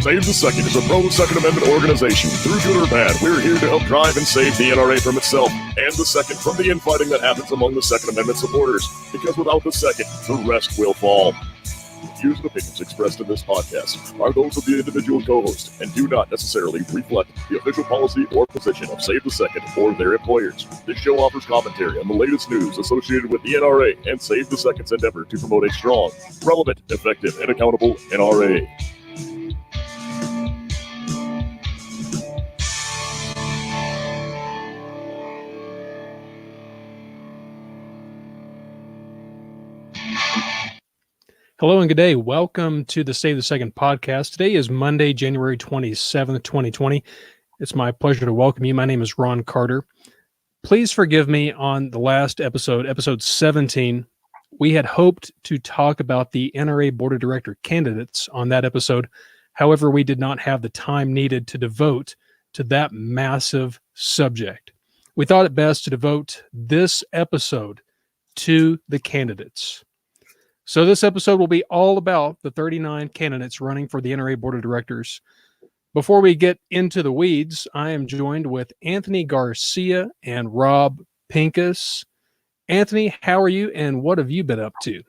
Save the Second is a pro-Second Amendment organization. Through good or bad, we're here to help drive and save the NRA from itself and the Second from the infighting that happens among the Second Amendment supporters. Because without the Second, the rest will fall. The views and opinions expressed in this podcast are those of the individual co-host and do not necessarily reflect the official policy or position of Save the Second or their employers. This show offers commentary on the latest news associated with the NRA and Save the Second's endeavor to promote a strong, relevant, effective, and accountable NRA. Hello and good day. Welcome to the Save the Second podcast. Today is Monday, January 27th, 2020. It's my pleasure to welcome you. My name is Ron Carter. Please forgive me on the last episode, episode 17. We had hoped to talk about the NRA Board of Director candidates on that episode. However, we did not have the time needed to devote to that massive subject. We thought it best to devote this episode to the candidates. So this episode will be all about the 39 candidates running for the NRA Board of Directors. Before we get into the weeds, I am joined with Anthony Garcia and Rob Pincus. Anthony, how are you and what have you been up to?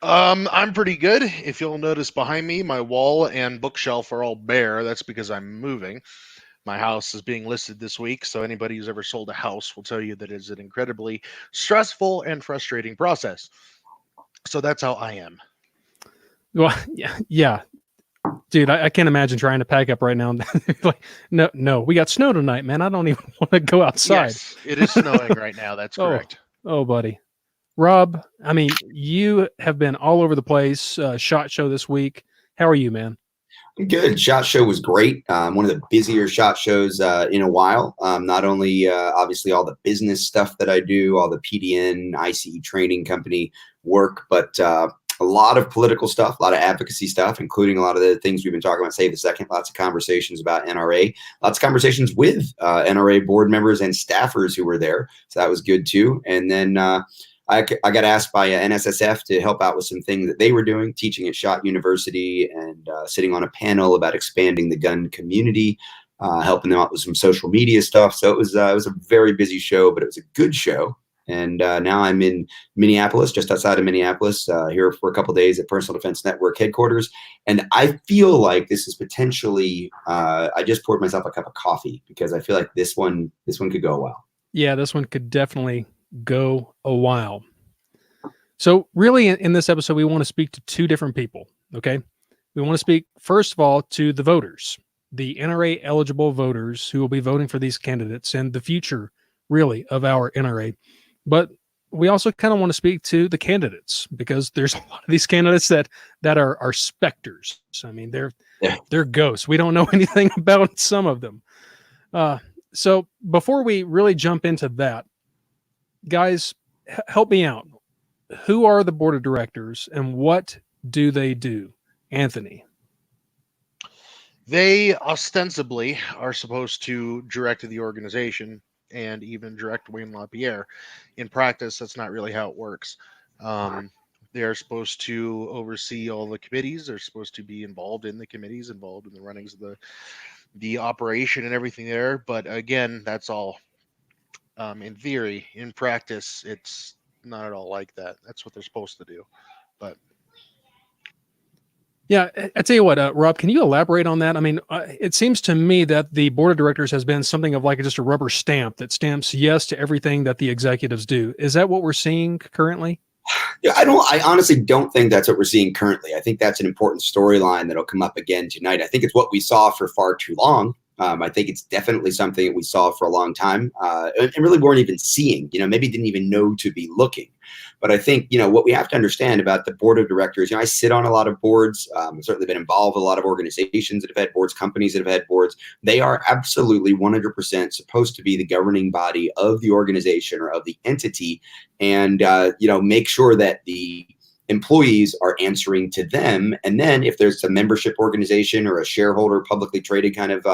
I'm pretty good. If you'll notice behind me, my wall and bookshelf are all bare. That's because I'm moving. My house is being listed this week, so anybody who's ever sold a house will tell you that it's an incredibly stressful and frustrating process. So that's how I am. Well, yeah. Dude, I can't imagine trying to pack up right now. Like, no, we got snow tonight, man. I don't even want to go outside. Yes, it is snowing right now. That's correct. Oh, buddy. Rob, I mean, you have been all over the place. SHOT Show this week. How are you, man? I'm good. SHOT Show was great. One of the busier SHOT shows in a while. Not only obviously all the business stuff that I do, all the PDN, ICE training company work, but a lot of political stuff, a lot of advocacy stuff, including a lot of the things we've been talking about, Save the Second, lots of conversations about NRA, lots of conversations with NRA board members and staffers who were there. So that was good too. And then I got asked by NSSF to help out with some things that they were doing, teaching at SHOT University and sitting on a panel about expanding the gun community, helping them out with some social media stuff. So it was a very busy show, but it was a good show. And now I'm in Minneapolis, just outside of Minneapolis, here for a couple of days at Personal Defense Network headquarters. And I feel like this is potentially, I just poured myself a cup of coffee because I feel like this one could go a while. Yeah, this one could definitely go a while. So really in this episode, we want to speak to two different people. Okay. We want to speak first of all to the voters, the NRA eligible voters who will be voting for these candidates and the future really of our NRA. But we also kind of want to speak to the candidates because there's a lot of these candidates that are specters. I mean, they're ghosts. We don't know anything about some of them. So before we really jump into that, guys, help me out. Who are the board of directors and what do they do? Anthony. They ostensibly are supposed to direct the organization and even direct Wayne LaPierre. In practice, that's not really how it works. They're supposed to oversee all the committees. They're supposed to be involved in the committees, involved in the runnings of the operation and everything there. But again, that's all in theory. In practice, it's not at all like that. That's what they're supposed to do. But yeah, I tell you what, Rob, can you elaborate on that? I mean, it seems to me that the board of directors has been something of like just a rubber stamp that stamps yes to everything that the executives do. Is that what we're seeing currently? Yeah, I honestly don't think that's what we're seeing currently. I think that's an important storyline that'll come up again tonight. I think it's what we saw for far too long. I think it's definitely something that we saw for a long time and really weren't even seeing, maybe didn't even know to be looking. But I think, what we have to understand about the board of directors, I sit on a lot of boards. I've certainly been involved with a lot of organizations that have had boards, companies that have had boards. They are absolutely 100% supposed to be the governing body of the organization or of the entity and, make sure that the employees are answering to them. And then if there's a membership organization or a shareholder publicly traded kind of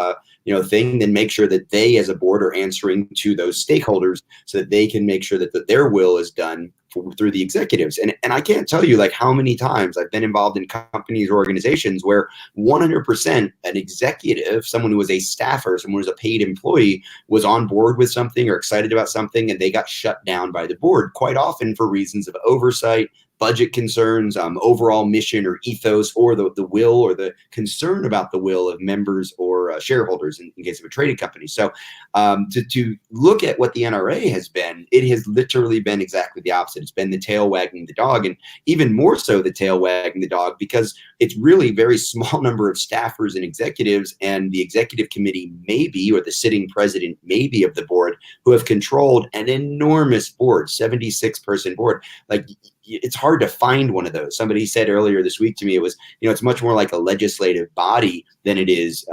thing, then make sure that they as a board are answering to those stakeholders so that they can make sure that their will is done through the executives. And I can't tell you like how many times I've been involved in companies or organizations where 100% an executive, someone who was a staffer, someone who was a paid employee, was on board with something or excited about something, and they got shut down by the board, quite often for reasons of oversight, budget concerns, overall mission or ethos, or the will or the concern about the will of members or shareholders in case of a traded company. So to look at what the NRA has been, it has literally been exactly the opposite. It's been the tail wagging the dog, and even more so the tail wagging the dog, because it's really very small number of staffers and executives, and the executive committee maybe, or the sitting president maybe of the board, who have controlled an enormous board, 76-person board. Like, it's hard to find one of those. Somebody said earlier this week to me, it was, it's much more like a legislative body than it is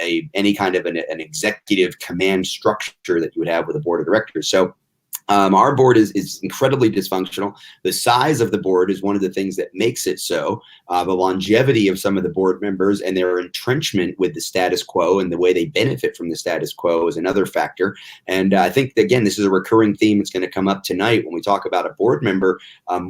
any kind of an executive command structure that you would have with a board of directors. So our board is incredibly dysfunctional. The size of the board is one of the things that makes it so. The longevity of some of the board members and their entrenchment with the status quo and the way they benefit from the status quo is another factor. And I think, again, this is a recurring theme that's going to come up tonight when we talk about a board member.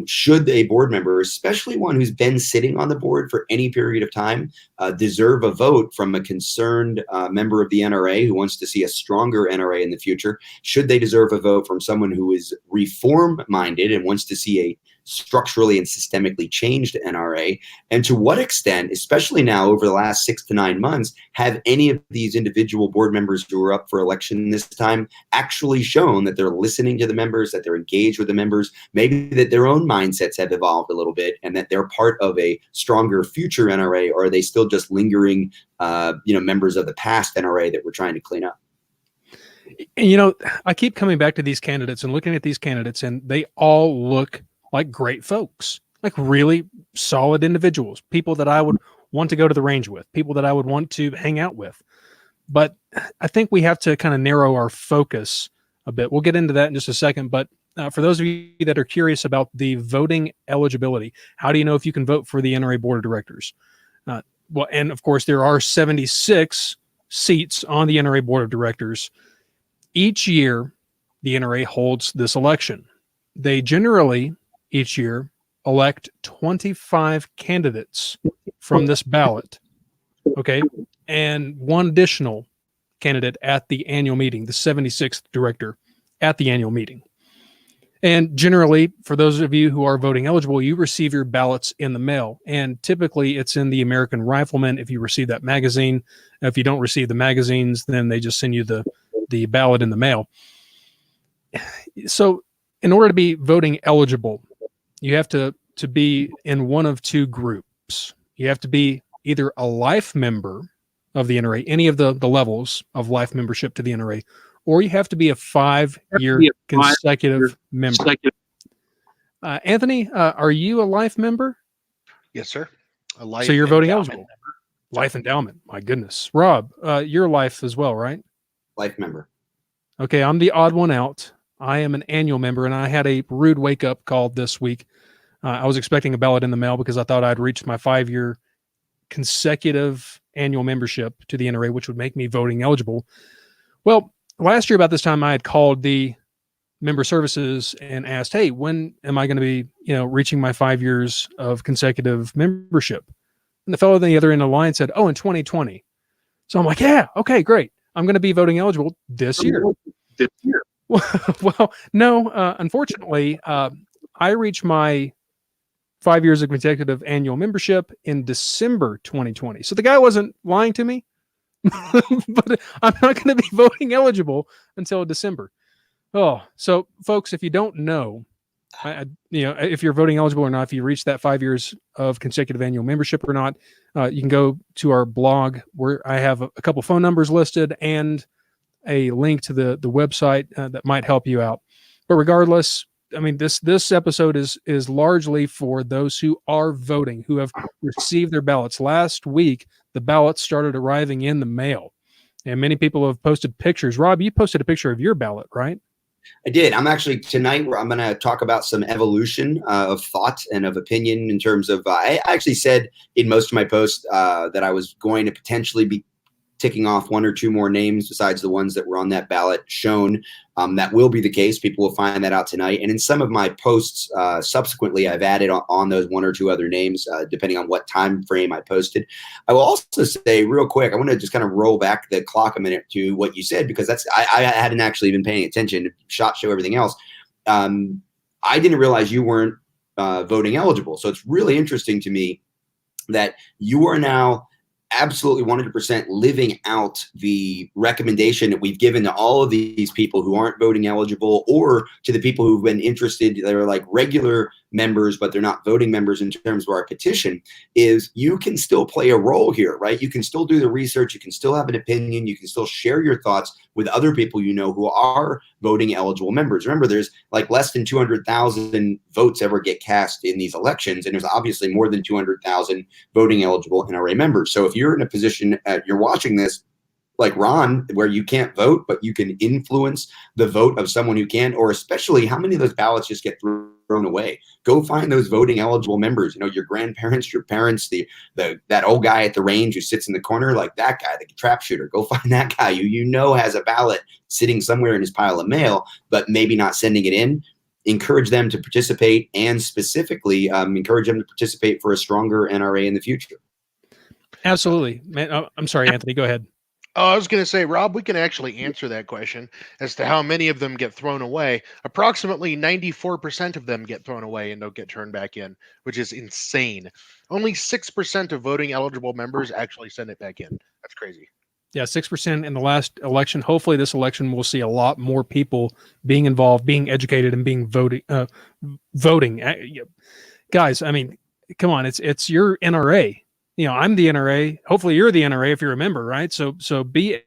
Should a board member, especially one who's been sitting on the board for any period of time, deserve a vote from a concerned member of the NRA who wants to see a stronger NRA in the future? Should they deserve a vote from someone who is reform-minded and wants to see a structurally and systemically changed NRA? And to what extent, especially now over the last 6 to 9 months, have any of these individual board members who are up for election this time actually shown that they're listening to the members, that they're engaged with the members, maybe that their own mindsets have evolved a little bit and that they're part of a stronger future NRA? Or are they still just lingering members of the past NRA that we're trying to clean up? And, I keep coming back to these candidates and looking at these candidates, and they all look like great folks, like really solid individuals, people that I would want to go to the range with, people that I would want to hang out with. But I think we have to kind of narrow our focus a bit. We'll get into that in just a second. But for those of you that are curious about the voting eligibility, how do you know if you can vote for the NRA Board of Directors? Well, and of course, there are 76 seats on the NRA Board of Directors. Each year, the NRA holds this election. They generally, each year, elect 25 candidates from this ballot, okay, and one additional candidate at the annual meeting, the 76th director at the annual meeting. And generally, for those of you who are voting eligible, you receive your ballots in the mail. And typically, it's in the American Rifleman if you receive that magazine. If you don't receive the magazines, then they just send you the ballot in the mail. So in order to be voting eligible, you have to be in one of two groups. You have to be either a life member of the NRA, any of the levels of life membership to the NRA, or you have to be a 5-year consecutive member. Anthony, are you a life member? Yes, sir. So you're voting eligible. Life endowment. My goodness. Rob, you're life as well, right? Life member. Okay, I'm the odd one out. I am an annual member, and I had a rude wake-up call this week. I was expecting a ballot in the mail because I thought I'd reached my 5-year consecutive annual membership to the NRA, which would make me voting eligible. Well, last year about this time, I had called the member services and asked, hey, when am I going to be, reaching my 5 years of consecutive membership? And the fellow on the other end of the line said, oh, in 2020. So I'm like, yeah, okay, great. I'm going to be voting eligible this year. Well, no, unfortunately, I reached my 5 years of consecutive annual membership in December 2020. So the guy wasn't lying to me, but I'm not going to be voting eligible until December. Oh, so folks, if you don't know, if you're voting eligible or not, if you reach that 5 years of consecutive annual membership or not, you can go to our blog where I have a couple phone numbers listed and a link to the website that might help you out. But regardless, I mean, this episode is largely for those who are voting, who have received their ballots. Last week, the ballots started arriving in the mail, and many people have posted pictures. Rob, you posted a picture of your ballot, right? I did. I'm actually tonight where I'm going to talk about some evolution of thought and of opinion in terms of, I actually said in most of my posts that I was going to potentially be ticking off one or two more names besides the ones that were on that ballot shown. That will be the case. People will find that out tonight. And in some of my posts subsequently, I've added on those one or two other names, depending on what time frame I posted. I will also say real quick, I want to just kind of roll back the clock a minute to what you said, because I hadn't actually been paying attention to SHOT Show, everything else. I didn't realize you weren't voting eligible. So it's really interesting to me that you are now absolutely 100% living out the recommendation that we've given to all of these people who aren't voting eligible, or to the people who've been interested, they're like regular members, but they're not voting members in terms of our petition, is you can still play a role here, right? You can still do the research. You can still have an opinion. You can still share your thoughts with other people you know who are voting eligible members. Remember, there's like less than 200,000 votes ever get cast in these elections, and there's obviously more than 200,000 voting eligible NRA members. So if you're in a position, you're watching this like Ron, where you can't vote, but you can influence the vote of someone who can, or especially how many of those ballots just get thrown away. Go find those voting eligible members, you know, your grandparents, your parents, that old guy at the range who sits in the corner, like that guy, the trap shooter. Go find that guy who you know has a ballot sitting somewhere in his pile of mail, but maybe not sending it in. Encourage them to participate, and specifically encourage them to participate for a stronger NRA in the future. Absolutely. Man, I'm sorry, Anthony, go ahead. Oh, I was going to say, Rob, we can actually answer that question as to how many of them get thrown away. Approximately 94% of them get thrown away and don't get turned back in, which is insane. Only 6% of voting eligible members actually send it back in. That's crazy. Yeah, 6% in the last election. Hopefully this election will see a lot more people being involved, being educated, and being voting. Guys, I mean, come on, it's your NRA. You know, I'm the NRA. Hopefully you're the NRA if you're a member, right? So be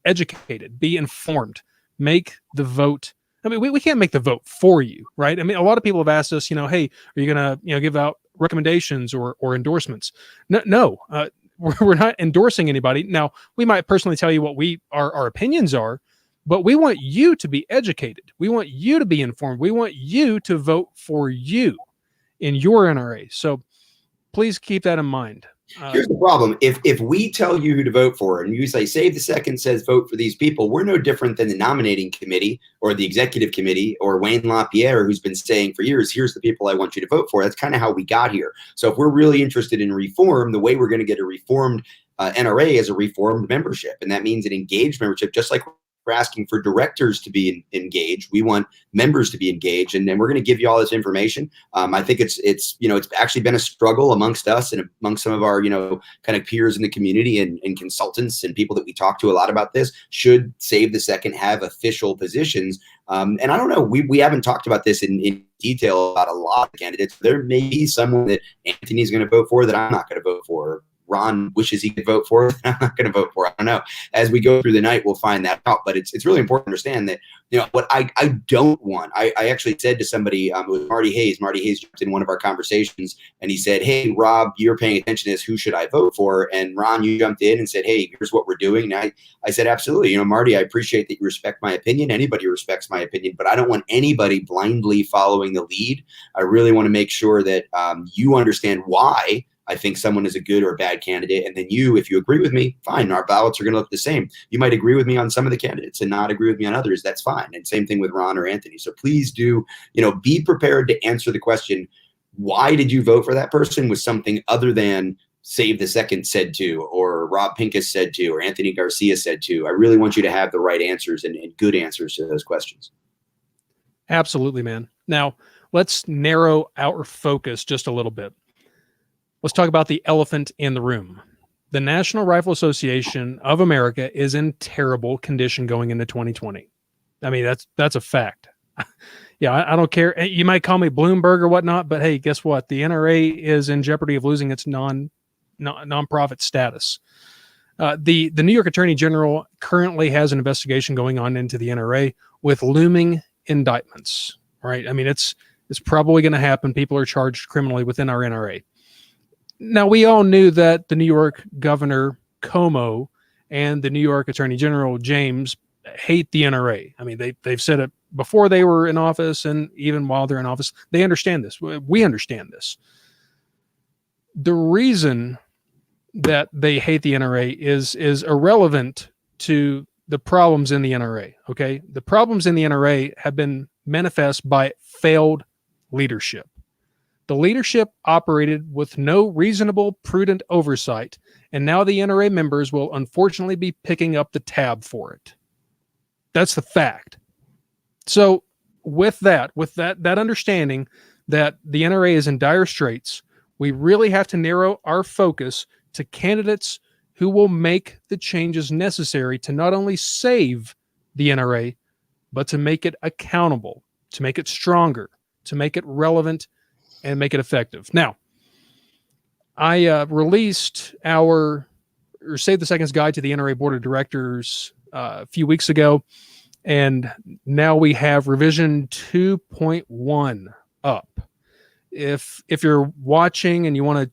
educated, be informed, make the vote. I mean, we can't make the vote for you, right? I mean, a lot of people have asked us, you know, hey, are you going to, give out recommendations or endorsements? No, we're not endorsing anybody. Now, we might personally tell you what our opinions are, but we want you to be educated. We want you to be informed. We want you to vote for you in your NRA. So please keep that in mind. Here's the problem. If we tell you who to vote for, and you say, Save the Second says vote for these people, we're no different than the nominating committee or the executive committee or Wayne LaPierre, who's been saying for years, here's the people I want you to vote for. That's kind of how we got here. So if we're really interested in reform, the way we're going to get a reformed NRA is a reformed membership. And that means an engaged membership, just like we're asking for directors to be engaged. We want members to be engaged, and then we're going to give you all this information. I think it's actually been a struggle amongst us and amongst some of our kind of peers in the community and consultants and people that we talk to a lot about this. Should Save the Second have official positions? And I don't know. We haven't talked about this in detail about a lot of candidates. There may be someone that Anthony's going to vote for that I'm not going to vote for. Ron wishes he could vote for. I'm not going to vote for. I don't know. As we go through the night, we'll find that out. But it's really important to understand that what I don't want. I actually said to somebody, it was Marty Hayes. Marty Hayes jumped in one of our conversations, and he said, "Hey, Rob, you're paying attention to this. Who should I vote for?" And Ron, you jumped in and said, "Hey, here's what we're doing." And I said, "Absolutely. Marty, I appreciate that you respect my opinion. Anybody respects my opinion, but I don't want anybody blindly following the lead. I really want to make sure that you understand why I think someone is a good or a bad candidate. And then if you agree with me, fine, our ballots are going to look the same. You might agree with me on some of the candidates and not agree with me on others. That's fine. And same thing with Ron or Anthony. So please do, be prepared to answer the question, why did you vote for that person, with something other than Save the Second said to, or Rob Pincus said to, or Anthony Garcia said to. I really want you to have the right answers and good answers to those questions. Absolutely, man. Now, let's narrow our focus just a little bit. Let's talk about the elephant in the room. The National Rifle Association of America is in terrible condition going into 2020. I mean, that's a fact. Yeah, I don't care. You might call me Bloomberg or whatnot, but hey, guess what? The NRA is in jeopardy of losing its nonprofit status. The New York Attorney General currently has an investigation going on into the NRA with looming indictments. Right? I mean, it's probably going to happen. People are charged criminally within our NRA. Now, we all knew that the New York Governor Cuomo and the New York Attorney General James hate the NRA. I mean, they've said it before they were in office, and even while they're in office, they understand this. We understand this. The reason that they hate the NRA is irrelevant to the problems in the NRA. Okay, the problems in the NRA have been manifest by failed leadership. The leadership operated with no reasonable, prudent oversight, and now the NRA members will unfortunately be picking up the tab for it. That's the fact. So with that understanding that the NRA is in dire straits, we really have to narrow our focus to candidates who will make the changes necessary to not only save the NRA, but to make it accountable, to make it stronger, to make it relevant, and make it effective. Now, I released our Save the Seconds guide to the NRA Board of Directors a few weeks ago, and now we have revision 2.1 up. If you're watching and you want to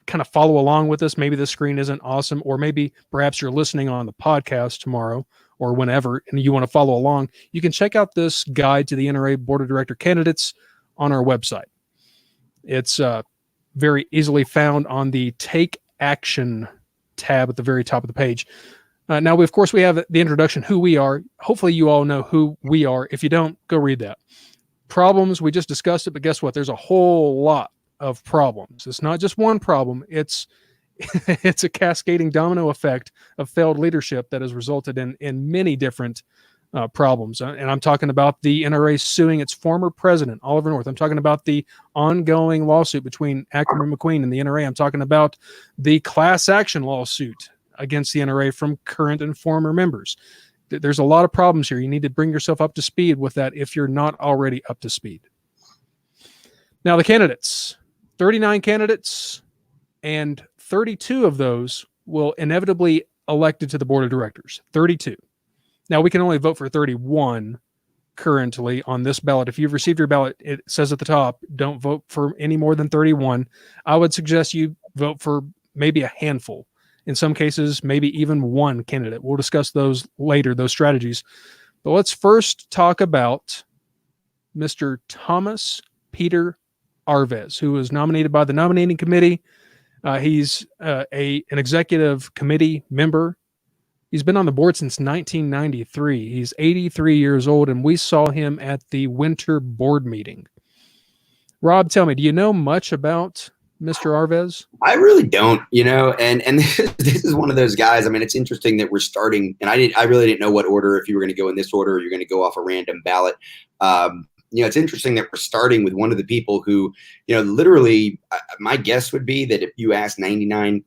kind of follow along with us, maybe the screen isn't awesome, or maybe perhaps you're listening on the podcast tomorrow or whenever, and you want to follow along, you can check out this guide to the NRA Board of Director candidates on our website. It's very easily found on the Take Action tab at the very top of the page. Now, of course, we have the introduction, who we are. Hopefully you all know who we are. If you don't, go read that. Problems, we just discussed it, but guess what? There's a whole lot of problems. It's not just one problem. It's a cascading domino effect of failed leadership that has resulted in many different problems. And I'm talking about the NRA suing its former president, Oliver North. I'm talking about the ongoing lawsuit between Ackerman and McQueen and the NRA. I'm talking about the class action lawsuit against the NRA from current and former members. There's a lot of problems here. You need to bring yourself up to speed with that if you're not already up to speed. Now, the candidates, 39 candidates, and 32 of those will inevitably elected to the board of directors. 32. Now, we can only vote for 31 currently on this ballot. If you've received your ballot, it says at the top, don't vote for any more than 31. I would suggest you vote for maybe a handful. In some cases, maybe even one candidate. We'll discuss those later, those strategies. But let's first talk about Mr. Thomas Peter Arvest, who was nominated by the Nominating Committee. He's an executive committee member. He's been on the board since 1993. He's 83 years old, and we saw him at the winter board meeting. Rob, tell me, do you know much about Mr. Arvest? I really don't, and this is one of those guys. I mean, it's interesting that we're starting, and I really didn't know what order, if you were going to go in this order or you're going to go off a random ballot. It's interesting that we're starting with one of the people who, literally, my guess would be that if you ask 99%,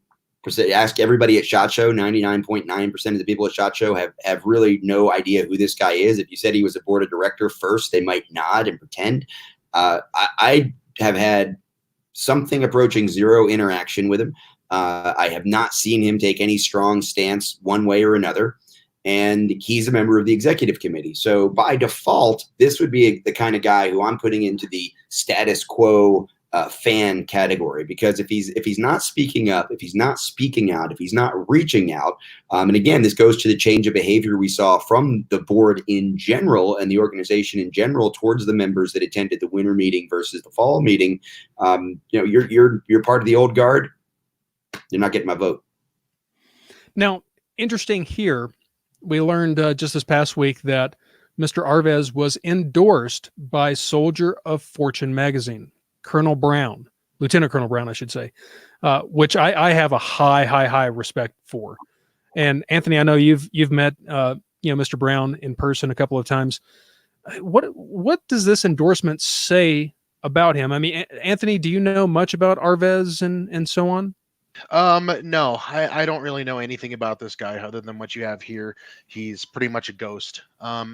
ask everybody at SHOT Show, 99.9% of the people at SHOT Show have really no idea who this guy is. If you said he was a board of director first, they might nod and pretend. I have had something approaching zero interaction with him. I have not seen him take any strong stance one way or another. And he's a member of the executive committee. So by default, this would be the kind of guy who I'm putting into the status quo fan category, because if he's not speaking up, if he's not speaking out, if he's not reaching out, and again, this goes to the change of behavior we saw from the board in general and the organization in general towards the members that attended the winter meeting versus the fall meeting. You're part of the old guard. You're not getting my vote. Now, interesting here, we learned just this past week that Mr. Arvest was endorsed by Soldier of Fortune magazine. Colonel Brown, Lieutenant Colonel Brown, I should say, which I have a high respect for. And Anthony, I know you've met Mr. Brown in person a couple of times. What does this endorsement say about him? I mean, Anthony, do you know much about Arvest and so on? No, I don't really know anything about this guy other than what you have here. He's pretty much a ghost. I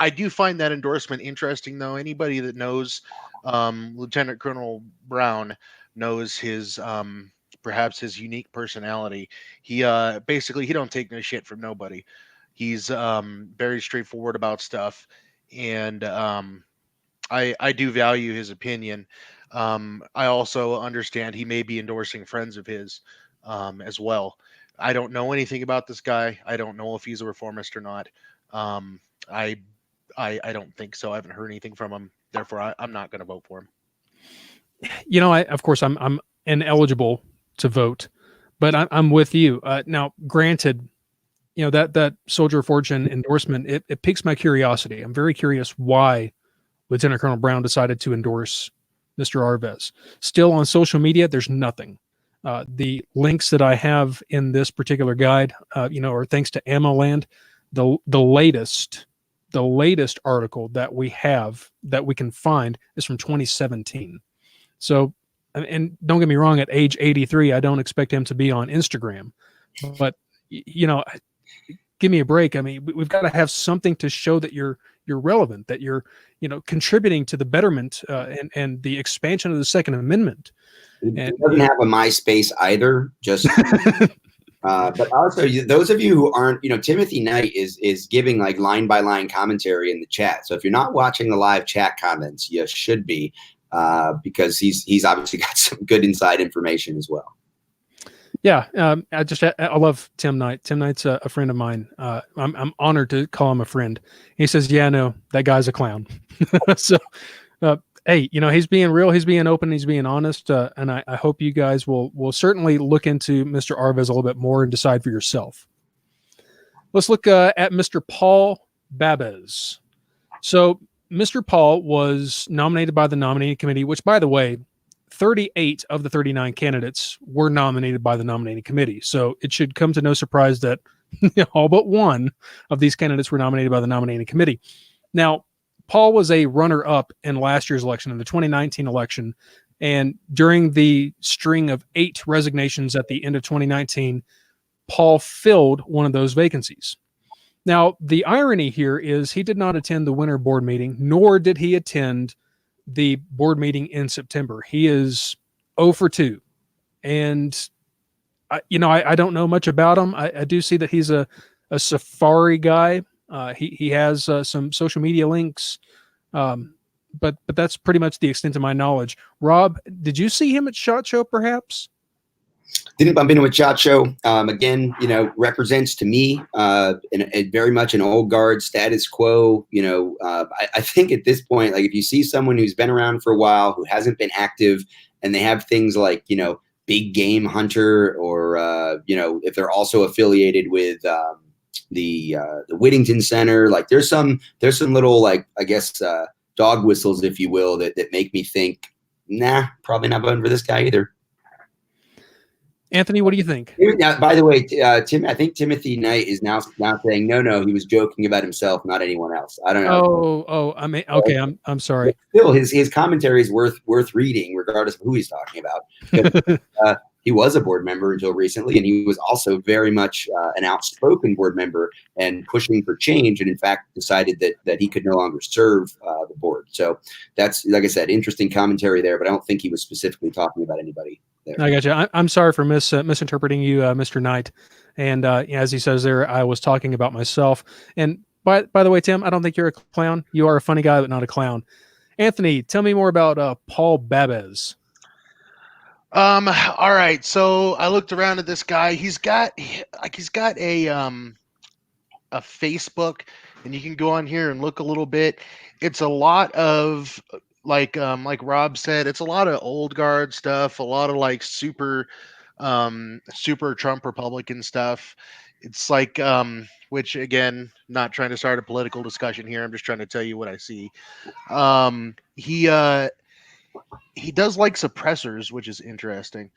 do find that endorsement interesting, though. Anybody that knows Lieutenant Colonel Brown knows his perhaps his unique personality. He basically he don't take no shit from nobody. He's very straightforward about stuff, and I do value his opinion. I also understand he may be endorsing friends of his as well. I don't know anything about this guy. I don't know if he's a reformist or not. I don't think so. I haven't heard anything from him. Therefore, I'm not going to vote for him. You know, of course, I'm ineligible to vote, but I'm with you. Now, granted, you know, that Soldier of Fortune endorsement, it piques my curiosity. I'm very curious why Lieutenant Colonel Brown decided to endorse Mr. Arvest. Still on social media, there's nothing. The links that I have in this particular guide, you know, are thanks to AmmoLand. The latest article that we have that we can find is from 2017. So, and don't get me wrong, at age 83, I don't expect him to be on Instagram, but you know, give me a break. I mean, we've got to have something to show that you're relevant, that you're, you know, contributing to the betterment and the expansion of the Second Amendment. It doesn't have a MySpace either. Just, but also those of you who aren't, you know, Timothy Knight is giving like line by line commentary in the chat. So if you're not watching the live chat comments, you should be, because he's obviously got some good inside information as well. Yeah, I love Tim Knight. Tim Knight's a friend of mine. I'm honored to call him a friend. He says, "Yeah, no, that guy's a clown." So, hey, you know, he's being real, he's being open, he's being honest, and I hope you guys will certainly look into Mr. Arvest a little bit more and decide for yourself. Let's look at Mr. Paul Babes. So, Mr. Paul was nominated by the Nominating Committee, which, by the way, 38 of the 39 candidates were nominated by the Nominating Committee. So it should come to no surprise that all but one of these candidates were nominated by the Nominating Committee. Now, Paul was a runner-up in last year's election, in the 2019 election. And during the string of 8 resignations at the end of 2019, Paul filled one of those vacancies. Now, the irony here is he did not attend the winter board meeting, nor did he attend the board meeting in September. He is 0 for 2. And, I don't know much about him. I do see that he's a Safari guy. He has some social media links. But that's pretty much the extent of my knowledge. Rob, did you see him at SHOT Show perhaps? Didn't bump into a SHOT Show. Again, you know, represents to me very much an old guard status quo. You know, I think at this point, like if you see someone who's been around for a while, who hasn't been active, and they have things like, you know, big game hunter, or you know, if they're also affiliated with the Whittington Center, like there's some little, like, I guess dog whistles, if you will, that make me think, nah, probably not voting for this guy either. Anthony, what do you think? Now, by the way, Tim, I think Timothy Knight is now saying no, he was joking about himself, not anyone else. I don't know. I mean, okay, I'm sorry. But still, his commentary is worth reading, regardless of who he's talking about. He was a board member until recently, and he was also very much an outspoken board member and pushing for change, and in fact decided that he could no longer serve the board. So that's, like I said, interesting commentary there, but I don't think he was specifically talking about anybody there. I got you. I'm sorry for misinterpreting you, Mr. Knight. And as he says there, I was talking about myself. And by the way, Tim, I don't think you're a clown. You are a funny guy, but not a clown. Anthony, tell me more about Paul Babes. All right. So I looked around at this guy. He's got a Facebook, and you can go on here and look a little bit. It's a lot of like Rob said, it's a lot of old guard stuff, a lot of like super Trump Republican stuff. It's like, which again, not trying to start a political discussion here. I'm just trying to tell you what I see. He does like suppressors, which is interesting,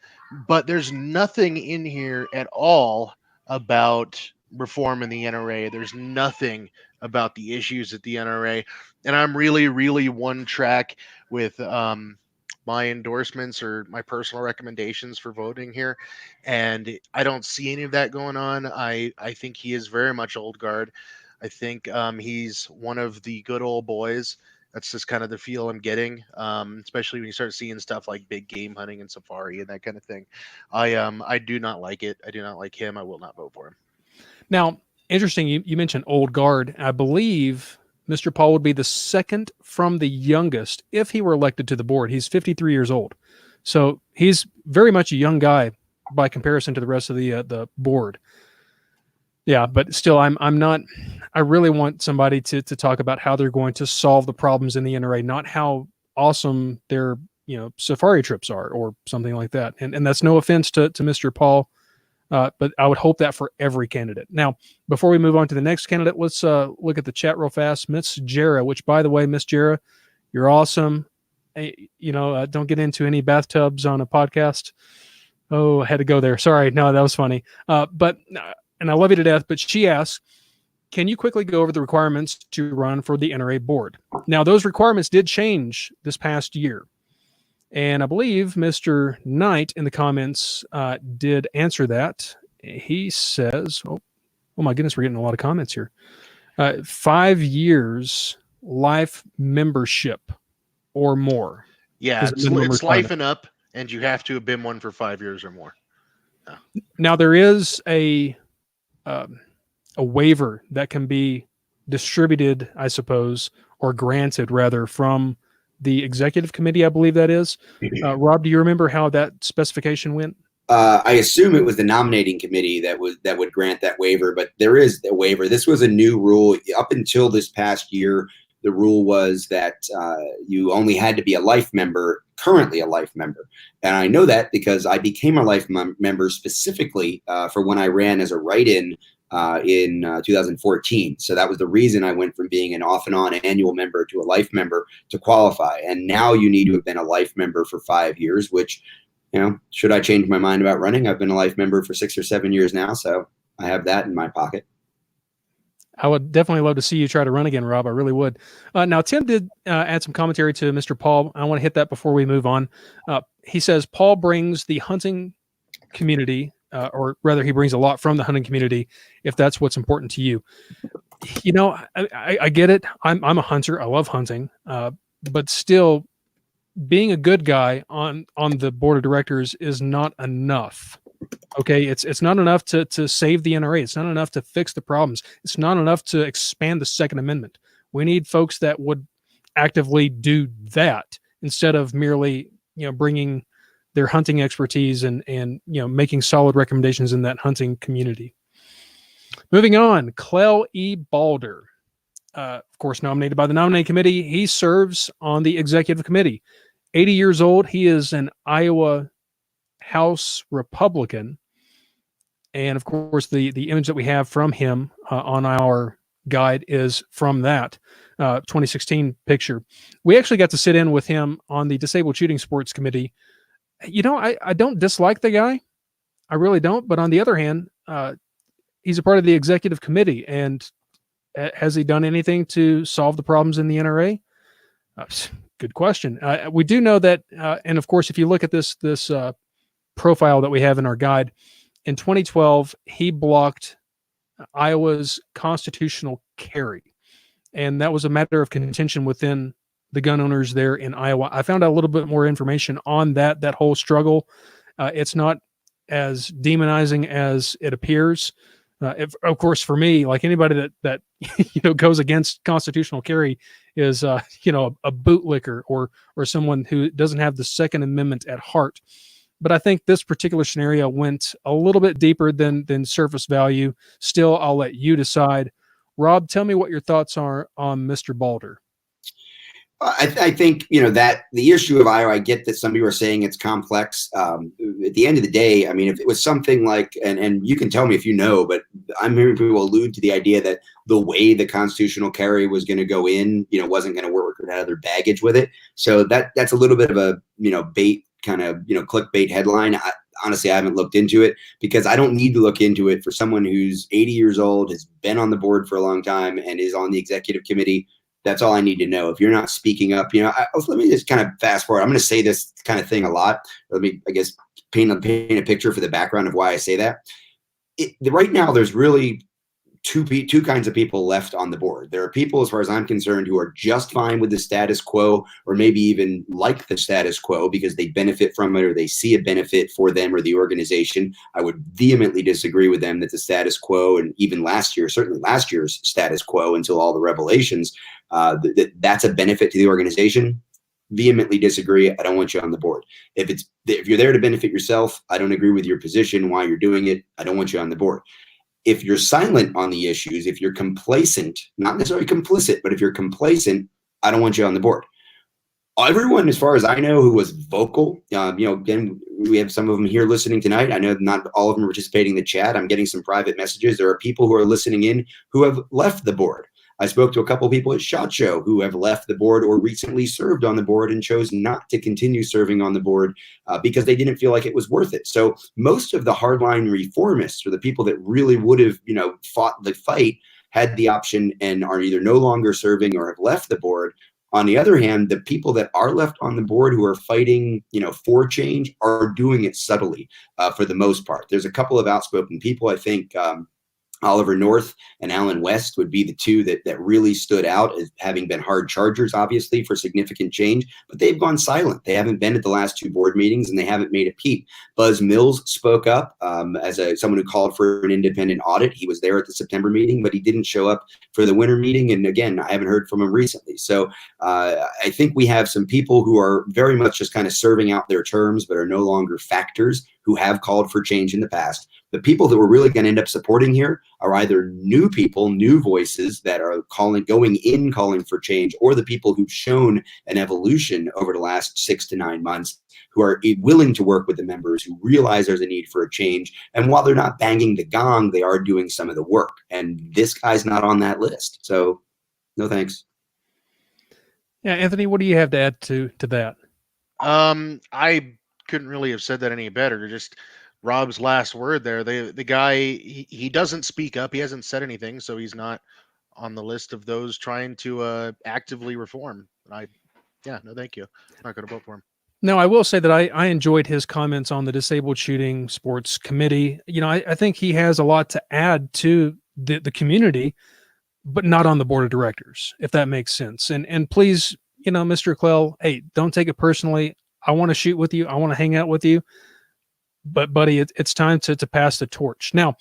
but there's nothing in here at all about reform in the NRA. There's nothing about the issues at the NRA. And I'm really, really one track with my endorsements or my personal recommendations for voting here. And I don't see any of that going on. I think he is very much old guard. I think he's one of the good old boys. That's just kind of the feel I'm getting, especially when you start seeing stuff like big game hunting and safari and that kind of thing. I do not like it. I do not like him. I will not vote for him. Now, interesting, you mentioned old guard. I believe Mr. Paul would be the second from the youngest if he were elected to the board. He's 53 years old. So he's very much a young guy by comparison to the rest of the board. Yeah, but still, I'm not. I really want somebody to talk about how they're going to solve the problems in the NRA, not how awesome their safari trips are or something like that. And that's no offense to Mr. Paul, but I would hope that for every candidate. Now, before we move on to the next candidate, let's look at the chat real fast. Miss Jera, which, by the way, Miss Jera, you're awesome. Don't get into any bathtubs on a podcast. Oh, I had to go there. Sorry. No, that was funny. And I love you to death, but she asks, can you quickly go over the requirements to run for the NRA board? Now, those requirements did change this past year. And I believe Mr. Knight in the comments did answer that. He says, oh my goodness, we're getting a lot of comments here. 5 years life membership or more. Yeah, it's life and up, and you have to have been one for 5 years or more. Yeah. Now, there is a waiver that can be distributed, I suppose, or granted rather, from the executive committee, I believe that is. Rob, do you remember how that specification went? I assume it was the nominating committee that would grant that waiver, but there is a waiver. This was a new rule. Up until this past year, the rule was that you only had to be a life member, currently a life member. And I know that because I became a life member specifically for when I ran as a write-in in 2014. So that was the reason I went from being an off and on annual member to a life member to qualify. And now you need to have been a life member for 5 years, which, should I change my mind about running? I've been a life member for 6 or 7 years now. So I have that in my pocket. I would definitely love to see you try to run again, Rob. I really would. Now, Tim did add some commentary to Mr. Paul. I want to hit that before we move on. He says Paul brings the hunting community, or rather he brings a lot from the hunting community, if that's what's important to you. I get it. I'm a hunter. I love hunting. But still, being a good guy on the board of directors is not enough. Okay, it's not enough to save the NRA. It's not enough to fix the problems. It's not enough to expand the Second Amendment. We need folks that would actively do that instead of merely, bringing their hunting expertise and making solid recommendations in that hunting community. Moving on, Clell EEB Alder, of course, nominated by the Nominating Committee. He serves on the Executive Committee. 80 years old. He is an Iowa House Republican. And of course, the image that we have from him on our guide is from that 2016 picture. We actually got to sit in with him on the Disabled Shooting Sports Committee. I don't dislike the guy. I really don't. But on the other hand, he's a part of the executive committee. And has he done anything to solve the problems in the NRA? Good question. We do know that, and of course, if you look at this profile that we have in our guide, in 2012, he blocked Iowa's constitutional carry. And that was a matter of contention within the gun owners there in Iowa. I found out a little bit more information on that whole struggle. It's not as demonizing as it appears. Of course, for me, like anybody that goes against constitutional carry is a bootlicker or someone who doesn't have the Second Amendment at heart. But I think this particular scenario went a little bit deeper than surface value. Still, I'll let you decide. Rob, tell me what your thoughts are on Mr. Alder. I think, that the issue of Iowa, I get that some people are saying it's complex. At the end of the day, I mean, if it was something like, and you can tell me if you know, but I'm hearing people allude to the idea that the way the constitutional carry was going to go in, wasn't going to work or had other baggage with it. So that's a little bit of a, bait kind of, clickbait headline. Honestly, I haven't looked into it because I don't need to look into it for someone who's 80 years old, has been on the board for a long time and is on the executive committee. That's all I need to know. If you're not speaking up, let me just kind of fast forward. I'm going to say this kind of thing a lot. Let me, I guess, paint a picture for the background of why I say that. Right now, there's really two kinds of people left on the board. There are people, as far as I'm concerned, who are just fine with the status quo, or maybe even like the status quo because they benefit from it or they see a benefit for them or the organization. I would vehemently disagree with them that the status quo, and even certainly last year's status quo until all the revelations, that's a benefit to the organization. vehemently disagree. I don't want you on the board. If you're there to benefit yourself, I don't agree with your position, why you're doing it, I don't want you on the board. If you're silent on the issues, if you're complacent, not necessarily complicit, but if you're complacent, I don't want you on the board. Everyone, as far as I know, who was vocal, again, we have some of them here listening tonight. I know not all of them are participating in the chat. I'm getting some private messages. There are people who are listening in who have left the board. I spoke to a couple of people at SHOT Show who have left the board or recently served on the board and chose not to continue serving on the board because they didn't feel like it was worth it. So most of the hardline reformists, or the people that really would have, fought the fight, had the option and are either no longer serving or have left the board. On the other hand, the people that are left on the board who are fighting, for change are doing it subtly for the most part. There's a couple of outspoken people. I think Oliver North and Alan West would be the two that really stood out as having been hard chargers, obviously, for significant change, but they've gone silent. They haven't been at the last two board meetings, and they haven't made a peep. Buzz Mills spoke up as someone who called for an independent audit. He was there at the September meeting, but he didn't show up for the winter meeting. And again, I haven't heard from him recently. So I think we have some people who are very much just kind of serving out their terms, but are no longer factors, who have called for change in the past. The people that we're really going to end up supporting here are either new people, new voices that are calling for change, or the people who've shown an evolution over the last 6 to 9 months, who are willing to work with the members, who realize there's a need for a change. And while they're not banging the gong, they are doing some of the work. And this guy's not on that list. So no thanks. Yeah, Anthony, what do you have to add to that? I couldn't really have said that any better. Just Rob's last word there. The guy, he doesn't speak up. He hasn't said anything, so he's not on the list of those trying to actively reform. No, thank you. I'm not going to vote for him. No, I will say that I enjoyed his comments on the Disabled Shooting Sports Committee. I think he has a lot to add to the community, but not on the board of directors, if that makes sense. And please, Mr. Clell, hey, don't take it personally. I want to shoot with you. I want to hang out with you. But, buddy, it's time to pass the torch. Now,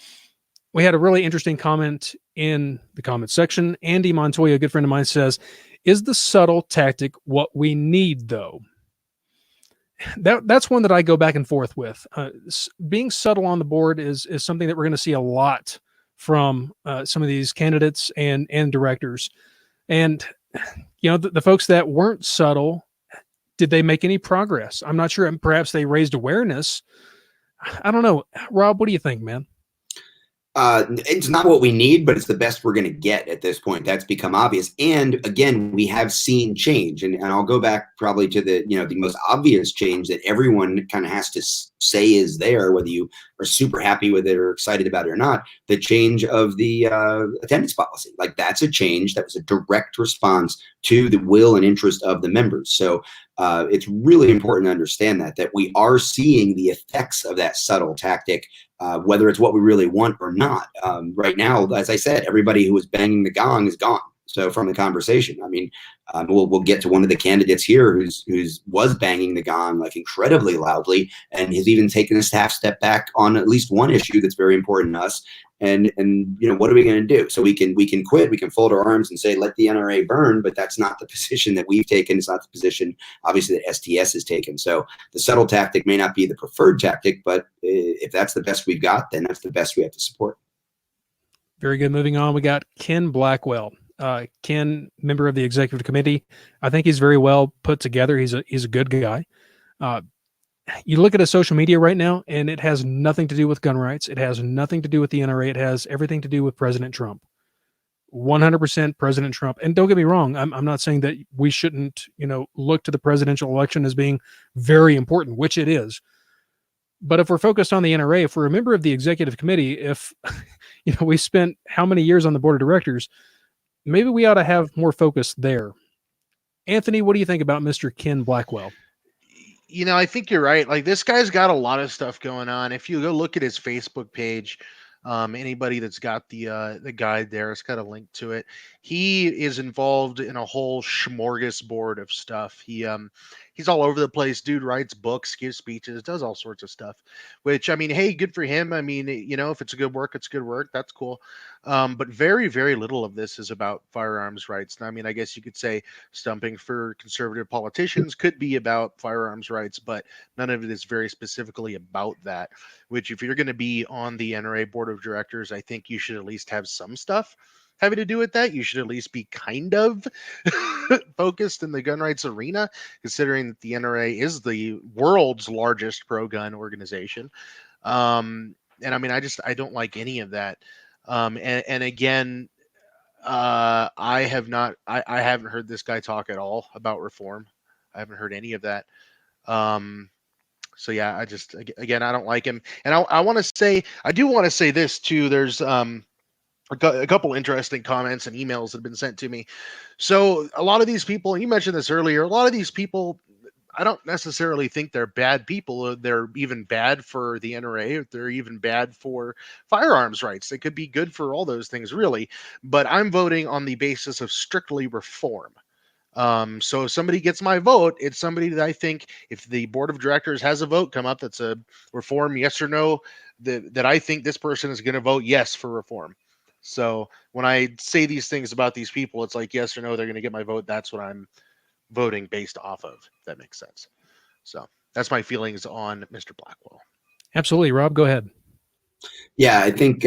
we had a really interesting comment in the comment section. Andy Montoya, a good friend of mine, says, is the subtle tactic what we need, though? That's one that I go back and forth with. Being subtle on the board is something that we're going to see a lot from some of these candidates and directors. And, the folks that weren't subtle, did they make any progress? I'm not sure. Perhaps they raised awareness. I don't know. Rob, what do you think, man? It's not what we need, but it's the best we're going to get at this point. That's become obvious. And again, we have seen change. And I'll go back probably to the most obvious change that everyone kind of has to say is there, whether you are super happy with it or excited about it or not, the change of the attendance policy. Like, that's a change that was a direct response to the will and interest of the members. So it's really important to understand that we are seeing the effects of that subtle tactic, whether it's what we really want or not. Right now, as I said, everybody who was banging the gong is gone. So from the conversation, I mean, we'll get to one of the candidates here who's was banging the gong like incredibly loudly, and has even taken a half step back on at least one issue that's very important to us. And what are we going to do? So we can quit, we can fold our arms and say, let the NRA burn, but that's not the position that we've taken. It's not the position, obviously, that STS has taken. So the subtle tactic may not be the preferred tactic, but if that's the best we've got, then that's the best we have to support. Very good. Moving on, we got Ken Blackwell. Ken, member of the executive committee. I think he's very well put together. He's a good guy. You look at his social media right now, and it has nothing to do with gun rights. It has nothing to do with the NRA. It has everything to do with President Trump. 100% President Trump. And don't get me wrong, I'm not saying that we shouldn't, look to the presidential election as being very important, which it is. But if we're focused on the NRA, if we're a member of the executive committee, if we spent how many years on the board of directors, maybe we ought to have more focus there. Anthony, what do you think about Mr. Ken Blackwell? I think you're right. Like, this guy's got a lot of stuff going on. If you go look at his Facebook page, anybody that's got the guide there, it's got a link to it. He is involved in a whole smorgasbord of stuff. He's all over the place. Dude writes books, gives speeches, does all sorts of stuff, which, I mean, hey, good for him. I mean, if it's good work, it's good work. That's cool. But very, very little of this is about firearms rights. I mean, I guess you could say stumping for conservative politicians could be about firearms rights, but none of it is very specifically about that, which if you're going to be on the NRA board of directors, I think you should at least have some stuff having to do with that. You should at least be kind of focused in the gun rights arena, considering that the NRA is the world's largest pro-gun organization. And I mean, I don't like any of that. And again, I haven't heard this guy talk at all about reform. I haven't heard any of that. So yeah, I don't like him. And I do want to say this too. There's, a couple interesting comments and emails that have been sent to me. So a lot of these people, and you mentioned this earlier, a lot of these people, I don't necessarily think they're bad people. They're even bad for the NRA. They're even bad for firearms rights. They could be good for all those things, really. But I'm voting on the basis of strictly reform. So if somebody gets my vote, it's somebody that I think, if the board of directors has a vote come up that's a reform, yes or no, that I think this person is going to vote yes for reform. So when I say these things about these people, it's like yes or no, they're going to get my vote. That's what I'm voting based off of, if that makes sense. So that's my feelings on Mr. Blackwell. Absolutely. Rob, go ahead. Yeah, I think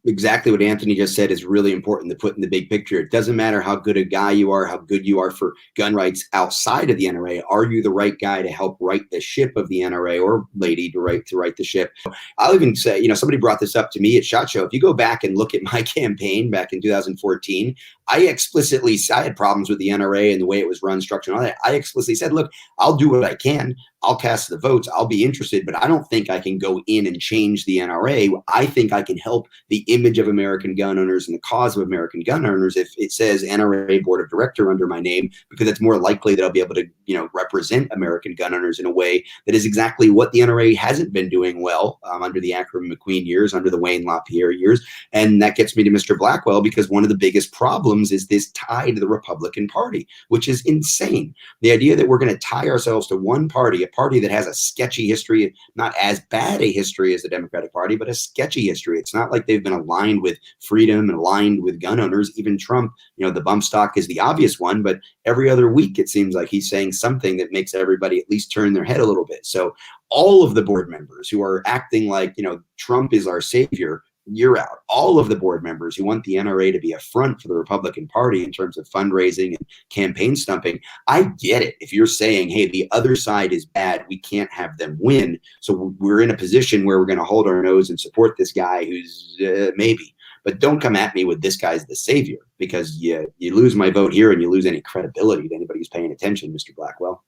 exactly what Anthony just said is really important to put in the big picture. It doesn't matter how good a guy you are, how good you are for gun rights outside of the NRA. Are you the right guy to help right the ship of the NRA, or lady to right the ship? I'll even say, somebody brought this up to me at SHOT Show. If you go back and look at my campaign back in 2014, I had problems with the NRA and the way it was run, structured, and all that. I explicitly said, look, I'll do what I can. I'll cast the votes. I'll be interested, but I don't think I can go in and change the NRA. I think I can help the image of American gun owners and the cause of American gun owners if it says NRA Board of Director under my name, because it's more likely that I'll be able to, represent American gun owners in a way that is exactly what the NRA hasn't been doing well under the Ackerman McQueen years, under the Wayne LaPierre years. And that gets me to Mr. Blackwell, because one of the biggest problems is this tie to the Republican Party, which is insane. The idea that we're going to tie ourselves to one party, a party that has a sketchy history, not as bad a history as the Democratic Party, but a sketchy history. It's not like they've been aligned with freedom and aligned with gun owners. Even Trump, the bump stock is the obvious one, but every other week it seems like he's saying something that makes everybody at least turn their head a little bit. So all of the board members who are acting like, Trump is our savior, you're out. All of the board members who want the NRA to be a front for the Republican Party in terms of fundraising and campaign stumping, I get it. If you're saying, hey, the other side is bad, we can't have them win, so we're in a position where we're going to hold our nose and support this guy who's maybe. But don't come at me with this guy's the savior, because you lose my vote here and you lose any credibility to anybody who's paying attention, Mr. Blackwell.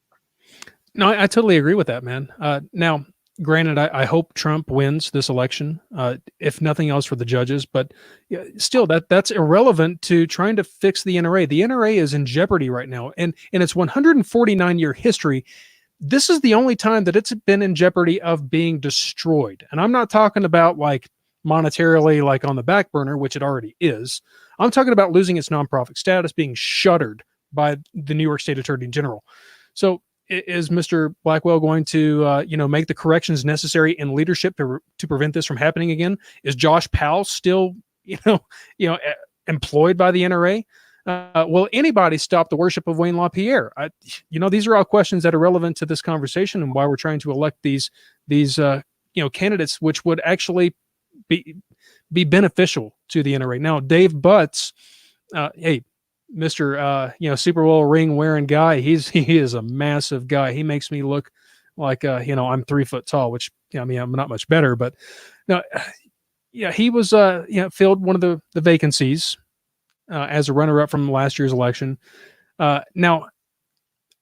No, I totally agree with that, man. Now, granted, I hope Trump wins this election, if nothing else for the judges, but still that's irrelevant to trying to fix the NRA. The NRA is in jeopardy right now, and in its 149-year history, this is the only time that it's been in jeopardy of being destroyed. And I'm not talking about like monetarily, like on the back burner, which it already is. I'm talking about losing its nonprofit status, being shuttered by the New York State Attorney General. So is Mr. Blackwell going to, make the corrections necessary in leadership to prevent this from happening again? Is Josh Powell still, employed by the NRA? Will anybody stop the worship of Wayne LaPierre? These are all questions that are relevant to this conversation and why we're trying to elect these candidates, which would actually be beneficial to the NRA. Now, Dave Butz, hey, Mr. Super Bowl ring wearing guy. He is a massive guy. He makes me look like, I'm 3 foot tall, which, I'm not much better, but no, he was, filled one of the vacancies as a runner up from last year's election. Now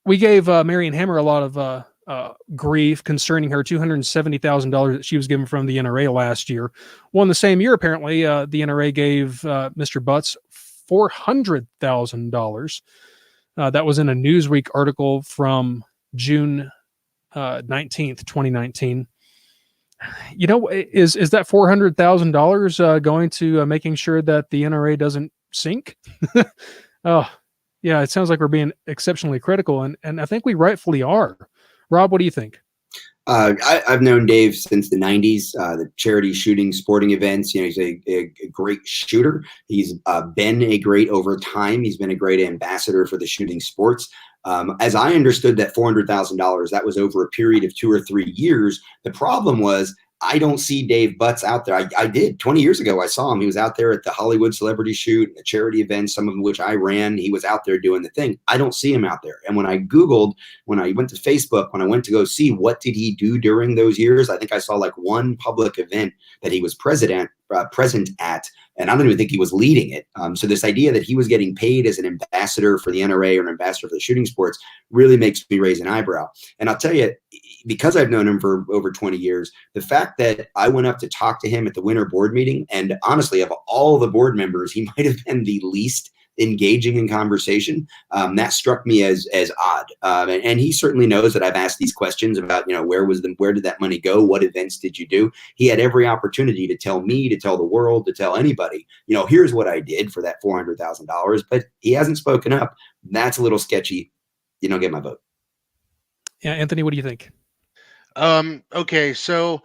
we gave Marion Hammer a lot of grief concerning her $270,000 that she was given from the NRA last year. Well, in the same year, apparently, the NRA gave Mr. Butz $400,000. That was in a Newsweek article from June 19th, 2019. Is that $400,000 going to making sure that the NRA doesn't sink? Oh, yeah, it sounds like we're being exceptionally critical, and I think we rightfully are. Rob, what do you think? I've known Dave since the 90s, the charity shooting sporting events. You know, he's a great shooter. He's been a great over time. He's been a great ambassador for the shooting sports. As I understood that $400,000, that was over a period of 2 or 3 years. The problem was I don't see Dave Butz out there. I did 20 years ago. I saw him. He was out there at the Hollywood celebrity shoot, the charity events, some of which I ran. He was out there doing the thing. I don't see him out there. And when I Googled, when I went to Facebook, when I went to go see what did he do during those years, I think I saw like one public event that he was present at, and I don't even think he was leading it. So this idea that he was getting paid as an ambassador for the NRA or an ambassador for the shooting sports really makes me raise an eyebrow. And I'll tell you, because I've known him for over 20 years, the fact that I went up to talk to him at the winter board meeting, and honestly, of all the board members, he might have been the least engaging in conversation. That struck me as odd. And he certainly knows that I've asked these questions about, you know, where did that money go? What events did you do? He had every opportunity to tell me, to tell the world, to tell anybody, you know, here's what I did for that $400,000, but he hasn't spoken up. That's a little sketchy. You don't get my vote. Yeah, Anthony, what do you think? Okay, so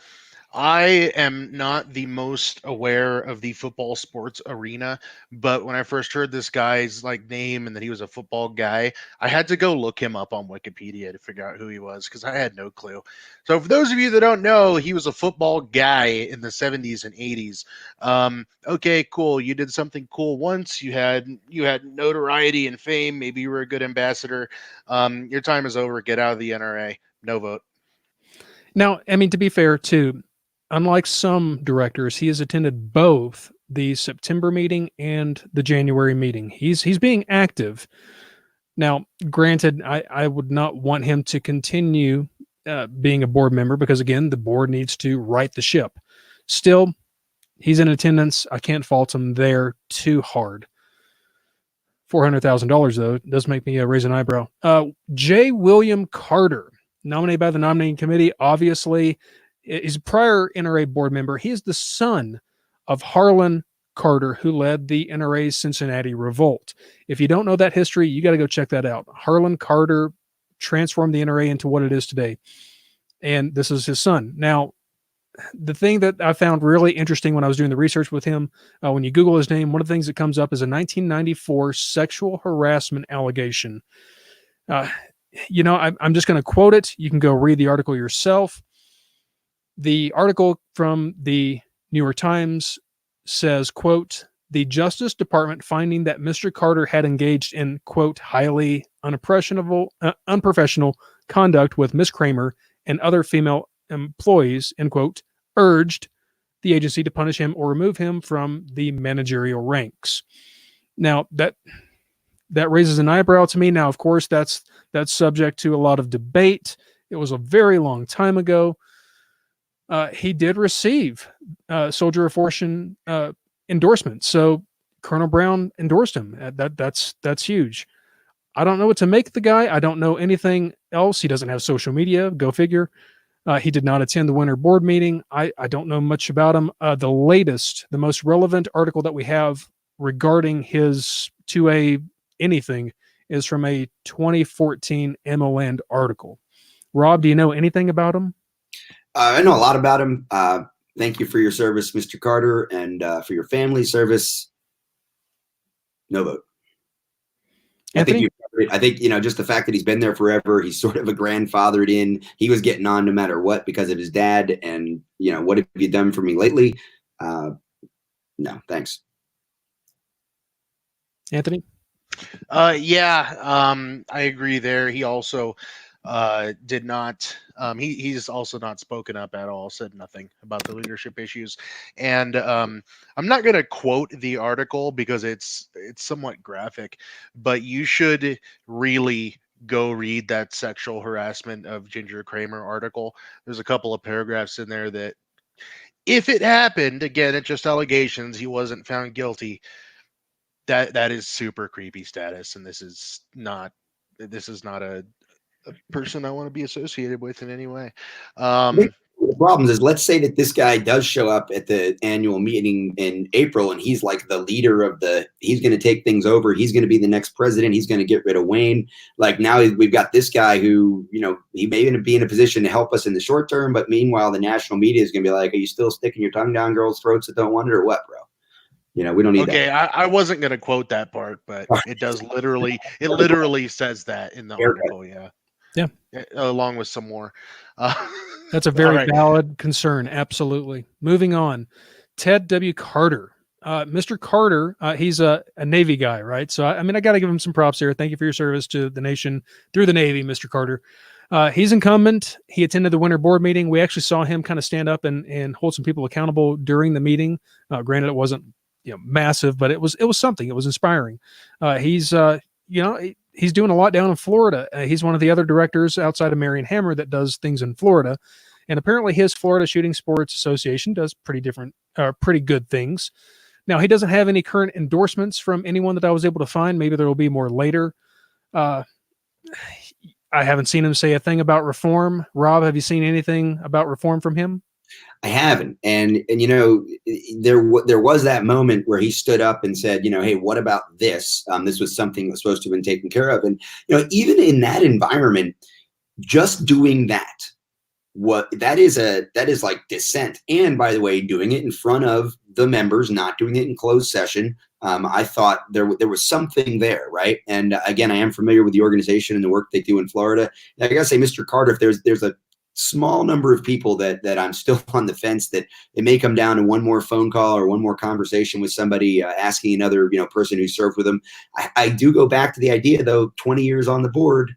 I am not the most aware of the football sports arena, but when I first heard this guy's like name and that he was a football guy, I had to go look him up on Wikipedia to figure out who he was because I had no clue. So for those of you that don't know, he was a football guy in the 70s and 80s. Okay, cool. You did something cool once. You had notoriety and fame. Maybe you were a good ambassador. Your time is over. Get out of the NRA. No vote. Now, I mean, to be fair, too, unlike some directors, he has attended both the September meeting and the January meeting. He's being active. Now, granted, I would not want him to continue being a board member because, again, the board needs to right the ship. Still, he's in attendance. I can't fault him there too hard. $400,000, though, does make me raise an eyebrow. J. William Carter, nominated by the Nominating Committee, obviously is a prior NRA board member. He is the son of Harlan Carter, who led the NRA's Cincinnati Revolt. If you don't know that history, you got to go check that out. Harlan Carter transformed the NRA into what it is today. And this is his son. Now, the thing that I found really interesting when I was doing the research with him, when you Google his name, one of the things that comes up is a 1994 sexual harassment allegation. You know, I'm just going to quote it. You can go read the article yourself. The article from the New York Times says, quote, the Justice Department finding that Mr. Carter had engaged in, quote, highly unprofessional conduct with Miss Kramer and other female employees, end quote, urged the agency to punish him or remove him from the managerial ranks. Now, that raises an eyebrow to me. Now, of course, that's subject to a lot of debate. It was a very long time ago. He did receive Soldier of Fortune endorsement. So Colonel Brown endorsed him. That's huge. I don't know what to make of the guy. I don't know anything else. He doesn't have social media. Go figure. He did not attend the winter board meeting. I don't know much about him. The most relevant article that we have regarding his 2A anything is from a 2014 MON article. Rob, do you know anything about him? I know a lot about him. Thank you for your service, Mr. Carter, and for your family service. No vote. Anthony? I think, you know, just the fact that he's been there forever, he's sort of a grandfathered in. He was getting on no matter what because of his dad. And, you know, what have you done for me lately? No, thanks. Anthony? I agree there. He also did not he's also not spoken up at all, said nothing about the leadership issues. And I'm not going to quote the article because it's somewhat graphic, but you should really go read that sexual harassment of Ginger Kramer article. There's a couple of paragraphs in there that if it happened, again, it's just allegations, he wasn't found guilty, that is super creepy status, and this is not a person I want to be associated with in any way. the problems is, let's say that this guy does show up at the annual meeting in April and he's like the leader of he's going to take things over. He's going to be the next president. He's going to get rid of Wayne. Like now we've got this guy who, he may be in a position to help us in the short term, but meanwhile, the national media is going to be like, are you still sticking your tongue down girls' throats that don't want it or what, bro? We don't need that. Okay, I wasn't going to quote that part, but it does literally says that in the article. Yeah. Yeah. Along with some more. That's a very valid concern. Absolutely. Moving on. Ted W. Carter. Mr. Carter, he's a Navy guy, right? So, I got to give him some props here. Thank you for your service to the nation through the Navy, Mr. Carter. He's incumbent. He attended the winter board meeting. We actually saw him kind of stand up and hold some people accountable during the meeting. Granted, it wasn't massive, but it was something. It was inspiring. He's doing a lot down in Florida. He's one of the other directors outside of Marion Hammer that does things in Florida. And apparently his Florida Shooting Sports Association does pretty good things. Now, he doesn't have any current endorsements from anyone that I was able to find. Maybe there will be more later. I haven't seen him say a thing about reform. Rob, have you seen anything about reform from him? I haven't. And there was that moment where he stood up and said, hey, what about this? This was something that was supposed to have been taken care of. And, even in that environment, just doing that, that is like dissent. And by the way, doing it in front of the members, not doing it in closed session. I thought there was something there. Right. And again, I am familiar with the organization and the work they do in Florida. And I gotta say, Mr. Carter, if there's a small number of people that I'm still on the fence that it may come down to one more phone call or one more conversation with somebody asking another, person who served with them. I do go back to the idea though, 20 years on the board,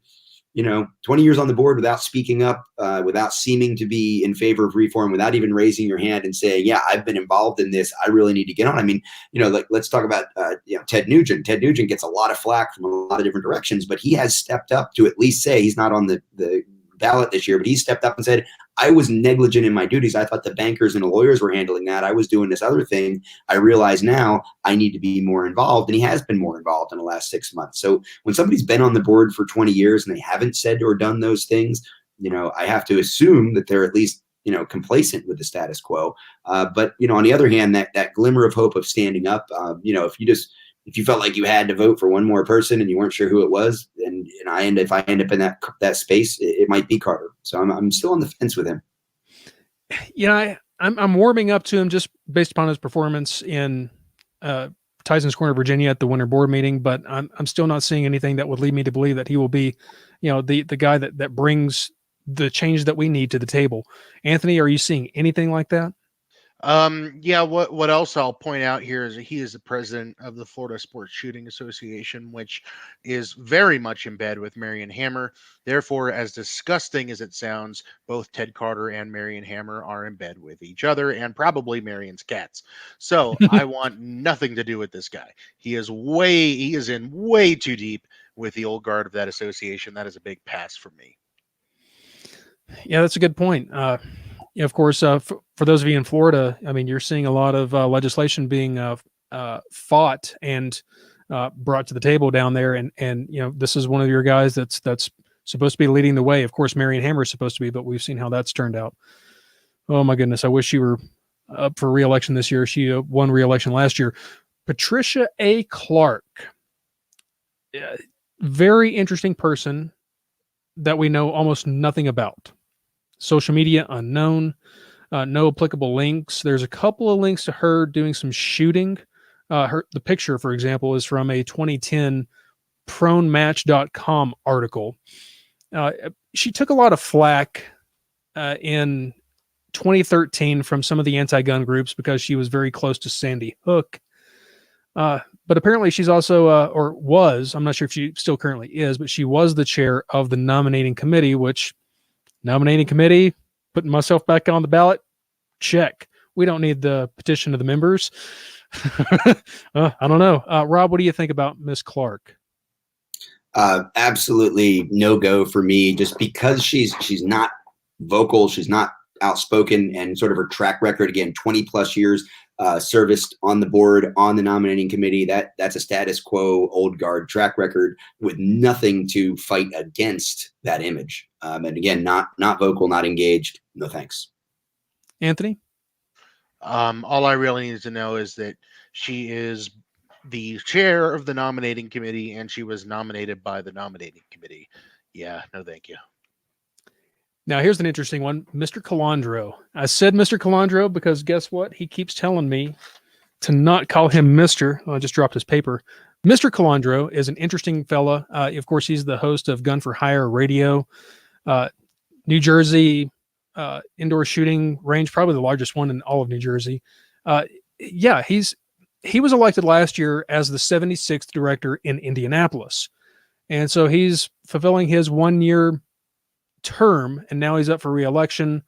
20 years on the board without speaking up, without seeming to be in favor of reform, without even raising your hand and saying, yeah, I've been involved in this. I really need to get on. Let's talk about, Ted Nugent. Ted Nugent gets a lot of flack from a lot of different directions, but he has stepped up to at least say he's not on the ballot this year, but he stepped up and said, I was negligent in my duties. I thought the bankers and the lawyers were handling that. I was doing this other thing. I realize now I need to be more involved. And he has been more involved in the last 6 months. So when somebody's been on the board for 20 years and they haven't said or done those things, I have to assume that they're at least, complacent with the status quo. But on the other hand, that glimmer of hope of standing up, if you felt like you had to vote for one more person and you weren't sure who it was, and if I end up in that space, it might be Carter. So I'm still on the fence with him. I'm warming up to him just based upon his performance in Tyson's Corner, Virginia at the winter board meeting, but I'm still not seeing anything that would lead me to believe that he will be, the guy that brings the change that we need to the table. Anthony, are you seeing anything like that? What else I'll point out here is that he is the president of the Florida Sports Shooting Association, which is very much in bed with Marion Hammer. Therefore, as disgusting as it sounds, both Ted Carter and Marion Hammer are in bed with each other and probably Marion's cats. So I want nothing to do with this guy. He is in way too deep with the old guard of that association. That is a big pass for me. Yeah, that's a good point. Of course, for those of you in Florida, you're seeing a lot of legislation being fought and brought to the table down there. And this is one of your guys that's supposed to be leading the way. Of course, Marion Hammer is supposed to be, but we've seen how that's turned out. Oh, my goodness. I wish she were up for re-election this year. She won re-election last year. Patricia A. Clark. Very interesting person that we know almost nothing about. Social media unknown, no applicable links. There's a couple of links to her doing some shooting. The picture, for example, is from a 2010 pronematch.com article. She took a lot of flack in 2013 from some of the anti-gun groups because she was very close to Sandy Hook. But apparently she's also, or was, I'm not sure if she still currently is, but she was the chair of the Nominating Committee, which Nominating Committee, putting myself back on the ballot, check. We don't need the petition of the members. I don't know. Rob, what do you think about Miss Clark? Absolutely no go for me, just because she's not vocal, she's not outspoken, and sort of her track record, again, 20 plus years serviced on the board, on the nominating committee. That's a status quo, old guard track record with nothing to fight against that image. And again, not vocal, not engaged. No thanks. Anthony? All I really need to know is that she is the chair of the nominating committee and she was nominated by the nominating committee. Yeah, no, thank you. Now, here's an interesting one. Mr. Calandra. I said Mr. Calandra because guess what? He keeps telling me to not call him Mr. Oh, I just dropped his paper. Mr. Calandra is an interesting fella. Of course, he's the host of Gun for Hire Radio, New Jersey indoor shooting range, probably the largest one in all of New Jersey. Yeah, he was elected last year as the 76th director in Indianapolis. And so he's fulfilling his 1-year term, and now he's up for re-election.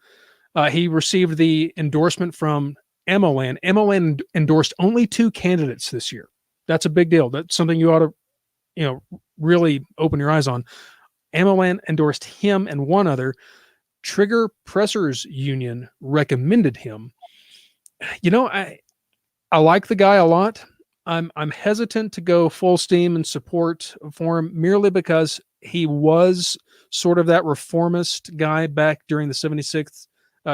He received the endorsement from MLN. MLN endorsed only 2 candidates this year. That's a big deal. That's something you ought to, really open your eyes on. MLN endorsed him and one other. Trigger Pressers Union recommended him. I like the guy a lot. I'm hesitant to go full steam and support for him merely because he was sort of that reformist guy back during the 76th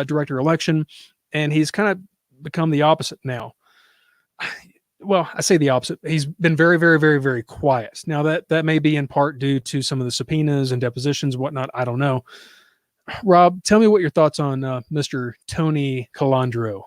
director election, and he's kind of become the opposite now. Well, I say the opposite. He's been very, very, very, very quiet. Now that may be in part due to some of the subpoenas and depositions and whatnot. I don't know. Rob, tell me what your thoughts on Mr. Tony Calandra.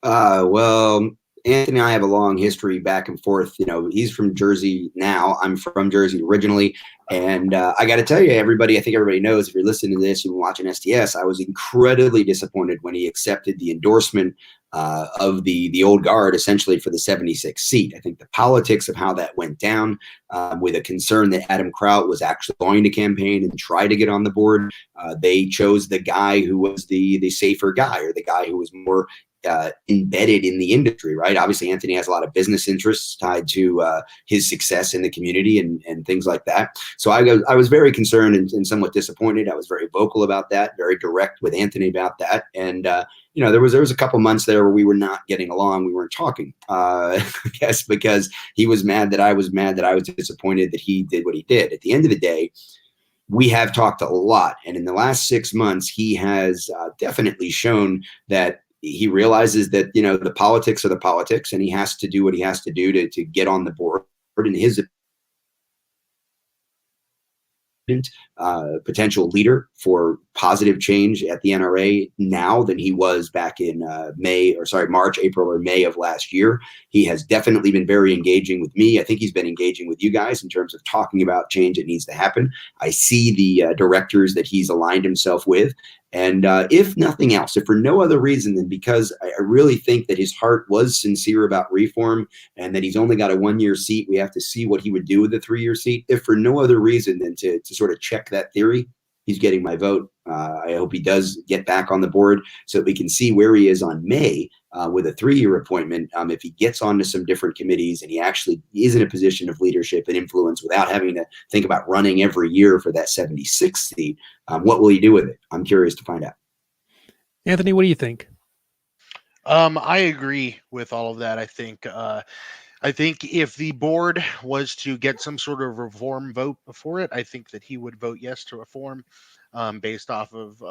Well, Anthony and I have a long history back and forth. He's from Jersey now. I'm from Jersey originally. And I got to tell you, I think everybody knows, if you're listening to this and watching STS, I was incredibly disappointed when he accepted the endorsement of the old guard, essentially for the 76th seat. I think the politics of how that went down, with a concern that Adam Kraut was actually going to campaign and try to get on the board, they chose the guy who was the safer guy, or the guy who was more embedded in the industry, right? Obviously, Anthony has a lot of business interests tied to his success in the community and things like that. So I was very concerned and somewhat disappointed. I was very vocal about that, very direct with Anthony about that. And there was a couple months there where we were not getting along. We weren't talking, I guess, because he was mad that I was mad, that I was disappointed that he did what he did. At the end of the day, we have talked a lot. And in the last 6 months, he has definitely shown that he realizes that, the politics are the politics, and he has to do what he has to do to get on the board. In his potential leader for positive change at the NRA now than he was back in March, April, or May of last year. He has definitely been very engaging with me. I think he's been engaging with you guys in terms of talking about change that needs to happen. I see the directors that he's aligned himself with. And if nothing else, if for no other reason than because I really think that his heart was sincere about reform, and that he's only got a 1-year seat, we have to see what he would do with a 3-year seat. If for no other reason than to sort of check that theory, he's getting my vote. I hope he does get back on the board so that we can see where he is on May with a 3-year appointment. If he gets onto some different committees and he actually is in a position of leadership and influence without having to think about running every year for that 76th seat, what will he do with it? I'm curious to find out. Anthony, what do you think? I agree with all of that. I think if the board was to get some sort of reform vote before it, I think that he would vote yes to reform, based off of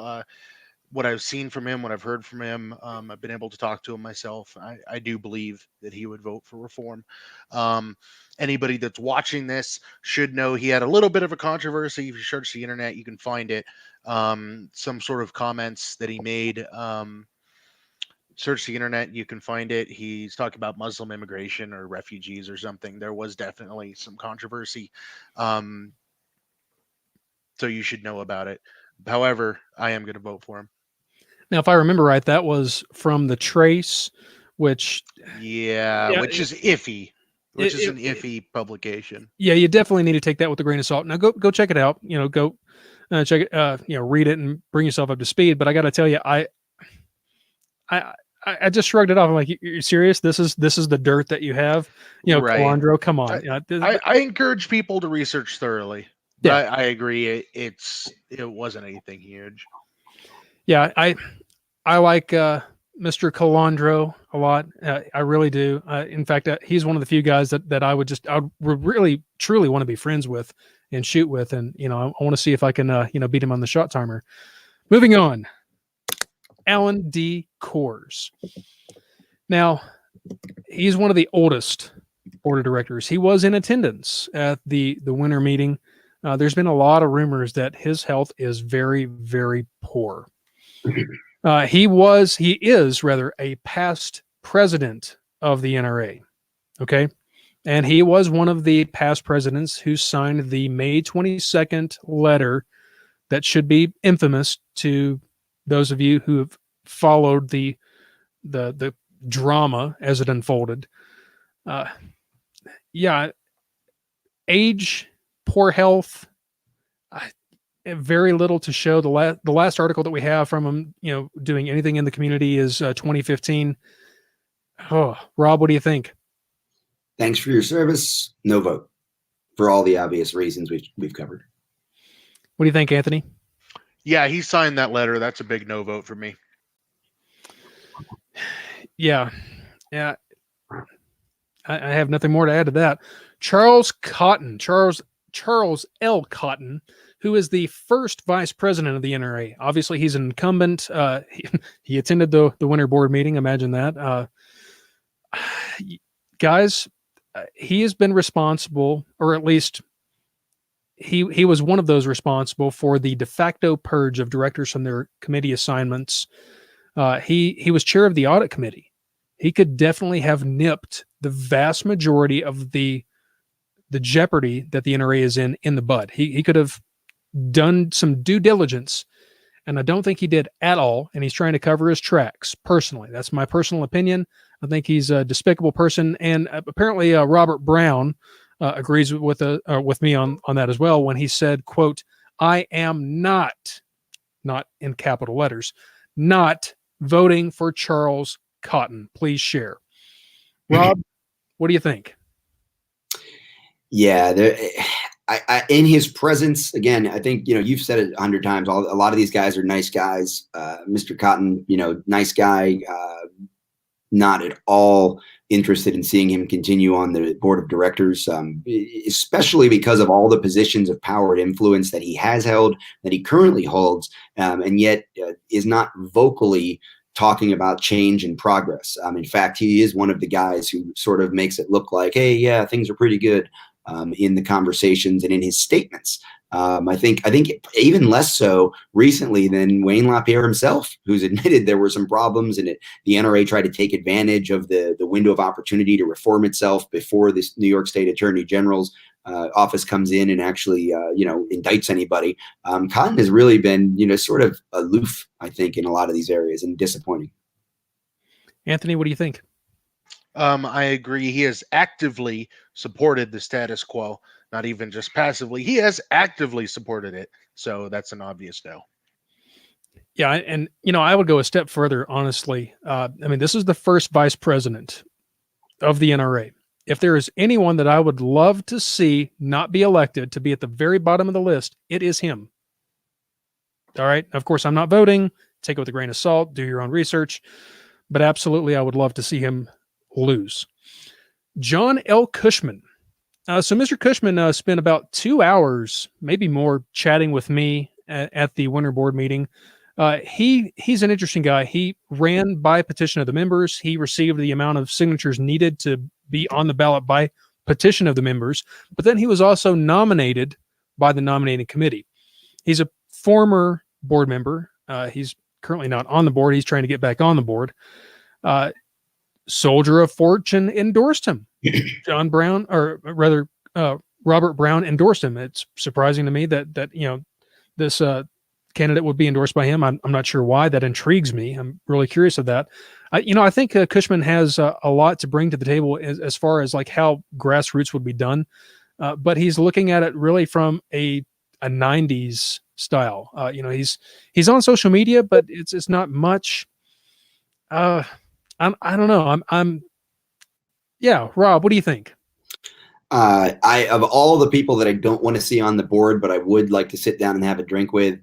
what I've seen from him, what I've heard from him. I've been able to talk to him myself. I do believe that he would vote for reform. Anybody that's watching this should know he had a little bit of a controversy. If you search the internet, you can find it. Some sort of comments that he made. Search the internet, you can find it. He's talking about Muslim immigration or refugees or something. There was definitely some controversy. So you should know about it. However, I am going to vote for him. Now, if I remember right, that was from the Trace, which which is iffy. Which is an iffy publication. Yeah, you definitely need to take that with a grain of salt. Now, go check it out. Go check it. Read it and bring yourself up to speed. But I got to tell you, I just shrugged it off. I'm like, you're serious? This is the dirt that you have? Right. Calandra, come on. I encourage people to research thoroughly. Yeah. I agree. It wasn't anything huge. Yeah, I like Mr. Calandra a lot. I really do. In fact, he's one of the few guys that I would really truly want to be friends with and shoot with. And, I want to see if I can, beat him on the shot timer. Moving on. Alan D Coors. Now, he's one of the oldest board of directors. He was in attendance at the winter meeting. There's been a lot of rumors that his health is very, very poor. He is a past president of the NRA. Okay. And he was one of the past presidents who signed the May 22nd letter that should be infamous to those of you who have followed the drama as it unfolded. Age, poor health, very little to show. The last article that we have from him, doing anything in the community is 2015. Oh, Rob, what do you think? Thanks for your service. No vote for all the obvious reasons we've covered. What do you think, Anthony? Yeah, he signed that letter. That's a big no vote for me. Yeah. I have nothing more to add to that. Charles L. Cotton, who is the first vice president of the NRA. Obviously, he's an incumbent. He attended the winter board meeting. Imagine that. Guys, he has been responsible, or at least he was one of those responsible for the de facto purge of directors from their committee assignments. He was chair of the audit committee. He could definitely have nipped the vast majority of the jeopardy that the NRA is in the bud. He could have done some due diligence, and I don't think he did at all, and he's trying to cover his tracks. Personally, that's my personal opinion. I think he's a despicable person, and apparently Robert Brown agrees with me on that as well when he said, quote, "I am not in capital letters, not voting for Charles Cotton." Please share. Rob, what do you think? Yeah, in his presence, again, I think, you've said it 100 times. A lot of these guys are nice guys. Mr. Cotton, nice guy, not at all interested in seeing him continue on the board of directors, especially because of all the positions of power and influence that he has held, that he currently holds, and yet is not vocally talking about change and progress. In fact, he is one of the guys who sort of makes it look like, hey, yeah, things are pretty good in the conversations and in his statements. I think even less so recently than Wayne LaPierre himself, who's admitted there were some problems, and the NRA tried to take advantage of the window of opportunity to reform itself before this New York State Attorney General's office comes in and actually, indicts anybody. Cotton has really been, sort of aloof, I think, in a lot of these areas, and disappointing. Anthony, what do you think? I agree. He has actively supported the status quo, not even just passively. He has actively supported it. So that's an obvious no. Yeah. And, I would go a step further, honestly. This is the first vice president of the NRA. If there is anyone that I would love to see not be elected, to be at the very bottom of the list, it is him. All right. Of course, I'm not voting. Take it with a grain of salt. Do your own research. But absolutely, I would love to see him lose. John L. Cushman. So Mr. Cushman spent about 2 hours, maybe more, chatting with me at the winter board meeting. He's an interesting guy. He ran by petition of the members. He received the amount of signatures needed to be on the ballot by petition of the members. But then he was also nominated by the nominating committee. He's a former board member. He's currently not on the board. He's trying to get back on the board. Soldier of Fortune endorsed him. John Brown, or rather, Robert Brown endorsed him. It's surprising to me that this candidate would be endorsed by him. I'm not sure why. That intrigues me. I'm really curious of that. I think Cushman has a lot to bring to the table as far as like how grassroots would be done, but he's looking at it really from a 90s style. He's on social media, but it's not much. I don't know. Yeah, Rob, what do you think? Of all the people that I don't want to see on the board, but I would like to sit down and have a drink with,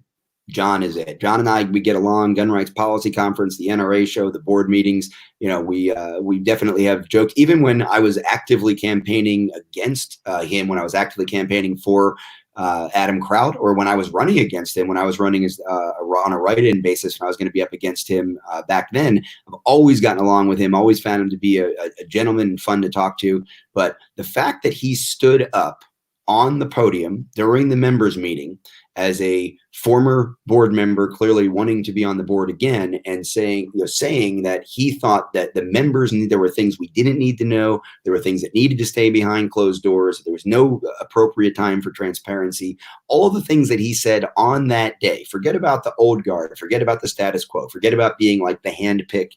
John is it. John and I, we get along. Gun Rights Policy Conference, the NRA show, the board meetings. We definitely have jokes. Even when I was actively campaigning against him, when I was actively campaigning for Adam Kraut, or when I was running against him, when I was running as on a write-in basis, when I was going to be up against him back then. I've always gotten along with him, always found him to be a gentleman and fun to talk to. But the fact that he stood up on the podium during the members meeting as a former board member, clearly wanting to be on the board again, and saying that he thought that the members there were things we didn't need to know, there were things that needed to stay behind closed doors, there was no appropriate time for transparency. All the things that he said on that day, forget about the old guard, forget about the status quo, forget about being like the hand-picked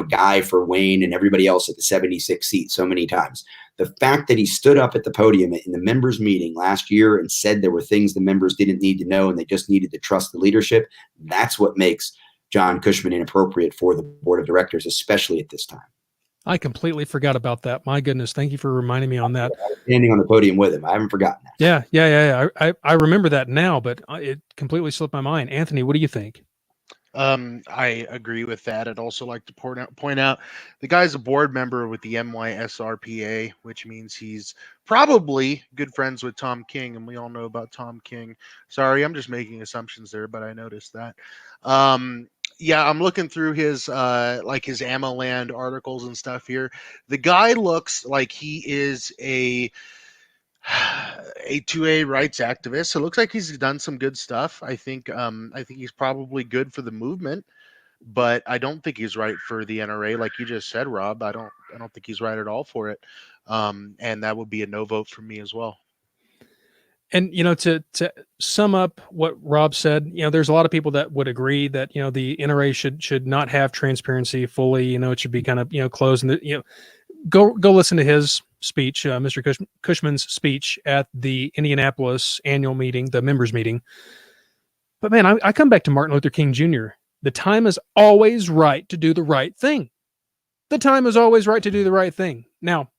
guy for Wayne and everybody else at the 76 seat so many times. The fact that he stood up at the podium in the members meeting last year and said there were things the members didn't need to know and they just needed to trust the leadership, that's what makes John Cushman inappropriate for the board of directors, especially at this time. I completely forgot about that. My goodness. Thank you for reminding me on that. Standing on the podium with him. I haven't forgotten that. Yeah. I remember that now, but it completely slipped my mind. Anthony, what do you think? I agree with that. I'd also like to point out the guy's a board member with the NYSRPA, which means he's probably good friends with Tom King, and we all know about Tom King. Sorry, I'm just making assumptions there, but I noticed that. Yeah, I'm looking through his his AmmoLand articles and stuff here. The guy looks like he is a 2A rights activist. It looks like he's done some good stuff. I think he's probably good for the movement, but I don't think he's right for the NRA. Like you just said, Rob, I don't think he's right at all for it. And that would be a no vote for me as well. And, to sum up what Rob said, there's a lot of people that would agree that, the NRA should not have transparency fully. It should be kind of, closed. And, go listen to his speech, Mr. Cushman's speech at the Indianapolis annual meeting, the members meeting. But man, I come back to Martin Luther King Jr. The time is always right to do the right thing. The time is always right to do the right thing. Now,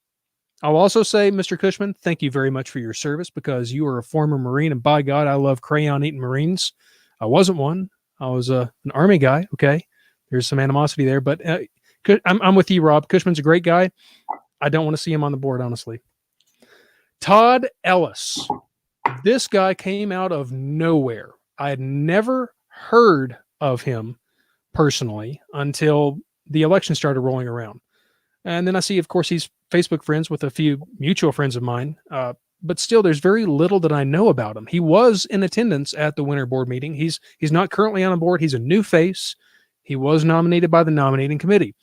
I'll also say, Mr. Cushman, thank you very much for your service, because you are a former Marine, and by God, I love crayon-eating Marines. I wasn't one. I was an Army guy. Okay, there's some animosity there, but I'm with you, Rob. Cushman's a great guy. I don't want to see him on the board, honestly. Todd Ellis. This guy came out of nowhere. I had never heard of him personally until the election started rolling around. And then I see, of course, he's Facebook friends with a few mutual friends of mine. But still, there's very little that I know about him. He was in attendance at the winter board meeting. He's not currently on a board. He's a new face. He was nominated by the nominating committee.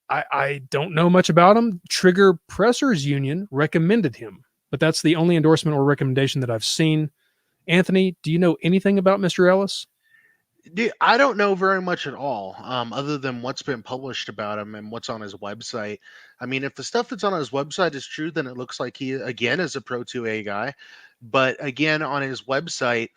I don't know much about him. Trigger Pressers Union recommended him, but that's the only endorsement or recommendation that I've seen. Anthony, do you know anything about Mr. Ellis? I don't know very much at all, other than what's been published about him and what's on his website. I mean, if the stuff that's on his website is true, then it looks like he, again, is a Pro 2A guy. But again, on his website,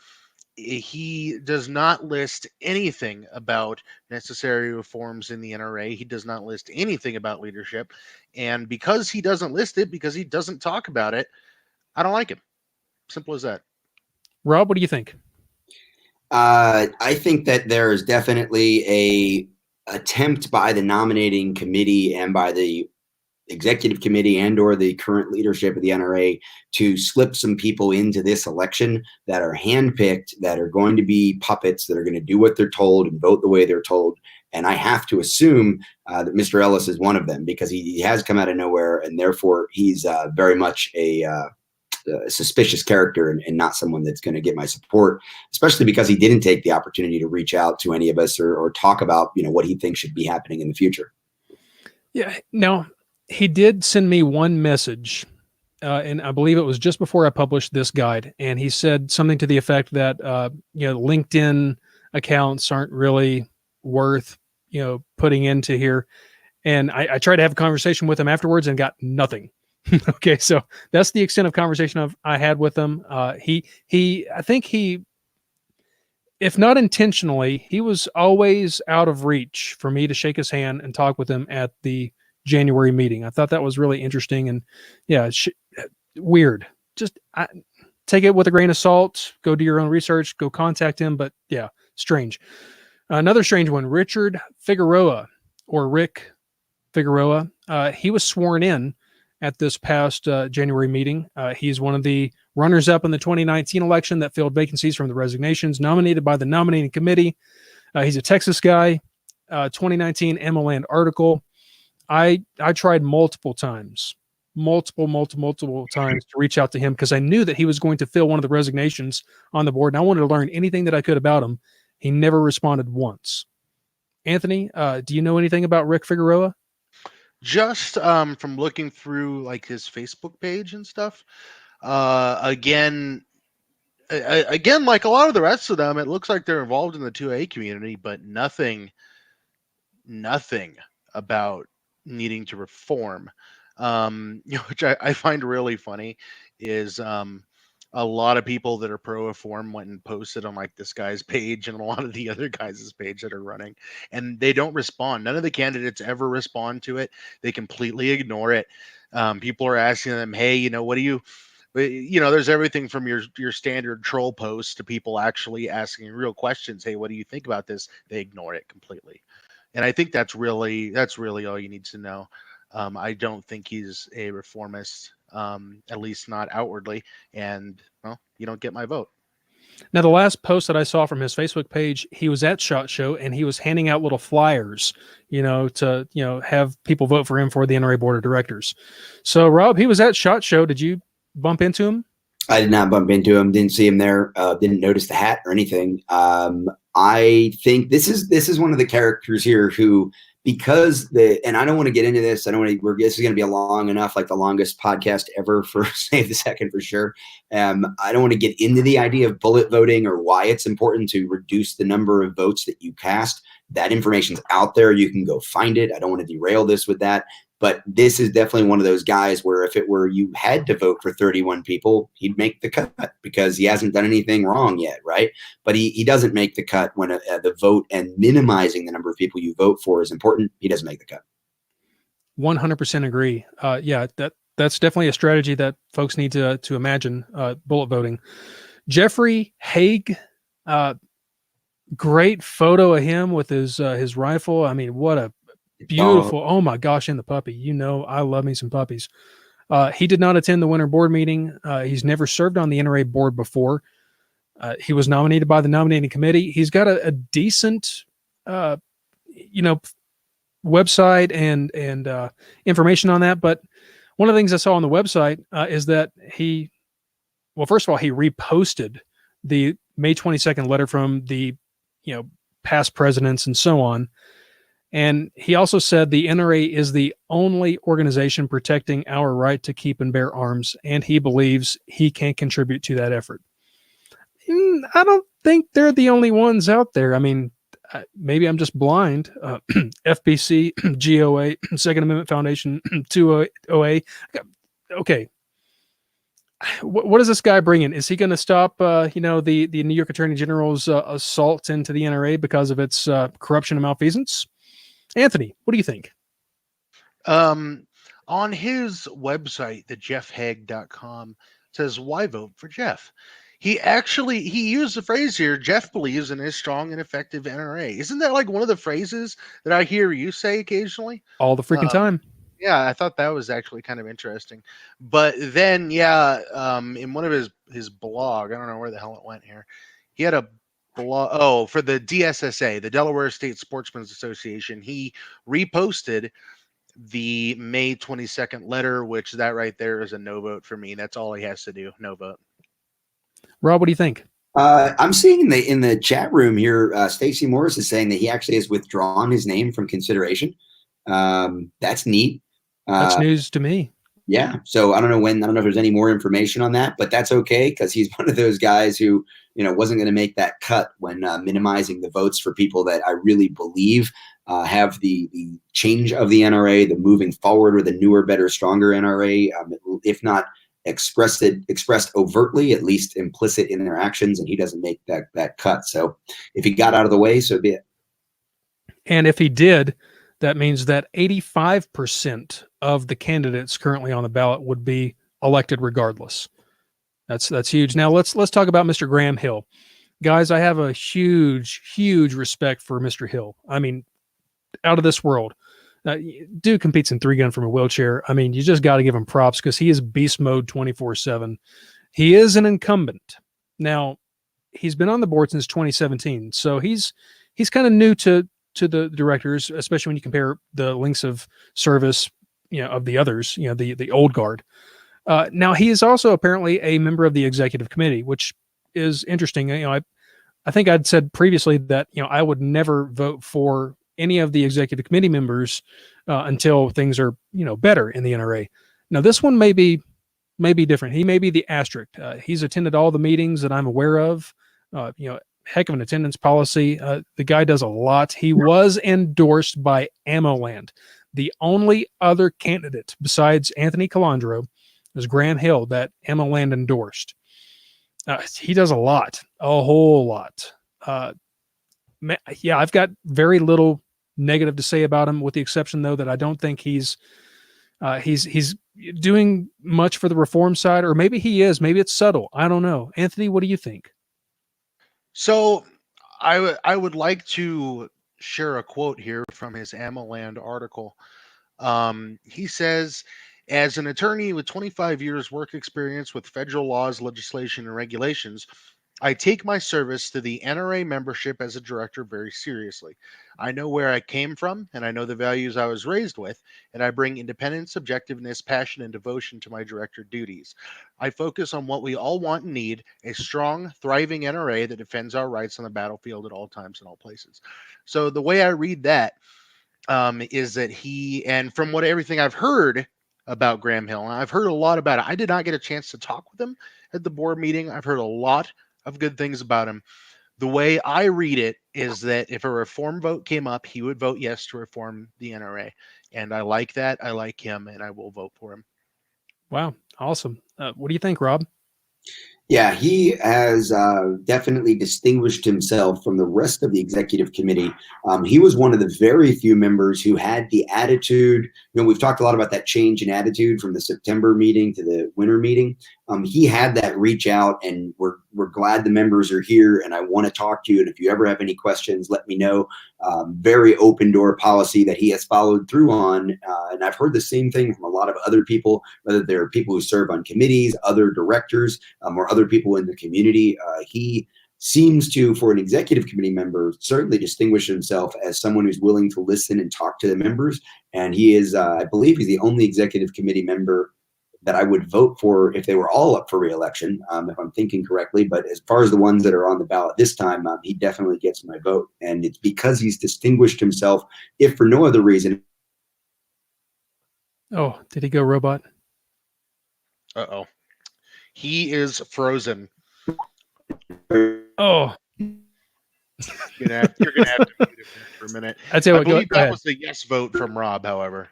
he does not list anything about necessary reforms in the NRA. He does not list anything about leadership. And because he doesn't list it, because he doesn't talk about it, I don't like him. Simple as that. Rob, what do you think? I think that there is definitely a attempt by the nominating committee and by the executive committee and or the current leadership of the NRA to slip some people into this election that are handpicked, that are going to be puppets, that are going to do what they're told and vote the way they're told. And I have to assume that Mr. Ellis is one of them, because he has come out of nowhere, and therefore he's very much a suspicious character and not someone that's going to get my support, especially because he didn't take the opportunity to reach out to any of us or talk about, what he thinks should be happening in the future. Yeah. Now, he did send me one message, and I believe it was just before I published this guide. And he said something to the effect that, LinkedIn accounts aren't really worth, putting into here. And I tried to have a conversation with him afterwards and got nothing. Okay, so that's the extent of conversation I had with him. I think he, if not intentionally, he was always out of reach for me to shake his hand and talk with him at the January meeting. I thought that was really interesting, and weird. Just take it with a grain of salt. Go do your own research. Go contact him. But yeah, strange. Another strange one, Richard Figueroa, or Rick Figueroa. He was sworn in at this past January meeting. He's one of the Runners-up in the 2019 election that filled vacancies from the resignations, nominated by the Nominating Committee. He's a Texas guy. 2019 Emma Land article. I tried multiple times to reach out to him because I knew that he was going to fill one of the resignations on the board, and I wanted to learn anything that I could about him. He never responded once. Anthony, do you know anything about Rick Figueroa? Just from looking through like his Facebook page and stuff. Again, like a lot of the rest of them, it looks like they're involved in the 2A community, but nothing about needing to reform. Which I find really funny is a lot of people that are pro-reform went and posted on like this guy's page and a lot of the other guys' page that are running, and they don't respond. None of the candidates ever respond to it. They completely ignore it. People are asking them, hey, what do you, there's everything from your standard troll posts to people actually asking real questions. Hey, what do you think about this? They ignore it completely. And I think that's really all you need to know. I don't think he's a reformist, at least not outwardly. And, well, you don't get my vote. Now, the last post that I saw from his Facebook page, he was at SHOT Show and he was handing out little flyers, to, have people vote for him for the NRA Board of Directors. So, Rob, he was at SHOT Show. Did you bump into him? I did not bump into him. Didn't see him there. Didn't notice the hat or anything. I think this is one of the characters here who, because and I don't want to get into this. This is going to be a long enough, like the longest podcast ever for Save the Second for sure. I don't want to get into the idea of bullet voting or why it's important to reduce the number of votes that you cast. That information's out there. You can go find it. I don't want to derail this with that. But this is definitely one of those guys where if it were you had to vote for 31 people, he'd make the cut because he hasn't done anything wrong yet, right? But he doesn't make the cut when the vote and minimizing the number of people you vote for is important. He doesn't make the cut. 100% agree. That's definitely a strategy that folks need to imagine, bullet voting. Jeffrey Hague, great photo of him with his rifle. I mean, what a beautiful, oh my gosh, and the puppy. I love me some puppies. He did not attend the winter board meeting. He's never served on the NRA board before. He was nominated by the nominating committee. He's got a decent, website and information on that. But one of the things I saw on the website is that first of all, he reposted the May 22nd letter from the, past presidents and so on. And he also said the NRA is the only organization protecting our right to keep and bear arms, and he believes he can contribute to that effort. I don't think they're the only ones out there. I mean, maybe I'm just blind. FBC, GOA, Second Amendment Foundation, 2OA. Okay. What is this guy bringing? Is he going to stop, the New York Attorney General's assault into the NRA because of its corruption and malfeasance? Anthony, what do you think? On his website, the jeffhague.com, says, why vote for Jeff? He used the phrase here, Jeff believes in a strong and effective NRA. Isn't that like one of the phrases that I hear you say occasionally? All the freaking time. Yeah, I thought that was actually kind of interesting. But then, in one of his blog, I don't know where the hell it went here, he had a for the DSSA, the Delaware State Sportsmen's Association, he reposted the May 22nd letter, which that right there is a no vote for me. That's all he has to do. No vote. Rob, what do you think? I'm seeing in the chat room here, Stacey Morris is saying that he actually has withdrawn his name from consideration. That's neat. That's news to me. Yeah. So I don't know if there's any more information on that, but that's okay because he's one of those guys who, wasn't going to make that cut when minimizing the votes for people that I really believe have the change of the NRA, the moving forward with a newer, better, stronger NRA, if not expressed overtly, at least implicit in their actions, and he doesn't make that cut. So if he got out of the way, so be it. And if he did, that means that 85% of the candidates currently on the ballot would be elected regardless. That's huge. Now let's talk about Mr. Graham Hill. Guys, I have a huge respect for Mr. Hill. I mean, out of this world. Dude competes in 3-gun from a wheelchair. I mean, you just got to give him props because he is beast mode 24/7. He is an incumbent. Now, he's been on the board since 2017, so he's kind of new to the directors, especially when you compare the lengths of service, of the others, the old guard. Now, he is also apparently a member of the executive committee, which is interesting. I think I'd said previously that I would never vote for any of the executive committee members until things are better in the NRA. Now, this one may be different. He may be the asterisk. He's attended all the meetings that I'm aware of. Heck of an attendance policy. The guy does a lot. He was endorsed by AmmoLand. The only other candidate besides Anthony Calandra was Graham Hill that AmmoLand endorsed. He does a lot, a whole lot. I've got very little negative to say about him, with the exception, though, that I don't think he's doing much for the reform side, or maybe he is. Maybe it's subtle. I don't know. Anthony, what do you think? So I would like to share a quote here from his AmmoLand article. He says, as an attorney with 25 years work experience with federal laws, legislation, and regulations, I take my service to the NRA membership as a director very seriously. I know where I came from, and I know the values I was raised with, and I bring independence, objectiveness, passion, and devotion to my director duties. I focus on what we all want and need, a strong, thriving NRA that defends our rights on the battlefield at all times and all places. So the way I read that is that and from everything I've heard about Graham Hill, and I've heard a lot about it. I did not get a chance to talk with him at the board meeting. I've heard a lot of good things about him. The way I read it is that if a reform vote came up, he would vote yes to reform the NRA. And I like that. I like him, and I will vote for him. Wow. Awesome. What do you think, Rob? Yeah, he has definitely distinguished himself from the rest of the executive committee. He was one of the very few members who had the attitude. We've talked a lot about that change in attitude from the September meeting to the winter meeting. He had that reach out, and we're glad the members are here, and I want to talk to you. And if you ever have any questions, let me know. Very open door policy that he has followed through on. And I've heard the same thing from a lot of other people, whether they're people who serve on committees, other directors, or other people in the community. He seems to, for an executive committee member, certainly distinguish himself as someone who's willing to listen and talk to the members. And he is, I believe he's the only executive committee member that I would vote for if they were all up for re-election, if I'm thinking correctly. But as far as the ones that are on the ballot this time, he definitely gets my vote. And it's because he's distinguished himself, if for no other reason. Oh, did he go robot? Uh-oh. He is frozen. Oh. You're gonna have to mute him for a minute. I tell you what, I believe go that ahead. was the yes vote from Rob, however.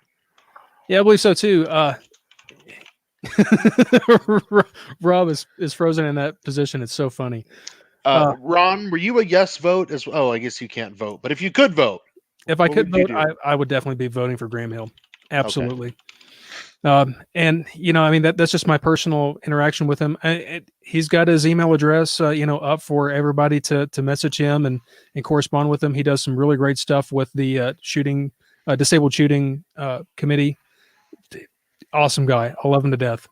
Yeah, I believe so too. Rob is frozen in that position. It's so funny. Ron, were you a yes vote as well? Oh, I guess you can't vote, but if you could vote, if I could vote, would you do? I would definitely be voting for Graham Hill. Absolutely. And that's just my personal interaction with him. He's got his email address, up for everybody to message him and correspond with him. He does some really great stuff with the disabled shooting committee. Awesome guy. I love him to death.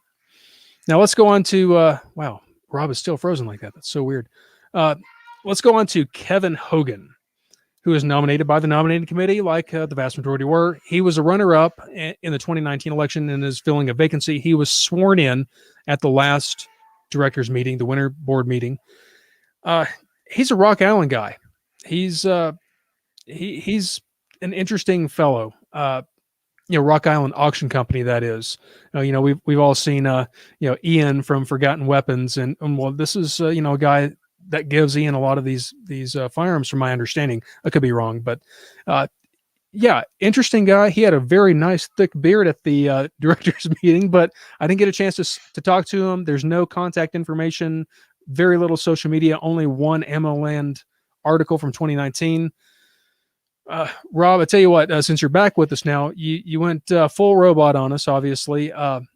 Now let's go on to, wow, Rob is still frozen like that. That's so weird. Let's go on to Kevin Hogan, who is nominated by the nominating committee, like the vast majority were. He was a runner-up in the 2019 election and is filling a vacancy. He was sworn in at the last directors meeting, the winter board meeting. He's a Rock Island guy. He's an interesting fellow. Rock Island Auction Company, that is. We've all seen Ian from Forgotten Weapons, and well, this is a guy that gives Ian a lot of these firearms, from my understanding. I could be wrong, but interesting guy. He had a very nice thick beard at the directors meeting, but I didn't get a chance to talk to him. There's no contact information, very little social media, only one AmmoLand article from 2019. Rob, I tell you what, since you're back with us now, you went full robot on us, obviously. The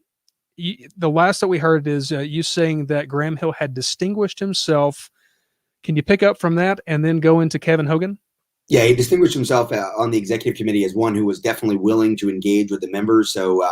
last that we heard is you saying that Graham Hill had distinguished himself. Can you pick up from that and then go into Kevin Hogan? Yeah, he distinguished himself on the executive committee as one who was definitely willing to engage with the members. So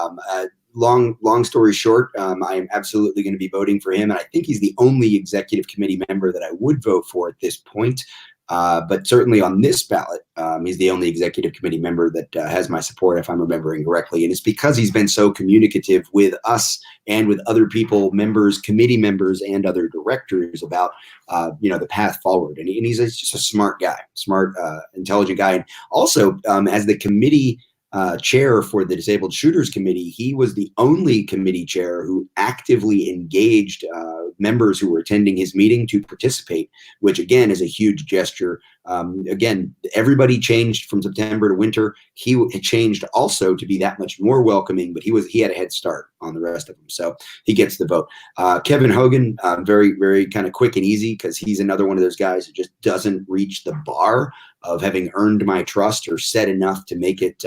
long story short, I am absolutely going to be voting for him. And I think he's the only executive committee member that I would vote for at this point. But certainly on this ballot, he's the only executive committee member that has my support, if I'm remembering correctly. And it's because he's been so communicative with us and with other people, members, committee members, and other directors about, the path forward. And he's just a smart guy, intelligent guy. And also, as the committee chair for the Disabled Shooters Committee, he was the only committee chair who actively engaged members who were attending his meeting to participate, which again is a huge gesture. Again, everybody changed from September to winter. He changed also to be that much more welcoming, but he had a head start on the rest of them, so he gets the vote. Kevin Hogan, very, very kind of quick and easy, because he's another one of those guys who just doesn't reach the bar of having earned my trust or said enough to make it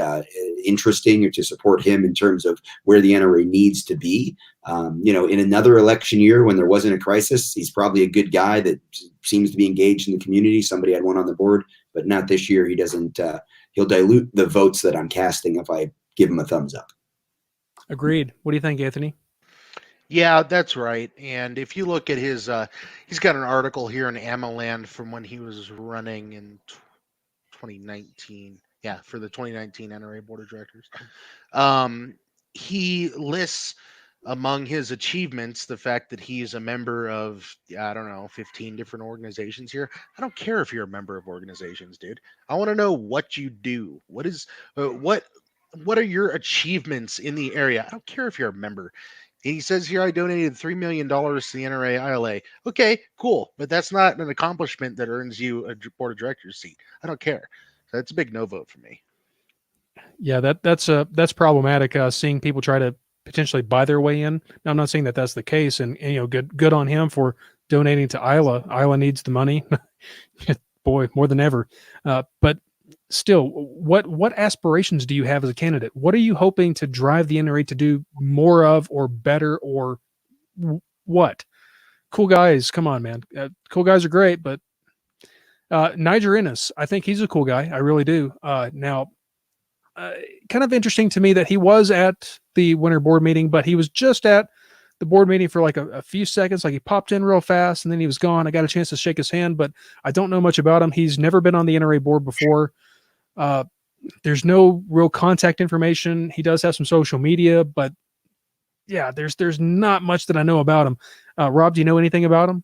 interesting or to support him in terms of where the NRA needs to be. In another election year when there wasn't a crisis, he's probably a good guy that seems to be engaged in the community. Somebody I'd want on the board, but not this year. He doesn't, he'll dilute the votes that I'm casting if I give him a thumbs up. Agreed. What do you think, Anthony? Yeah, that's right. And if you look at his, he's got an article here in Amaland from when he was running in 2019. Yeah, for the 2019 NRA Board of Directors. He lists among his achievements the fact that he's a member of, 15 different organizations here. I don't care if you're a member of organizations, dude. I want to know what you do. What are your achievements in the area? I don't care if you're a member. He says here, I donated $3 million to the NRA ILA. Okay, cool. But that's not an accomplishment that earns you a board of directors seat. I don't care. So that's a big no vote for me. Yeah, that's problematic. Seeing people try to potentially buy their way in. Now, I'm not saying that that's the case, and good on him for donating to ILA. ILA needs the money, boy, more than ever. But still, what aspirations do you have as a candidate? What are you hoping to drive the NRA to do more of, or better, or what? Cool guys, come on, man. Cool guys are great, but Niger Innes, I think he's a cool guy. I really do. Now, kind of interesting to me that he was at the winter board meeting, but he was just at the board meeting for like a few seconds. Like he popped in real fast and then he was gone. I got a chance to shake his hand, but I don't know much about him. He's never been on the NRA board before. There's no real contact information. He does have some social media, but yeah, there's not much that I know about him. Rob, do you know anything about him?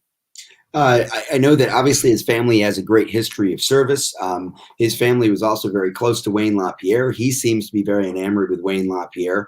I know that obviously his family has a great history of service. His family was also very close to Wayne LaPierre. He seems to be very enamored with Wayne LaPierre.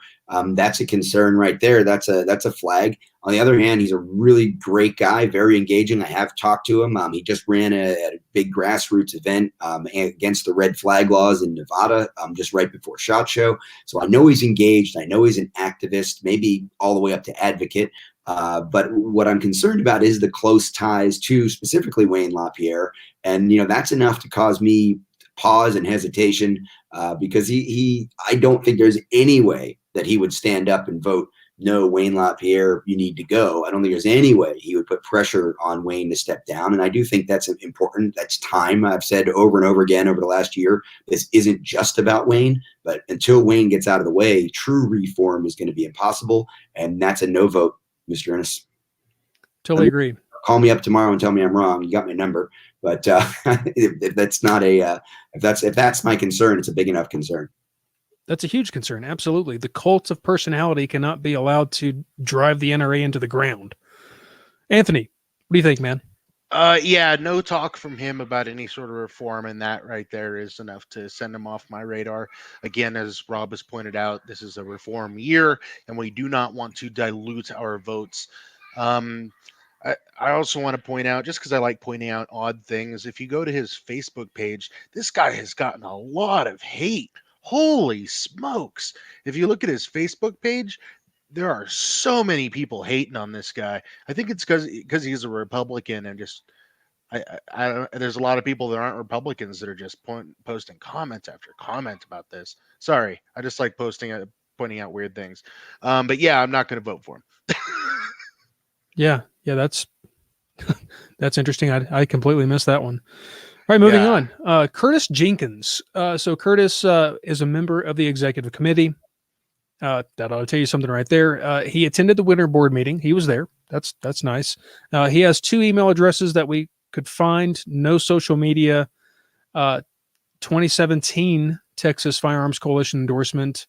That's a concern right there. That's a flag. On the other hand, he's a really great guy, very engaging. I have talked to him. He just ran at a big grassroots event against the red flag laws in Nevada just right before SHOT Show. So I know he's engaged. I know he's an activist, maybe all the way up to advocate. But what I'm concerned about is the close ties to specifically Wayne LaPierre. And, that's enough to cause me pause and hesitation because I don't think there's any way that he would stand up and vote, no, Wayne LaPierre, you need to go. I don't think there's any way he would put pressure on Wayne to step down. And I do think that's important. That's time. I've said over and over again over the last year, this isn't just about Wayne, but until Wayne gets out of the way, true reform is going to be impossible. And that's a no vote, Mr. Innes. Totally agree. Call me up tomorrow and tell me I'm wrong. You got my number. But if that's not if that's my concern, it's a big enough concern. That's a huge concern. Absolutely. The cult of personality cannot be allowed to drive the NRA into the ground. Anthony, what do you think, man? Yeah, no talk from him about any sort of reform, and that right there is enough to send him off my radar. Again, as Rob has pointed out, this is a reform year, and we do not want to dilute our votes. I also want to point out, just because I like pointing out odd things, if you go to his Facebook page, this guy has gotten a lot of hate. Holy smokes. If you look at his Facebook page, there are so many people hating on this guy. I think it's because he's a Republican, and just there's a lot of people that aren't Republicans that are just posting comment after comment about this. Sorry, I just like pointing out weird things. But yeah, I'm not going to vote for him. Yeah, that's interesting. I completely missed that one. All right, moving on. Curtis Jenkins. So Curtis is a member of the executive committee. That ought to tell you something right there. He attended the winter board meeting. He was there. That's nice. He has 2 email addresses that we could find. No social media. 2017 Texas Firearms Coalition endorsement,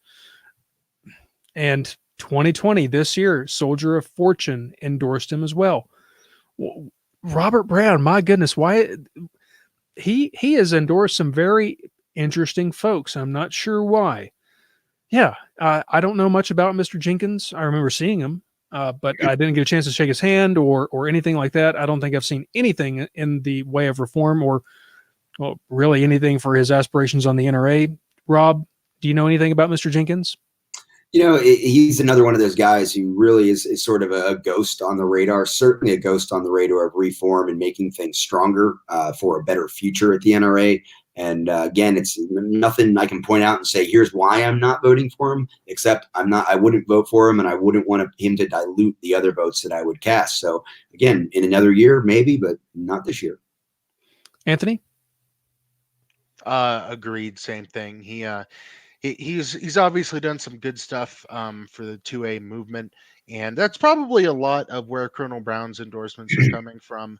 and 2020 this year, Soldier of Fortune endorsed him as well. Robert Brown, my goodness, why he has endorsed some very interesting folks. I'm not sure why. Yeah, I don't know much about Mr. Jenkins. I remember seeing him, but I didn't get a chance to shake his hand or anything like that. I don't think I've seen anything in the way of reform or, well, really anything for his aspirations on the NRA. Rob, do you know anything about Mr. Jenkins? You know, he's another one of those guys who really is sort of a ghost on the radar, certainly a ghost on the radar of reform and making things stronger for a better future at the NRA. And again, it's nothing I can point out and say, here's why I'm not voting for him, except I wouldn't vote for him, and I wouldn't want him to dilute the other votes that I would cast. So again, in another year, maybe, but not this year. Anthony? Agreed. Same thing. He's obviously done some good stuff for the 2A movement, and that's probably a lot of where Colonel Brown's endorsements are coming from.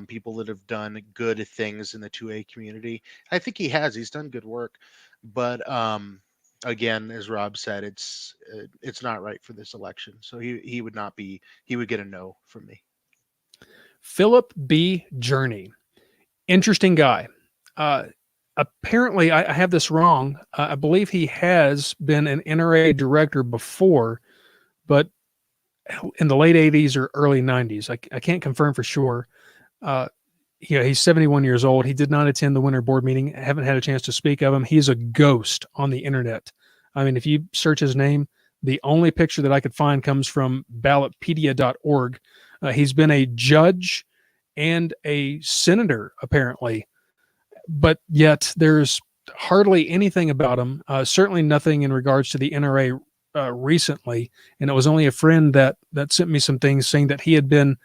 People that have done good things in the 2A community. I think he's done good work, but again, as Rob said, it's not right for this election. So he would get a no from me. Philip B. Journey, interesting guy. Apparently, I have this wrong. I believe he has been an NRA director before, but in the late 80s or early 90s. I can't confirm for sure. He's 71 years old. He did not attend the winter board meeting. I haven't had a chance to speak of him. He's a ghost on the internet. I mean, if you search his name, the only picture that I could find comes from ballotpedia.org. He's been a judge and a senator, apparently, but yet there's hardly anything about him. Certainly nothing in regards to the NRA recently. And it was only a friend that sent me some things saying that he had been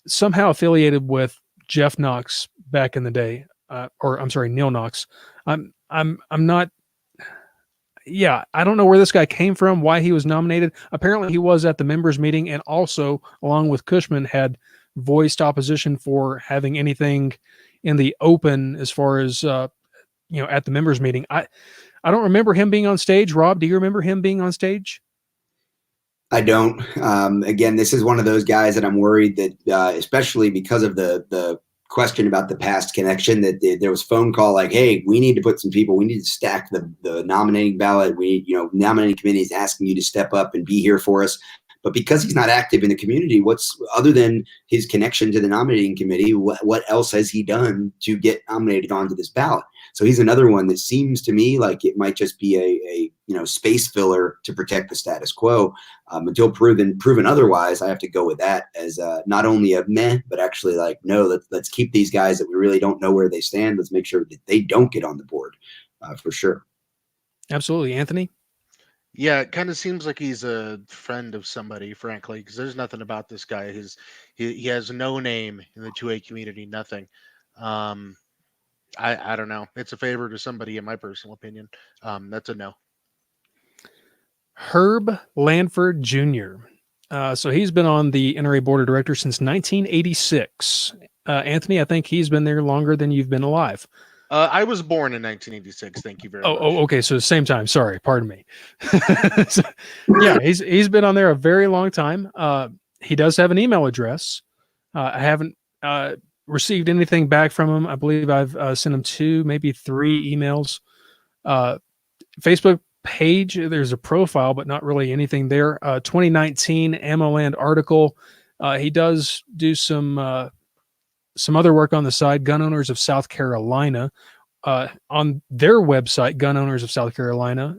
somehow affiliated with Jeff Knox back in the day, or I'm sorry, Neil Knox. I'm not. Yeah, I don't know where this guy came from, why he was nominated. Apparently, he was at the members meeting, and also, along with Cushman, had voiced opposition for having anything in the open as far as at the members meeting. I don't remember him being on stage. Rob, do you remember him being on stage? I don't. Again, this is one of those guys that I'm worried that, especially because of the question about the past connection, that there was phone call like, hey, we need to put some people, we need to stack the nominating ballot. We need, nominating committee is asking you to step up and be here for us. But because he's not active in the community, what's other than his connection to the nominating committee, what else has he done to get nominated onto this ballot? So he's another one that seems to me like it might just be a space filler to protect the status quo. Until proven otherwise, I have to go with that as not only a meh, but actually like, no, let's keep these guys that we really don't know where they stand. Let's make sure that they don't get on the board for sure. Absolutely. Anthony? Yeah, it kind of seems like he's a friend of somebody, frankly, because there's nothing about this guy. He has no name in the 2A community, nothing. I don't know. It's a favor to somebody, in my personal opinion. That's a no. Herb Lanford Jr. So he's been on the NRA Board of Directors since 1986. Anthony, I think he's been there longer than you've been alive. I was born in 1986. Thank you very much. Oh, okay. So same time. Sorry, pardon me. So, yeah, he's been on there a very long time. He does have an email address. I haven't received anything back from him. I believe I've sent him 2, maybe 3 emails. Facebook page, there's a profile, but not really anything there. 2019 AmmoLand article. He does do some other work on the side. Gun Owners of South Carolina, on their website, Gun Owners of South Carolina,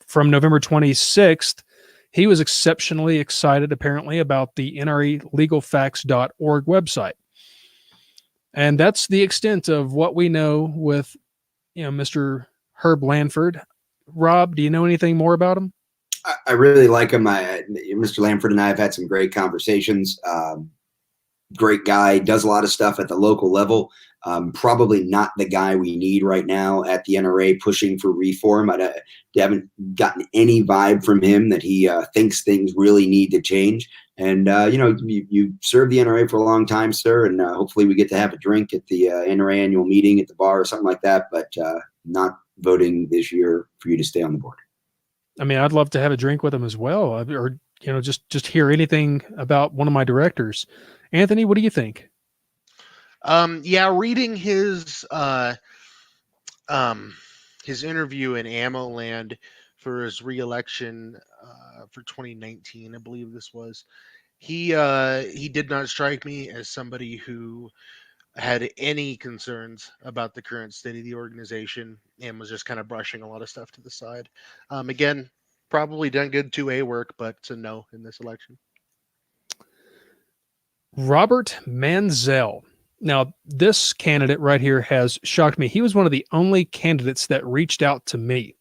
from November 26th, he was exceptionally excited, apparently, about the NRALegalFacts.org website. And that's the extent of what we know with, Mr. Herb Lanford. Rob, do you know anything more about him? I really like him. Mr. Lanford and I have had some great conversations. Great guy, does a lot of stuff at the local level. Probably not the guy we need right now at the NRA pushing for reform. I haven't gotten any vibe from him that he thinks things really need to change. And, you served the NRA for a long time, sir, and hopefully we get to have a drink at the NRA annual meeting at the bar or something like that, but not voting this year for you to stay on the board. I mean, I'd love to have a drink with him as well, or, just hear anything about one of my directors. Anthony, what do you think? Reading his interview in Ammo Land for his re-election for 2019, I believe this was, he did not strike me as somebody who had any concerns about the current state of the organization and was just kind of brushing a lot of stuff to the side. Again, probably done good 2A work, but it's a no in this election. Robert Manziel. Now, this candidate right here has shocked me. He was one of the only candidates that reached out to me.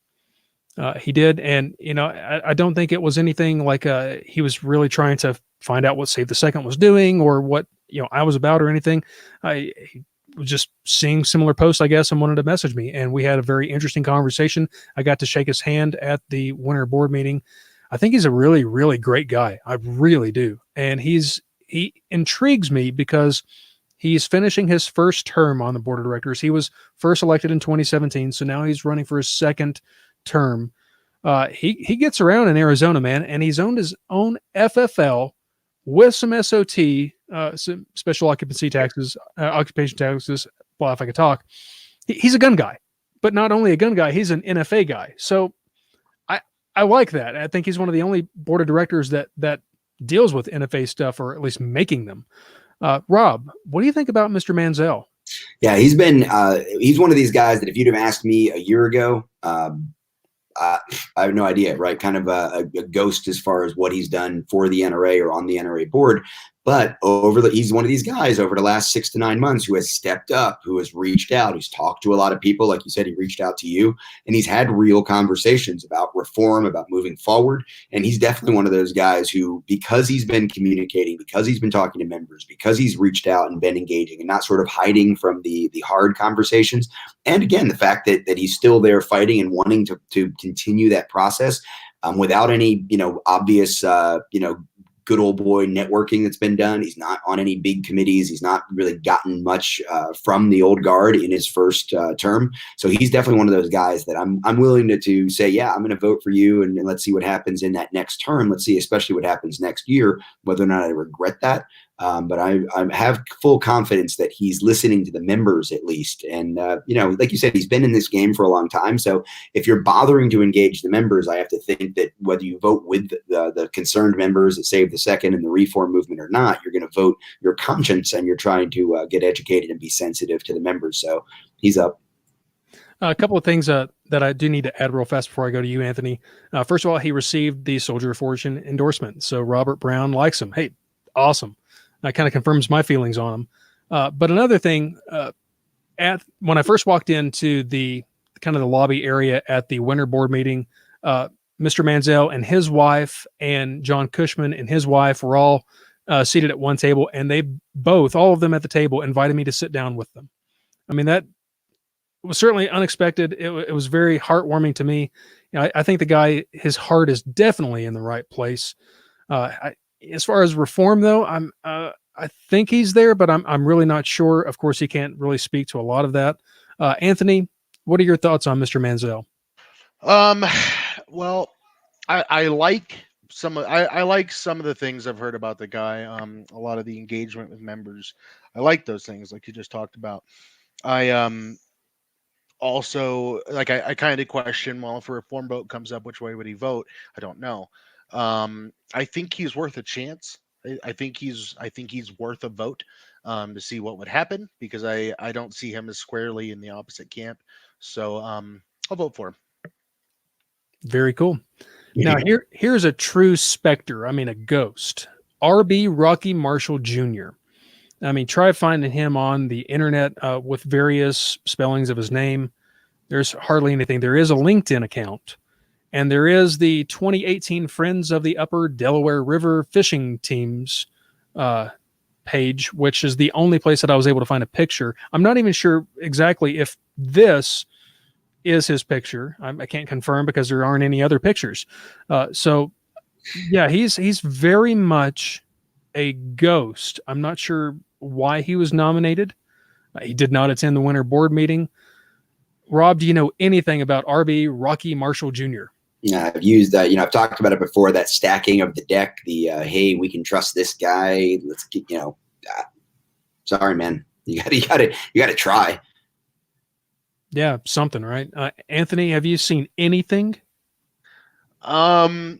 He did. And, I don't think it was anything like he was really trying to find out what Save the Second was doing or what, I was about or anything. He was just seeing similar posts, I guess, and wanted to message me. And we had a very interesting conversation. I got to shake his hand at the winter board meeting. I think he's a really, really great guy. I really do. And he intrigues me because he's finishing his first term on the board of directors. He was first elected in 2017, so now he's running for his second term. He gets around in Arizona, man, and he's owned his own FFL with some SOT, some special occupancy taxes, occupation taxes. Well, if I could talk, he's a gun guy, but not only a gun guy, he's an NFA guy. So I like that. I think he's one of the only board of directors that deals with NFA stuff, or at least making them. Rob, what do you think about Mr. Manziel? Yeah, he's one of these guys that if you'd have asked me a year ago, I have no idea, right? Kind of a ghost as far as what he's done for the NRA or on the NRA board. But he's one of these guys over the last 6 to 9 months who has stepped up, who has reached out, who's talked to a lot of people. Like you said, he reached out to you, and he's had real conversations about reform, about moving forward. And he's definitely one of those guys who, because he's been communicating, because he's been talking to members, because he's reached out and been engaging and not sort of hiding from the hard conversations. And again, the fact that he's still there fighting and wanting to continue that process without any, obvious, good old boy networking that's been done. He's not on any big committees. He's not really gotten much from the old guard in his first term. So he's definitely one of those guys that I'm willing to say, yeah, I'm going to vote for you, and let's see what happens in that next term. Let's see, especially what happens next year, whether or not I regret that. But I have full confidence that he's listening to the members at least. And, like you said, he's been in this game for a long time. So if you're bothering to engage the members, I have to think that whether you vote with the concerned members that Save the Second and the reform movement or not, you're going to vote your conscience, and you're trying to get educated and be sensitive to the members. So he's up. A couple of things that I do need to add real fast before I go to you, Anthony. First of all, he received the Soldier of Fortune endorsement. So Robert Brown likes him. Hey, awesome. That kind of confirms my feelings on him. But another thing, when I first walked into the kind of the lobby area at the winter board meeting, Mr. Manziel and his wife and John Cushman and his wife were all seated at one table, and they both, all of them at the table, invited me to sit down with them. I mean, that was certainly unexpected. It was very heartwarming to me. I think the guy, his heart is definitely in the right place. As far as reform, though, I think he's there, but I'm really not sure. Of course, he can't really speak to a lot of that. Anthony, what are your thoughts on Mr. Manziel? Well, I like some of the things I've heard about the guy. A lot of the engagement with members, I like those things, like you just talked about. I also I kind of question, well, if a reform vote comes up, which way would he vote? I don't know. I think he's worth a chance. I think he's worth a vote to see what would happen, because I don't see him as squarely in the opposite camp. So I'll vote for him. Very cool. Now here's a true specter. I mean, a ghost. R.B. Rocky Marshall Jr. I mean, try finding him on the internet with various spellings of his name. There's hardly anything. There is a LinkedIn account. And there is the 2018 Friends of the Upper Delaware River Fishing Teams page, which is the only place that I was able to find a picture. I'm not even sure exactly if this is his picture. I can't confirm because there aren't any other pictures. So yeah, he's very much a ghost. I'm not sure why he was nominated. He did not attend the winter board meeting. Rob, do you know anything about RB Rocky Marshall Jr.? Yeah, I've used I've talked about it before, that stacking of the deck, hey, we can trust this guy. Let's get, sorry, man. You gotta try. Yeah, something, right? Anthony, have you seen anything? So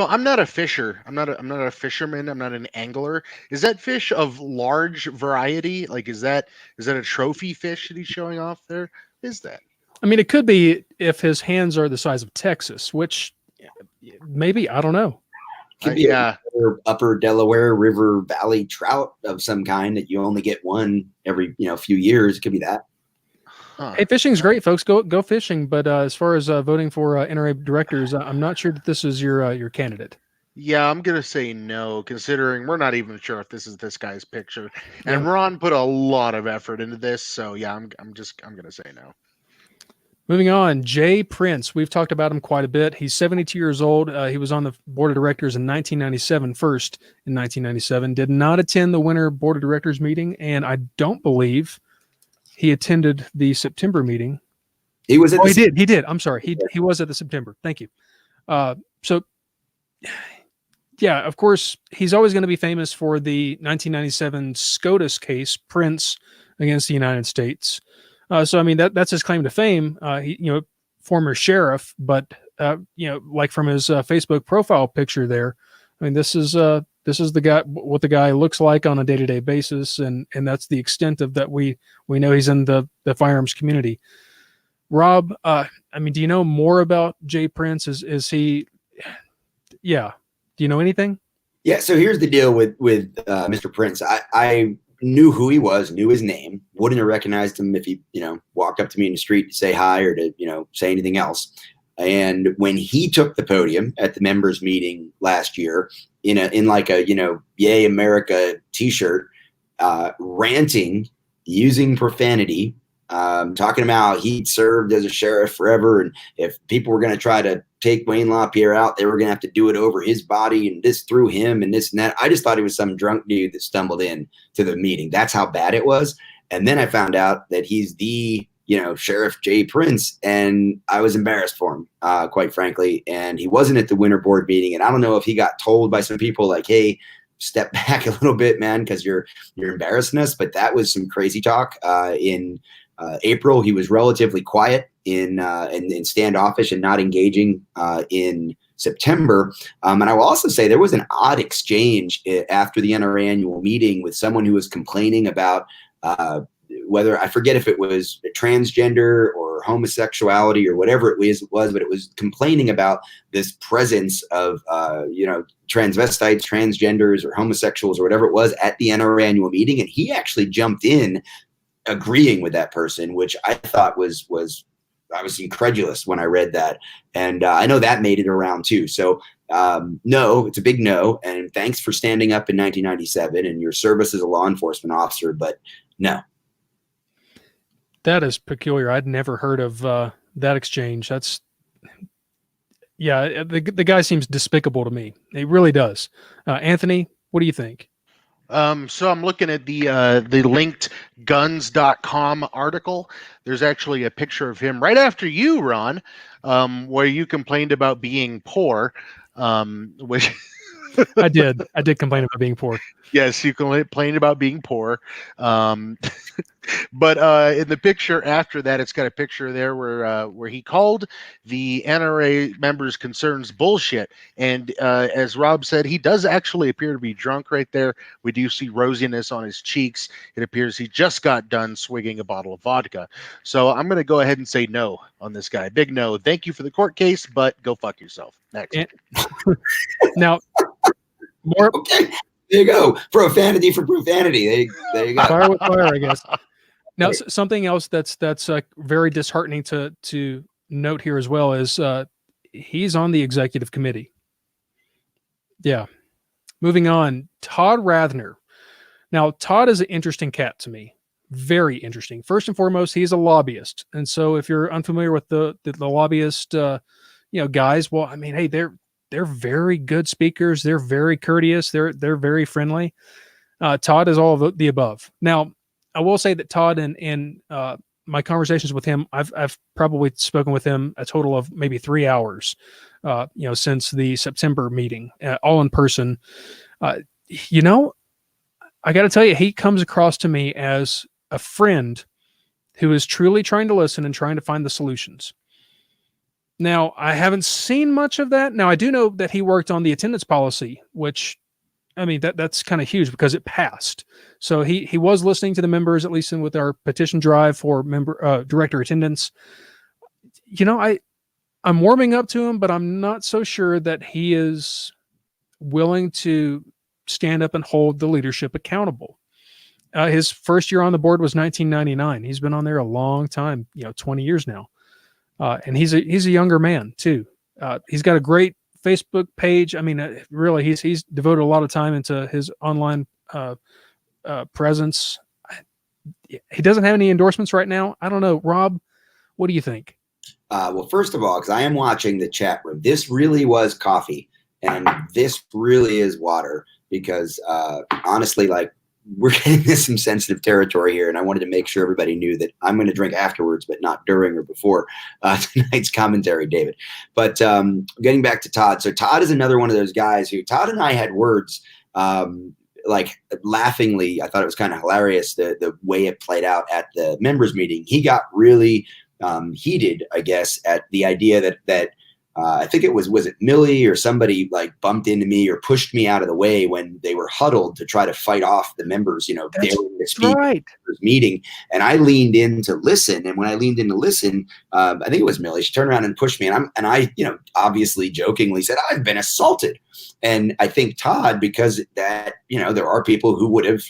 I'm not a fisher. I'm not a fisherman. I'm not an angler. Is that fish of large variety? Like, is that a trophy fish that he's showing off there? Is that? I mean, it could be if his hands are the size of Texas, which maybe, I don't know. Could be upper Delaware River Valley trout of some kind that you only get one every few years. It could be that. Huh. Hey, fishing's great, folks. Go fishing. But as far as voting for NRA directors, I'm not sure that this is your candidate. Yeah, I'm gonna say no, considering we're not even sure if this is this guy's picture. And Ron put a lot of effort into this, so yeah, I'm gonna say no. Moving on, Jay Prince. We've talked about him quite a bit. He's 72 years old. He was on the board of directors in 1997, first in 1997. Did not attend the winter board of directors meeting, and I don't believe he attended the September meeting. He was. He did. I'm sorry. He was at the September. Thank you. So, yeah, of course, he's always going to be famous for the 1997 SCOTUS case, Prince against the United States. So I mean that's his claim to fame. He, former sheriff, but like from his Facebook profile picture there, I mean this is the guy, what the guy looks like on a day-to-day basis, and that's the extent of that we know he's in the firearms community. Rob, I mean, do you know more about Jay Prince? Is he? Yeah, do you know anything? Yeah. So here's the deal with Mr. Prince. I knew who he was, knew his name, wouldn't have recognized him if he, walked up to me in the street to say hi or to, say anything else. And when he took the podium at the members meeting last year in like a, Yay America t-shirt, ranting, using profanity, talking about he'd served as a sheriff forever. And if people were going to try to take Wayne LaPierre out, they were going to have to do it over his body and this through him and this and that. I just thought he was some drunk dude that stumbled in to the meeting. That's how bad it was. And then I found out that he's the, Sheriff Jay Prince, and I was embarrassed for him, quite frankly. And he wasn't at the winter board meeting. And I don't know if he got told by some people like, hey, step back a little bit, man, because you're embarrassing us. But that was some crazy talk. In April, he was relatively quiet in standoffish and not engaging in September. And I will also say there was an odd exchange after the NRA annual meeting with someone who was complaining about whether, I forget if it was transgender or homosexuality or whatever it was, but it was complaining about this presence of, transvestites, transgenders, or homosexuals, or whatever it was at the NRA annual meeting. And he actually jumped in agreeing with that person, which I thought was I was incredulous when I read that. And I know that made it around too. So no, it's a big no. And thanks for standing up in 1997 and your service as a law enforcement officer, but no. That is peculiar. I'd never heard of that exchange. That's, the guy seems despicable to me. He really does. Anthony, what do you think? So I'm looking at the linked guns.com article. There's actually a picture of him right after you, Ron, where you complained about being poor, which I did complain about being poor. Yes, you complained about being poor. But in the picture after that, it's got a picture there where he called the NRA members' concerns bullshit. And as Rob said, he does actually appear to be drunk right there. We do see rosiness on his cheeks. It appears he just got done swigging a bottle of vodka. So I'm going to go ahead and say no on this guy. Big no. Thank you for the court case, but go fuck yourself. Next. Now, more. Okay. There you go. Profanity for profanity. There you go. Fire with fire, I guess. Now, something else that's very disheartening to note here as well is he's on the executive committee. Yeah. Moving on, Todd Rathner. Now, Todd is an interesting cat to me. Very interesting. First and foremost, he's a lobbyist. And so if you're unfamiliar with the lobbyist, guys, well, I mean, hey, they're very good speakers. They're very courteous. They're very friendly. Todd is all of the above. Now, I will say that Todd and my conversations with him, I've probably spoken with him a total of maybe 3 hours, since the September meeting, all in person. I got to tell you, he comes across to me as a friend who is truly trying to listen and trying to find the solutions. Now, I haven't seen much of that. Now, I do know that he worked on the attendance policy, which, I mean, that's kind of huge because it passed. So he was listening to the members, at least with our petition drive for director attendance. I'm warming up to him, but I'm not so sure that he is willing to stand up and hold the leadership accountable. His first year on the board was 1999. He's been on there a long time, 20 years now. And he's a younger man too. He's got a great Facebook page. I mean, really, he's devoted a lot of time into his online presence. He doesn't have any endorsements right now. I don't know. Rob, what do you think? Well, first of all, because I am watching the chat room, this really was coffee and this really is water because honestly, like, we're getting into some sensitive territory here, and I wanted to make sure everybody knew that I'm going to drink afterwards, but not during or before tonight's commentary, David. But getting back to Todd. So Todd is another one of those guys who Todd and I had words like laughingly. I thought it was kind of hilarious the way it played out at the members meeting. He got really heated, I guess, at the idea that I think was it Millie or somebody like bumped into me or pushed me out of the way when they were huddled to try to fight off the members, daring to speak at the meeting. And I leaned in to listen. And when I leaned in to listen, I think it was Millie. She turned around and pushed me. And I obviously jokingly said, "I've been assaulted." And I think Todd, because that, there are people who would have,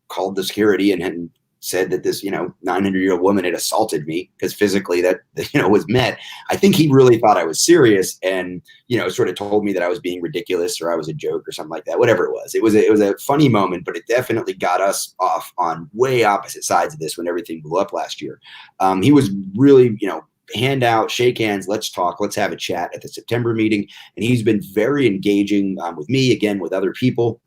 called the security and said that this, 900-year-old woman had assaulted me because physically that, was met. I think he really thought I was serious and, sort of told me that I was being ridiculous or I was a joke or something like that, whatever it was. It was a funny moment, but it definitely got us off on way opposite sides of this when everything blew up last year. He was really, hand out, shake hands, let's talk, let's have a chat at the September meeting. And he's been very engaging with me, again, with other people.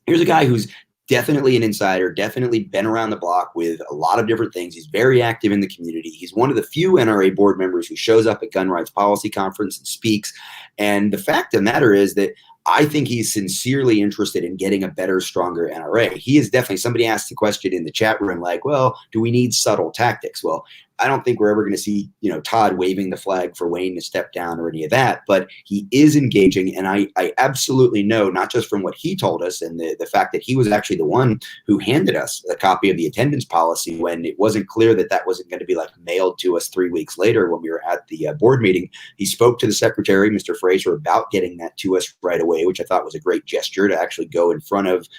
Here's a guy who's definitely an insider, definitely been around the block with a lot of different things. He's very active in the community. He's one of the few NRA board members who shows up at Gun Rights Policy Conference and speaks. And the fact of the matter is that I think he's sincerely interested in getting a better, stronger NRA. He is definitely, somebody asked the question in the chat room, like, well, do we need subtle tactics? Well, I don't think we're ever going to see, Todd waving the flag for Wayne to step down or any of that, but he is engaging. And I absolutely know, not just from what he told us and the fact that he was actually the one who handed us a copy of the attendance policy when it wasn't clear that wasn't going to be like mailed to us 3 weeks later when we were at the board meeting. He spoke to the secretary, Mr. Fraser, about getting that to us right away, which I thought was a great gesture to actually go in front of,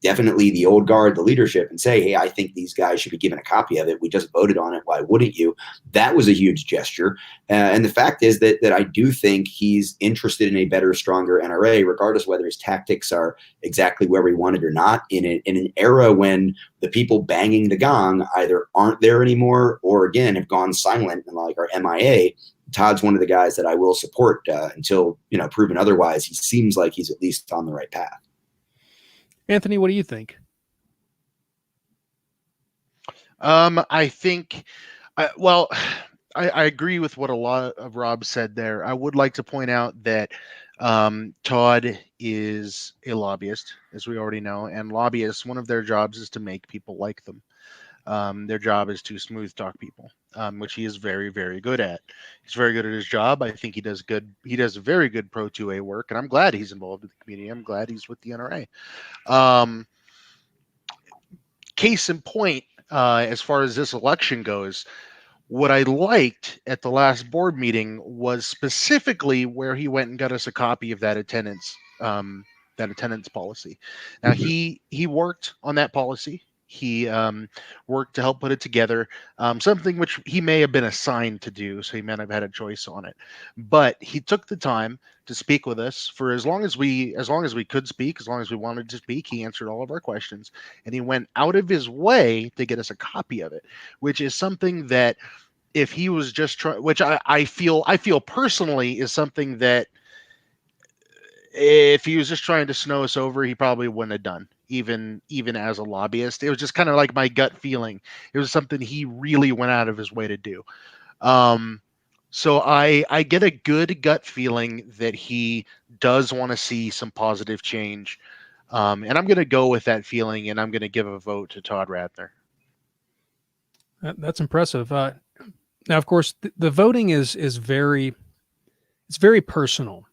definitely the old guard, the leadership, and say, hey, I think these guys should be given a copy of it. We just voted on it. Why wouldn't you? That was a huge gesture. And the fact is that I do think he's interested in a better, stronger NRA, regardless of whether his tactics are exactly where we wanted or not, in an era when the people banging the gong either aren't there anymore or, again, have gone silent and like are MIA. Todd's one of the guys that I will support until, proven otherwise. He seems like he's at least on the right path. Anthony, what do you think? I think, I agree with what a lot of Rob said there. I would like to point out that Todd is a lobbyist, as we already know, and lobbyists, one of their jobs is to make people like them. Their job is to smooth talk people, which he is very, very good at. He's very good at his job. I think he does good. He does very good Pro 2A work, and I'm glad he's involved with the community. I'm glad he's with the NRA. Case in point, as far as this election goes, what I liked at the last board meeting was specifically where he went and got us a copy of that attendance policy. Now he worked on that policy. He worked to help put it together, something which he may have been assigned to do, so he may not have had a choice on it. But he took the time to speak with us for as long as we could speak, as long as we wanted to speak. He answered all of our questions, and he went out of his way to get us a copy of it, which is something that if he was just trying, which I feel personally is something that if he was just trying to snow us over, he probably wouldn't have done, even as a lobbyist. It was just kind of like my gut feeling. It was something he really went out of his way to do. So I get a good gut feeling that he does want to see some positive change. And I'm going to go with that feeling, and I'm going to give a vote to Todd Ratner. That's impressive. Now, of course, the voting is very personal.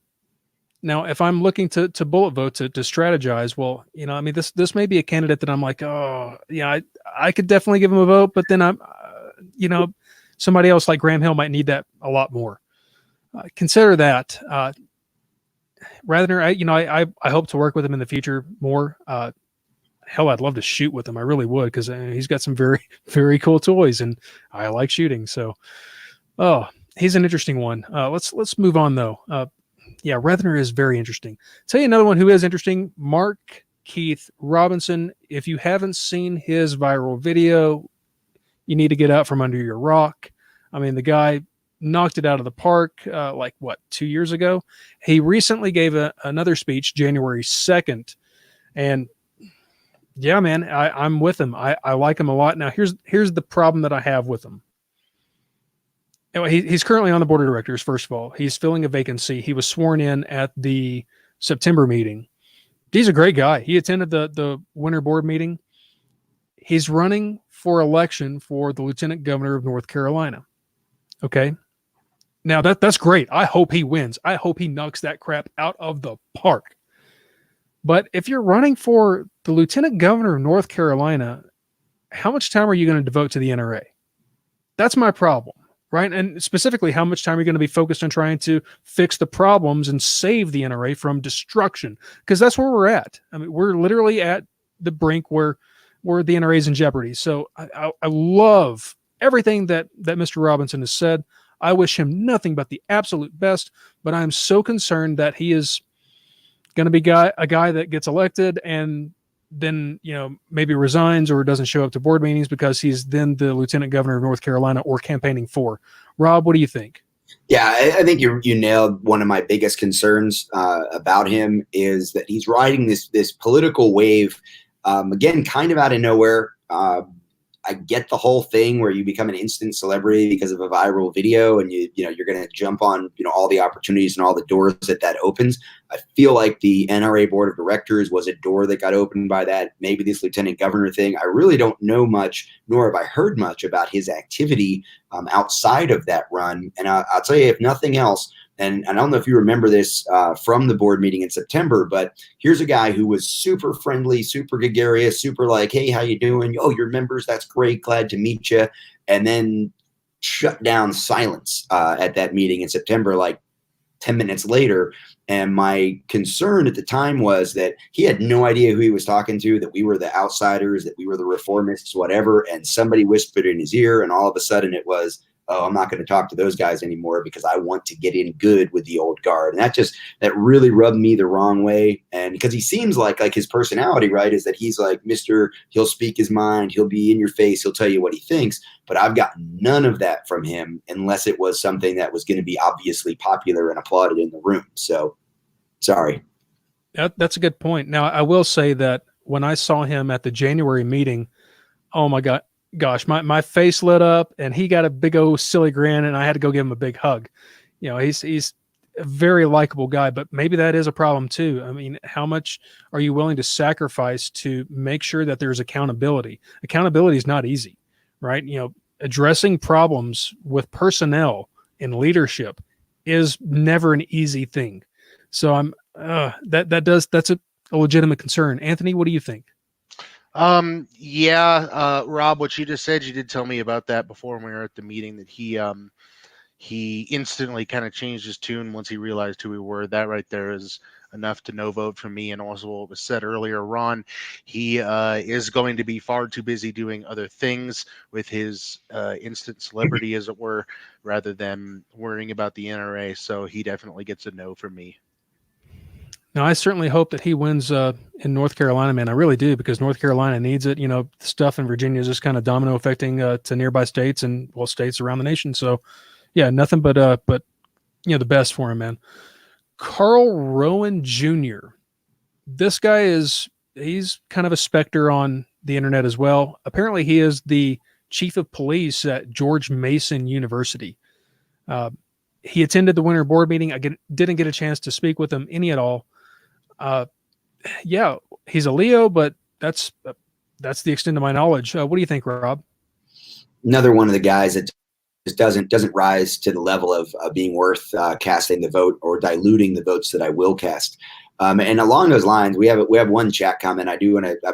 Now, if I'm looking to bullet vote to strategize, well, I mean, this may be a candidate that I'm like, oh, yeah, I could definitely give him a vote, but then I'm, somebody else like Graham Hill might need that a lot more. Consider that. Rather, I hope to work with him in the future more. Hell, I'd love to shoot with him. I really would, because he's got some very, very cool toys, and I like shooting. So, he's an interesting one. Let's move on though. Yeah, Ratner is very interesting. Tell you another one who is interesting, Mark Keith Robinson. If you haven't seen his viral video, you need to get out from under your rock. I mean, the guy knocked it out of the park 2 years ago. He recently gave another speech January 2nd. And yeah, man, I'm with him. I like him a lot. Now, here's the problem that I have with him. He's currently on the board of directors, first of all. He's filling a vacancy. He was sworn in at the September meeting. He's a great guy. He attended the winter board meeting. He's running for election for the lieutenant governor of North Carolina. Okay. Now that's great. I hope he wins. I hope he knocks that crap out of the park. But if you're running for the lieutenant governor of North Carolina, how much time are you going to devote to the NRA? That's my problem. Right. And specifically, how much time are you going to be focused on trying to fix the problems and save the NRA from destruction? Because that's where we're at. I mean, we're literally at the brink where the NRA is in jeopardy. So I love everything that Mr. Robinson has said. I wish him nothing but the absolute best. But I'm so concerned that he is going to be a guy that gets elected and then maybe resigns or doesn't show up to board meetings because he's then the lieutenant governor of North Carolina or campaigning for. Rob, what do you think? Yeah, I think you nailed one of my biggest concerns about him is that he's riding this political wave, again, kind of out of nowhere. I get the whole thing where you become an instant celebrity because of a viral video, and you're going to jump on all the opportunities and all the doors that opens. I feel like the NRA board of directors was a door that got opened by that. Maybe this lieutenant governor thing. I really don't know much, nor have I heard much about his activity outside of that run. And I'll tell you, if nothing else, and I don't know if you remember this from the board meeting in September, but here's a guy who was super friendly, super gregarious, super like, hey, how you doing? Oh, you're members. That's great. Glad to meet you. And then shut down silence at that meeting in September, like 10 minutes later. And my concern at the time was that he had no idea who he was talking to, that we were the outsiders, that we were the reformists, whatever. And somebody whispered in his ear, and all of a sudden it was, oh, I'm not going to talk to those guys anymore because I want to get in good with the old guard. And that really rubbed me the wrong way. And because he seems like his personality, right, is that he's like he'll speak his mind, he'll be in your face, he'll tell you what he thinks. But I've got none of that from him unless it was something that was going to be obviously popular and applauded in the room. So sorry. That's a good point. Now, I will say that when I saw him at the January meeting, oh my gosh, my face lit up, and he got a big old silly grin, and I had to go give him a big hug. He's a very likable guy, but maybe that is a problem too. I mean, how much are you willing to sacrifice to make sure that there's accountability? Accountability is not easy, right? Addressing problems with personnel and leadership is never an easy thing. So that's a legitimate concern. Anthony, what do you think? Rob, what you just said, you did tell me about that before when we were at the meeting, that he instantly kind of changed his tune once he realized who we were. That right there is enough to no vote from me. And also what was said earlier, Ron, he is going to be far too busy doing other things with his instant celebrity, as it were, rather than worrying about the NRA. So he definitely gets a no from me. Now, I certainly hope that he wins in North Carolina, man. I really do, because North Carolina needs it. You know, stuff in Virginia is just kind of domino affecting to nearby states and, well, states around the nation. So, yeah, nothing but you know, the best for him, man. Carl Rowan Jr. This guy he's kind of a specter on the internet as well. Apparently, he is the chief of police at George Mason University. He attended the winter board meeting. I didn't get a chance to speak with him any at all. Yeah, he's a Leo, but that's the extent of my knowledge. What do you think, Rob? Another one of the guys that just doesn't rise to the level of being worth casting the vote or diluting the votes that I will cast. And along those lines, we have one chat comment. I've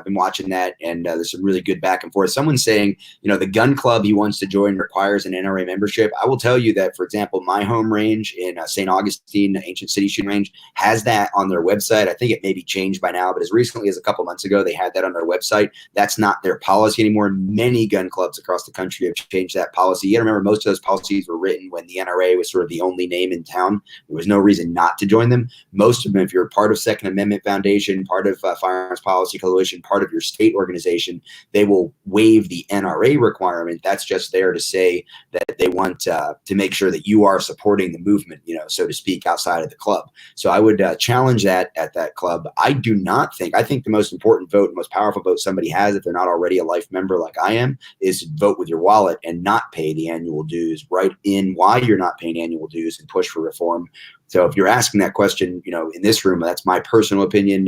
been watching that, and there's some really good back and forth. Someone's saying, you know, the gun club he wants to join requires an NRA membership. I will tell you that, for example, my home range in St. Augustine, Ancient City Shooting Range, has that on their website. I think it may be changed by now, but as recently as a couple months ago, they had that on their website. That's not their policy anymore. Many gun clubs across the country have changed that policy. You got to remember, most of those policies were written when the NRA was sort of the only name in town. There was no reason not to join them. Most of them, if you're part of Second Amendment Foundation, part of Firearms Policy Coalition, part of your state organization, they will waive the NRA requirement. That's just there to say that they want to make sure that you are supporting the movement, you know, so to speak, outside of the club. So I would challenge that at that club. I think the most important vote, most powerful vote somebody has, if they're not already a life member like I am, is to vote with your wallet and not pay the annual dues. Write in why you're not paying annual dues and push for reform. So if you're asking that question, you know, in this room, that's my personal opinion.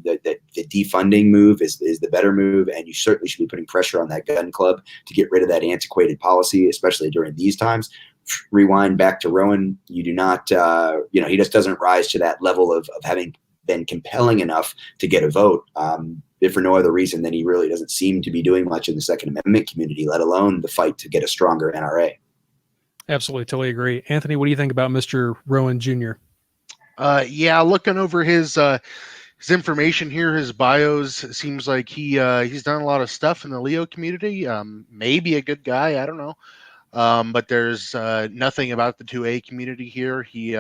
That the defunding move is the better move, and you certainly should be putting pressure on that gun club to get rid of that antiquated policy, especially during these times. Rewind back to Rowan. You do not, you know, he just doesn't rise to that level of having been compelling enough to get a vote. If for no other reason than he really doesn't seem to be doing much in the Second Amendment community, let alone the fight to get a stronger NRA. Absolutely, totally agree. Anthony, what do you think about Mr. Rowan Jr.? Yeah, looking over his information here, his bios, it seems like he's done a lot of stuff in the Leo community. Maybe a good guy, I don't know. But there's nothing about the 2A community here. He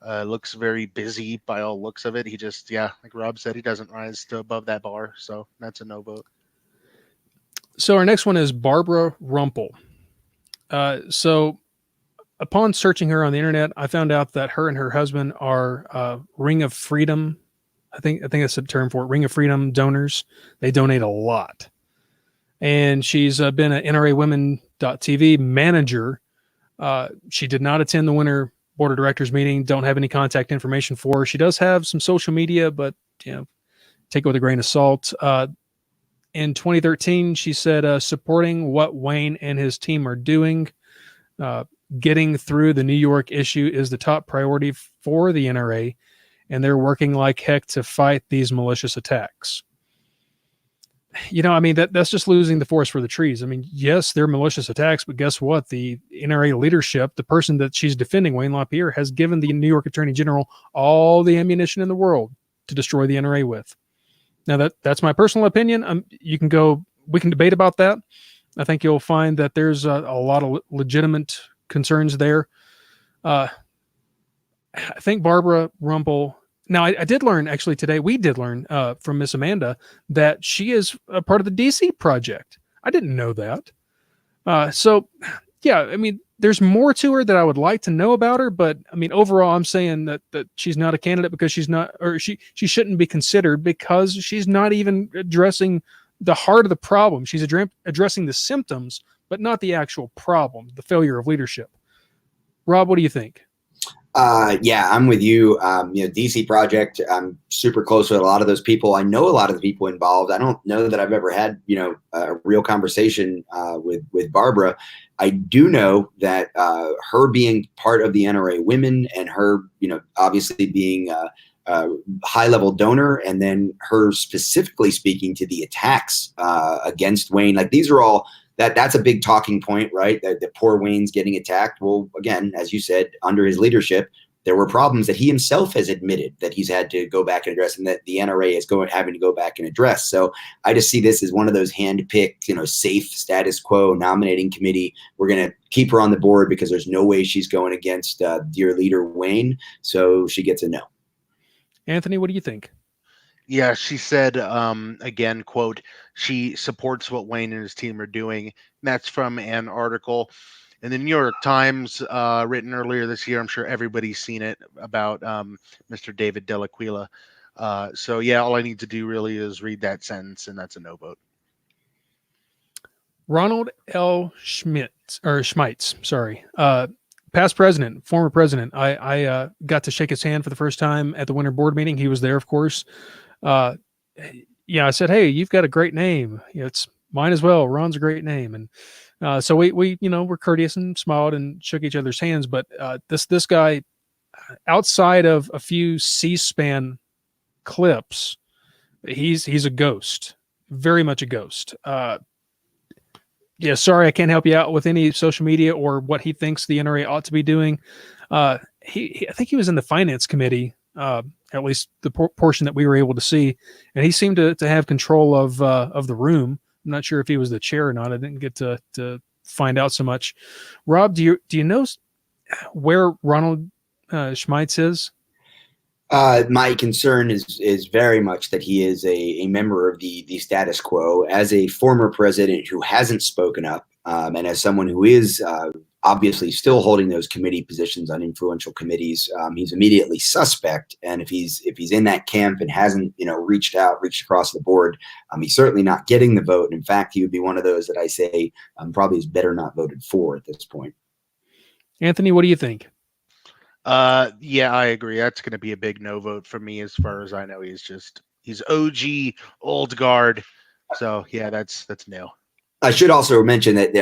looks very busy by all looks of it. He just, like Rob said, he doesn't rise to above that bar. So that's a no vote. So our next one is Barbara Rumpel. So upon searching her on the internet, I found out that her and her husband are Ring of Freedom. I think that's the term for it. Ring of Freedom donors. They donate a lot. And she's been an NRA Women.tv manager. She did not attend the winter board of directors meeting. Don't have any contact information for her. She does have some social media, but you know, take it with a grain of salt. In 2013, she said, supporting what Wayne and his team are doing. Getting through the New York issue is the top priority for the NRA, and they're working like heck to fight these malicious attacks. You know, I mean, that's just losing the forest for the trees. I mean, yes, they're malicious attacks, but guess what? The NRA leadership, the person that she's defending, Wayne LaPierre, has given the New York Attorney General all the ammunition in the world to destroy the NRA with. Now, that's my personal opinion. We can debate about that. I think you'll find that there's a lot of legitimate concerns there. I think Barbara Rumpel. Now, I did learn actually today. We did learn from Miss Amanda that she is a part of the DC project. I didn't know that. So, yeah, I mean, there's more to her that I would like to know about her. But I mean, overall, I'm saying that she's not a candidate because she's not, or she shouldn't be considered because she's not even addressing the heart of the problem. She's addressing the symptoms, but not the actual problem, the failure of leadership. Rob, what do you think? Yeah, I'm with you. DC Project, I'm super close with a lot of those people. I know a lot of the people involved. I don't know that I've ever had, a real conversation with Barbara. I do know that her being part of the NRA Women and her, obviously being a high-level donor, and then her specifically speaking to the attacks against Wayne. Like, these are all that's a big talking point, right? That poor Wayne's getting attacked. Well, again, as you said, under his leadership, there were problems that he himself has admitted that he's had to go back and address, and that the NRA is having to go back and address. So I just see this as one of those hand-picked, safe status quo nominating committee. We're going to keep her on the board because there's no way she's going against dear leader Wayne. So she gets a no. Anthony, what do you think? Yeah, she said, again, quote, she supports what Wayne and his team are doing. And that's from an article in the New York Times written earlier this year. I'm sure everybody's seen it, about Mr. David Delaquila. So, yeah, all I need to do really is read that sentence, and that's a no vote. Ronald L. Schmeitz, sorry. Past president, former president. I got to shake his hand for the first time at the winter board meeting. He was there, of course. I said, "Hey, you've got a great name. It's mine as well. Ron's a great name." And so we were courteous and smiled and shook each other's hands. But this guy, outside of a few C-SPAN clips, he's a ghost, very much a ghost. Sorry, I can't help you out with any social media or what he thinks the NRA ought to be doing. I think he was in the finance committee, at least the portion that we were able to see, and he seemed to have control of the room. I'm not sure if he was the chair or not. I didn't get to find out so much. Rob, do you know where Ronald Schmeitz is? My concern is very much that he is a member of the status quo. As a former president who hasn't spoken up, and as someone who is obviously still holding those committee positions on influential committees, he's immediately suspect. And if he's in that camp and hasn't reached across the board, he's certainly not getting the vote. In fact, he would be one of those that I say probably is better not voted for at this point. Anthony, what do you think? Yeah, I agree. That's going to be a big no vote for me. As far as I know, he's OG old guard. So yeah, that's no. I should also mention that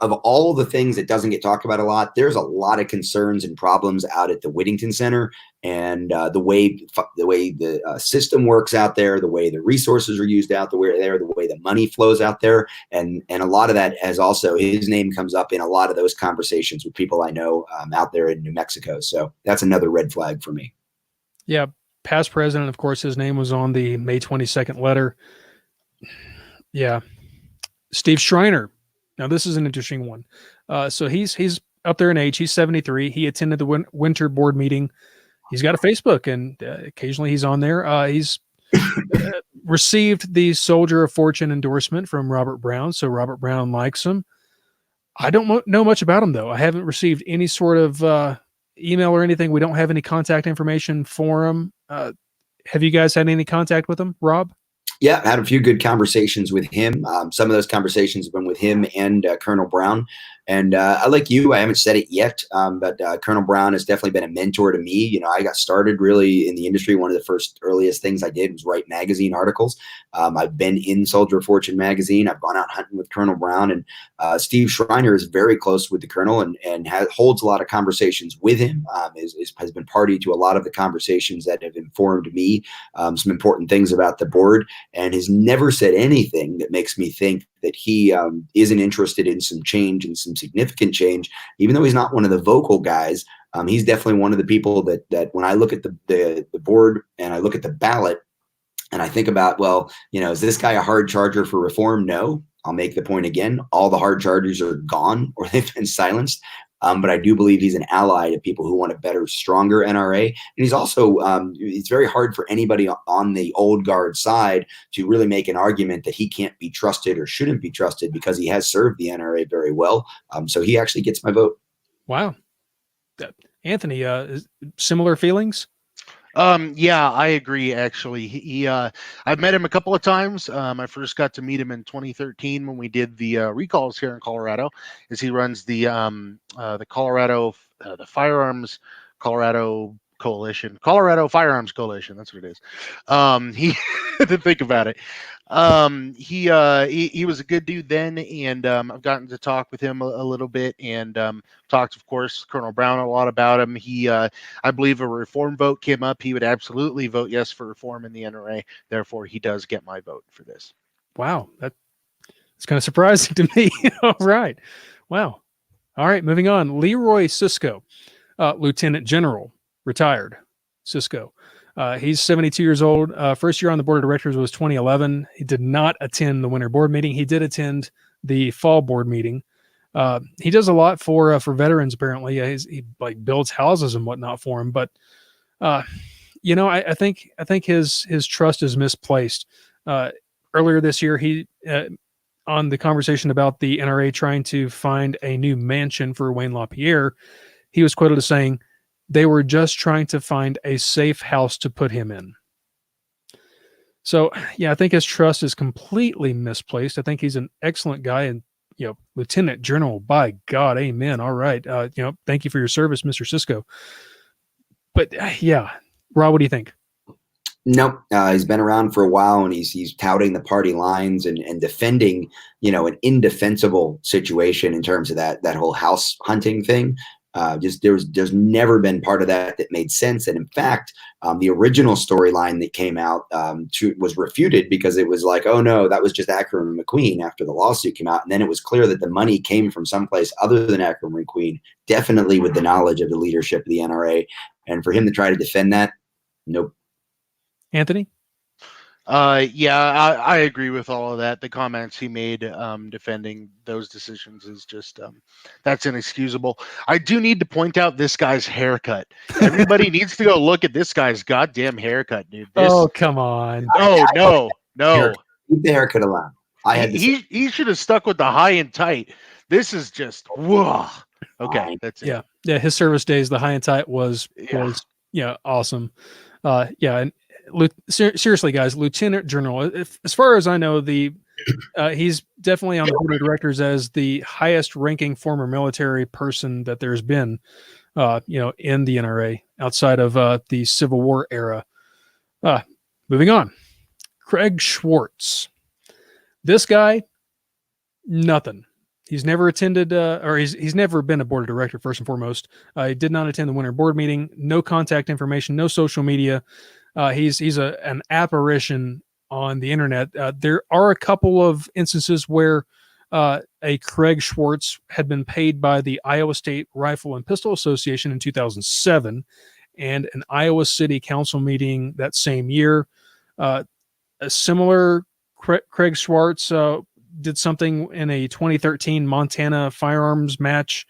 of all the things that doesn't get talked about a lot, there's a lot of concerns and problems out at the Whittington Center, and the way the system works out there, the way the resources are used out there, the way the money flows out there, and a lot of that has also, his name comes up in a lot of those conversations with people I know out there in New Mexico. So that's another red flag for me. Yeah, past president, of course, his name was on the May 22nd letter. Yeah. Steve Schreiner. Now, this is an interesting one. So he's up there in age. He's 73. He attended the winter board meeting. He's got a Facebook, and occasionally he's on there. He's received the Soldier of Fortune endorsement from Robert Brown, so Robert Brown likes him. I don't know much about him, though. I haven't received any sort of email or anything. We don't have any contact information for him. Have you guys had any contact with him, Rob? Yeah, I had a few good conversations with him. Some of those conversations have been with him and Colonel Brown. And I like you, I haven't said it yet, but Colonel Brown has definitely been a mentor to me. I got started really in the industry. One of the earliest things I did was write magazine articles. I've been in Soldier of Fortune magazine. I've gone out hunting with Colonel Brown, and Steve Schreiner is very close with the Colonel and holds a lot of conversations with him, has been party to a lot of the conversations that have informed me some important things about the board, and has never said anything that makes me think that he isn't interested in some change and some significant change. Even though he's not one of the vocal guys, he's definitely one of the people that when I look at the board and I look at the ballot and I think about, well, is this guy a hard charger for reform? No. I'll make the point again. All the hard chargers are gone or they've been silenced. But I do believe he's an ally to people who want a better, stronger NRA. And he's also, it's very hard for anybody on the old guard side to really make an argument that he can't be trusted or shouldn't be trusted because he has served the NRA very well. So he actually gets my vote. Wow. Anthony, similar feelings? Yeah, I agree. Actually, I've met him a couple of times. I first got to meet him in 2013 when we did the recalls here in Colorado, as he runs the Colorado the Firearms Colorado Coalition, Colorado Firearms Coalition. That's what it is. He to think about it. He was a good dude then, and I've gotten to talk with him a little bit, and talked, of course, Colonel Brown a lot about him. I believe a reform vote came up. He would absolutely vote yes for reform in the NRA. Therefore, he does get my vote for this. Wow, that's kind of surprising to me. All right, wow. All right, moving on. Leroy Sisko. Lieutenant General, retired, Cisco. He's 72 years old. First year on the board of directors was 2011. He did not attend the winter board meeting. He did attend the fall board meeting. He does a lot for veterans. Apparently, he like builds houses and whatnot for them. But I think his trust is misplaced. Earlier this year, he on the conversation about the NRA trying to find a new mansion for Wayne LaPierre, he was quoted as saying, "They were just trying to find a safe house to put him in." So, yeah, I think his trust is completely misplaced. I think he's an excellent guy, and Lieutenant General, by God, amen. All right, thank you for your service, Mr. Cisco. But yeah, Rob, what do you think? Nope. He's been around for a while, and he's touting the party lines and defending, an indefensible situation in terms of that whole house hunting thing. There's never been part of that made sense. And in fact, the original storyline that came out was refuted because it was like, oh no, that was just Ackerman McQueen after the lawsuit came out. And then it was clear that the money came from someplace other than Ackerman McQueen, definitely with the knowledge of the leadership of the NRA. And for him to try to defend that, nope. Anthony? I agree with all of that. The comments he made defending those decisions is just that's inexcusable. I do need to point out this guy's haircut. Everybody needs to go look at this guy's goddamn haircut, dude. Oh, come on. No. Keep the haircut alone. He should have stuck with the high and tight. This is just whoa. Okay, that's it. Yeah. His service days, the high and tight was awesome. And seriously, guys, Lieutenant General, as far as I know, he's definitely on the board of directors as the highest ranking former military person that there's been, in the NRA outside of the Civil War era. Moving on, Craig Schwartz. This guy, nothing. He's never attended, or he's never been a board of director. First and foremost, he did not attend the winter board meeting. No contact information. No social media. He's an apparition on the internet. There are a couple of instances where a Craig Schwartz had been paid by the Iowa State Rifle and Pistol Association in 2007, and an Iowa City Council meeting that same year. A similar Craig Schwartz did something in a 2013 Montana firearms match.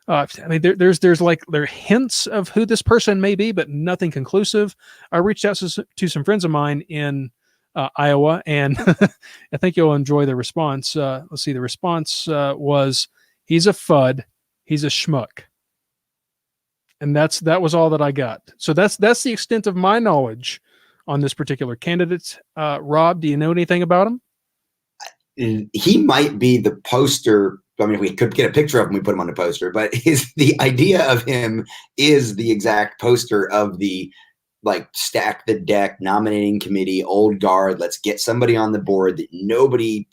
There are hints of who this person may be, but nothing conclusive. I reached out to some friends of mine in Iowa, and I think you'll enjoy the response. Let's see. The response was, "He's a FUD. He's a schmuck," and that was all that I got. So that's the extent of my knowledge on this particular candidate. Rob, do you know anything about him? He might be the poster. I mean, if we could get a picture of him, we put him on the poster, but the idea of him is the exact poster of the stack the deck, nominating committee, old guard. Let's get somebody on the board that nobody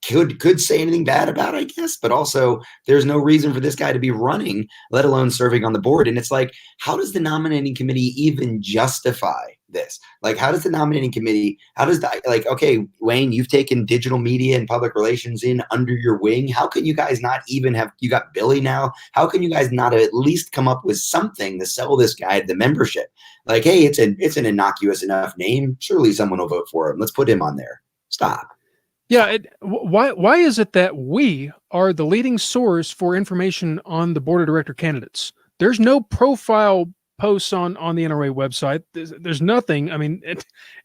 could say anything bad about, I guess, but also there's no reason for this guy to be running, let alone serving on the board. And it's like, how does the nominating committee even justify this? How does the nominating committee, okay, Wayne, you've taken digital media and public relations in under your wing. How can you guys not even you got Billy now? How can you guys not at least come up with something to sell this guy to the membership? Hey, it's an innocuous enough name. Surely someone will vote for him. Let's put him on there. Stop. Yeah. Why is it that we are the leading source for information on the board of director candidates? There's no profile posts on the NRA website. There's nothing. I mean,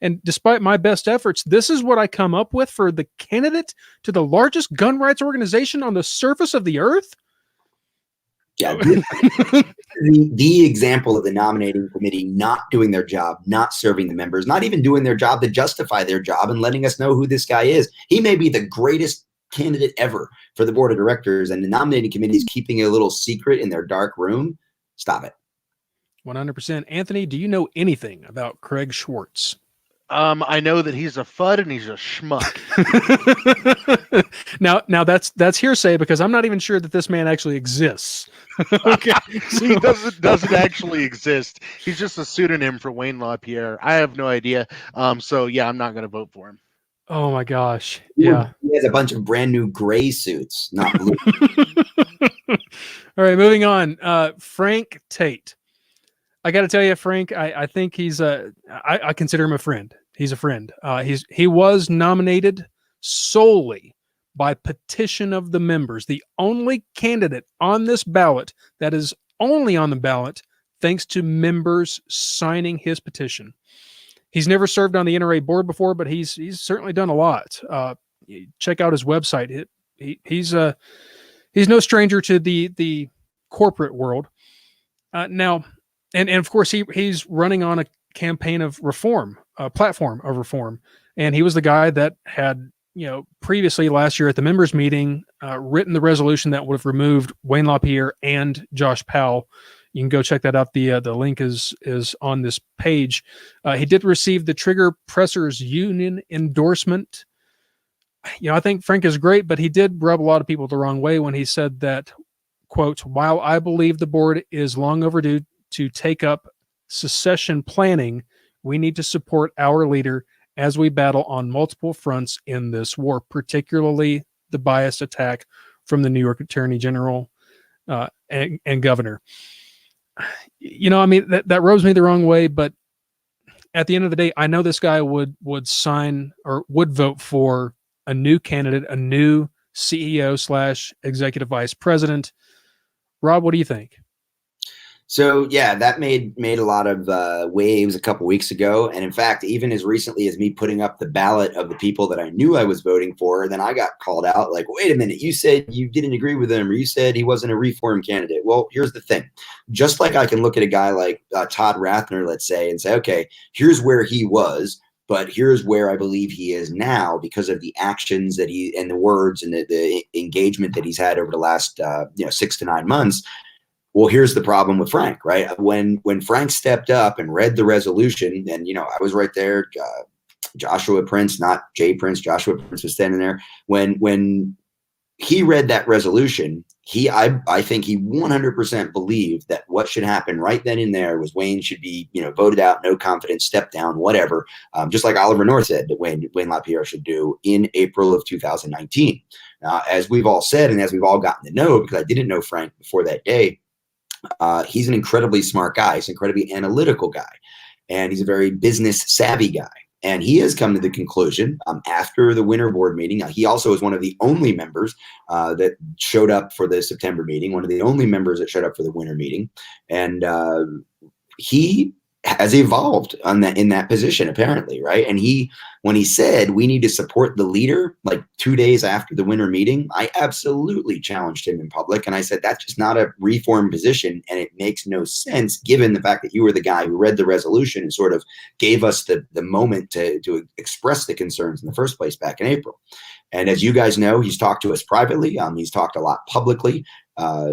and despite my best efforts, this is what I come up with for the candidate to the largest gun rights organization on the surface of the earth. Yeah, the example of the nominating committee not doing their job, not serving the members, not even doing their job to justify their job and letting us know who this guy is. He may be the greatest candidate ever for the board of directors, and the nominating committee is keeping a little secret in their dark room. Stop it. 100%. Anthony, do you know anything about Craig Schwartz? I know that he's a FUD and he's a schmuck. Now that's hearsay because I'm not even sure that this man actually exists. Okay, he doesn't actually exist. He's just a pseudonym for Wayne LaPierre. I have no idea. So yeah, I'm not going to vote for him. Oh my gosh. Yeah. He has a bunch of brand new gray suits, not blue. All right, moving on. Frank Tait. I got to tell you, Frank, I think he's I consider him a friend. He's a friend. He was nominated solely by petition of the members, the only candidate on this ballot that is only on the ballot thanks to members signing his petition. He's never served on the NRA board before, but he's certainly done a lot. Check out his website. He's no stranger to the corporate world. Now, and of course he's running on a campaign of reform, a platform of reform, and he was the guy that had previously last year at the members meeting written the resolution that would have removed Wayne LaPierre and Josh Powell. You can go check that out. The link is on this page. He did receive the Trigger Pressers Union endorsement. I think Frank is great, but he did rub a lot of people the wrong way when he said that, quote, while I believe the board is long overdue to take up secession planning, we need to support our leader as we battle on multiple fronts in this war, particularly the biased attack from the New York Attorney General and governor. That rubs me the wrong way, but at the end of the day, I know this guy would sign or would vote for a new candidate, a new CEO / executive vice president. Rob, what do you think? So yeah, that made a lot of waves a couple weeks ago, and in fact, even as recently as me putting up the ballot of the people that I knew I was voting for, then I got called out. Like, wait a minute, you said you didn't agree with him, or you said he wasn't a reform candidate. Well, here's the thing: just like I can look at a guy like Todd Rathner, let's say, and say, okay, here's where he was, but here's where I believe he is now because of the actions that he and the words and the engagement that he's had over the last 6 to 9 months. Well, here's the problem with Frank, right? When Frank stepped up and read the resolution, and I was right there. Joshua Prince, not Jay Prince. Joshua Prince was standing there when he read that resolution. I think he 100% believed that what should happen right then and there was Wayne should be voted out, no confidence, step down, whatever. Just like Oliver North said that Wayne LaPierre should do in April of 2019. As we've all said, and as we've all gotten to know, because I didn't know Frank before that day. He's an incredibly smart guy. He's an incredibly analytical guy, and he's a very business savvy guy. And he has come to the conclusion after the winter board meeting. He also is one of the only members that showed up for the September meeting, one of the only members that showed up for the winter meeting. And he has evolved in that position, apparently, right? And when he said we need to support the leader, like 2 days after the winter meeting, I absolutely challenged him in public. And I said, that's just not a reform position. And it makes no sense given the fact that you were the guy who read the resolution and sort of gave us the moment to express the concerns in the first place back in April. And as you guys know, he's talked to us privately. He's talked a lot publicly.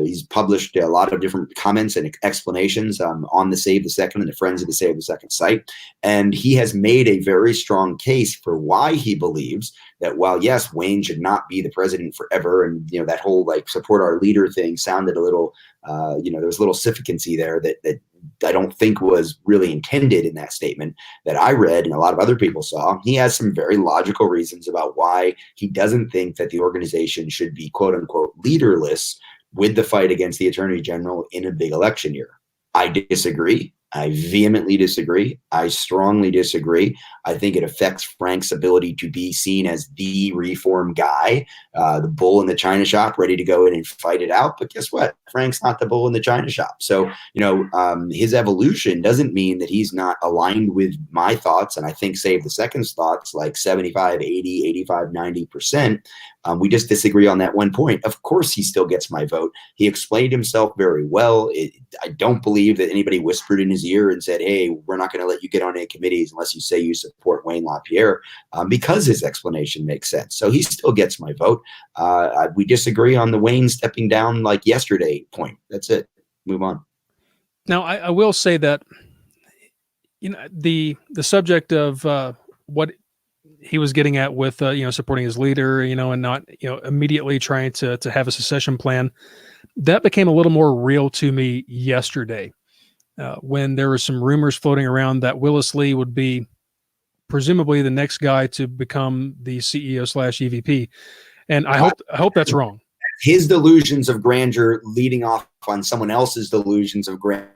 He's published a lot of different comments and explanations on the Save the Second and the Friends of the Save the Second site. And he has made a very strong case for why he believes that while, yes, Wayne should not be the president forever. And, that whole support our leader thing sounded a little, there was a little significancy there that I don't think was really intended in that statement that I read and a lot of other people saw. He has some very logical reasons about why he doesn't think that the organization should be, quote unquote, leaderless with the fight against the attorney general in a big election year. I disagree. I vehemently disagree. I strongly disagree. I think it affects Frank's ability to be seen as the reform guy, the bull in the china shop, ready to go in and fight it out. But guess what? Frank's not the bull in the china shop. So, his evolution doesn't mean that he's not aligned with my thoughts. And I think Save the Second's thoughts, like 75, 80, 85, 90%. We just disagree on that one point. Of course, he still gets my vote. He explained himself very well. I don't believe that anybody whispered in his ear and said, hey, we're not going to let you get on any committees unless you say you support Wayne LaPierre, because his explanation makes sense. So he still gets my vote. We disagree on the Wayne stepping down like yesterday point. That's it. Move on. Now, I will say that, the subject of what he was getting at with, supporting his leader, and not, immediately trying to have a secession plan, that became a little more real to me yesterday. When there were some rumors floating around that Willis Lee would be presumably the next guy to become the CEO / EVP. And I hope that's wrong. his delusions of grandeur leading off on someone else's delusions of grandeur.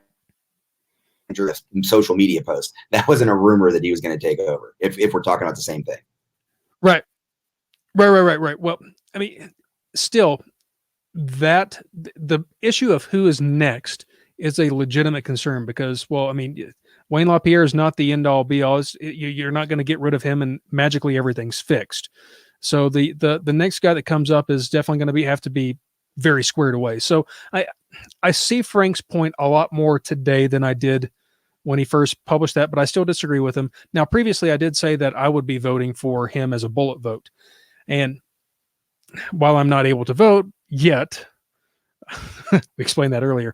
Social media post. That wasn't a rumor that he was going to take over. If we're talking about the same thing. Right. Well, I mean, still, that the issue of who is next is a legitimate concern because, well, I mean, Wayne LaPierre is not the end all be all. You're not going to get rid of him and magically everything's fixed. So the next guy that comes up is definitely going to have to be very squared away. So I see Frank's point a lot more today than I did when he first published that, but I still disagree with him. Now, previously I did say that I would be voting for him as a bullet vote. And while I'm not able to vote yet, we explained that earlier,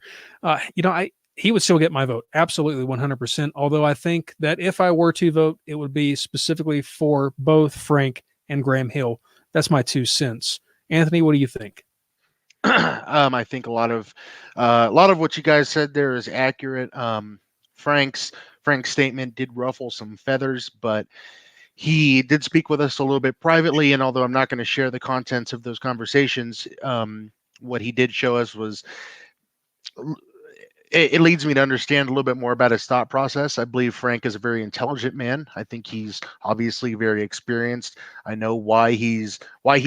he would still get my vote. Absolutely 100%. Although I think that if I were to vote, it would be specifically for both Frank and Graham Hill. That's my 2 cents. Anthony, what do you think? I think a lot of what you guys said there is accurate. Frank's statement did ruffle some feathers, but he did speak with us a little bit privately. And although I'm not going to share the contents of those conversations, what he did show us was it leads me to understand a little bit more about his thought process. I believe Frank is a very intelligent man. I think he's obviously very experienced. I know why he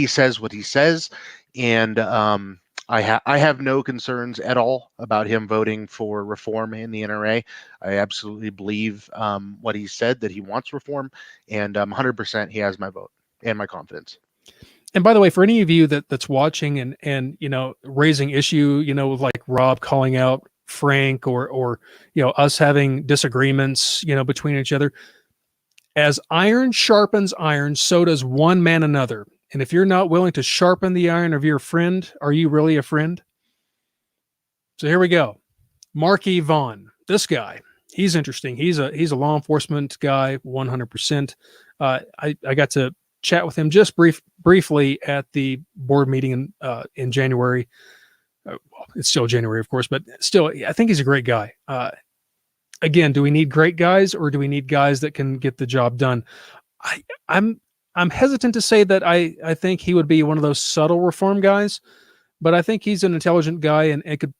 says what he says, and I have no concerns at all about him voting for reform in the NRA. I absolutely believe what he said, that he wants reform, and 100% he has my vote and my confidence. And by the way, for any of you that's watching and raising issue, with like Rob calling out Frank or us having disagreements, between each other, as iron sharpens iron, so does one man another. And if you're not willing to sharpen the iron of your friend, are you really a friend? So here we go. Marky Vaughn, this guy, he's interesting. He's a law enforcement guy, 100%. I got to chat with him just briefly at the board meeting in January. Well, it's still January, of course, but still, I think he's a great guy. Again, do we need great guys or do we need guys that can get the job done? I'm hesitant to say that I think he would be one of those subtle reform guys, but I think he's an intelligent guy and could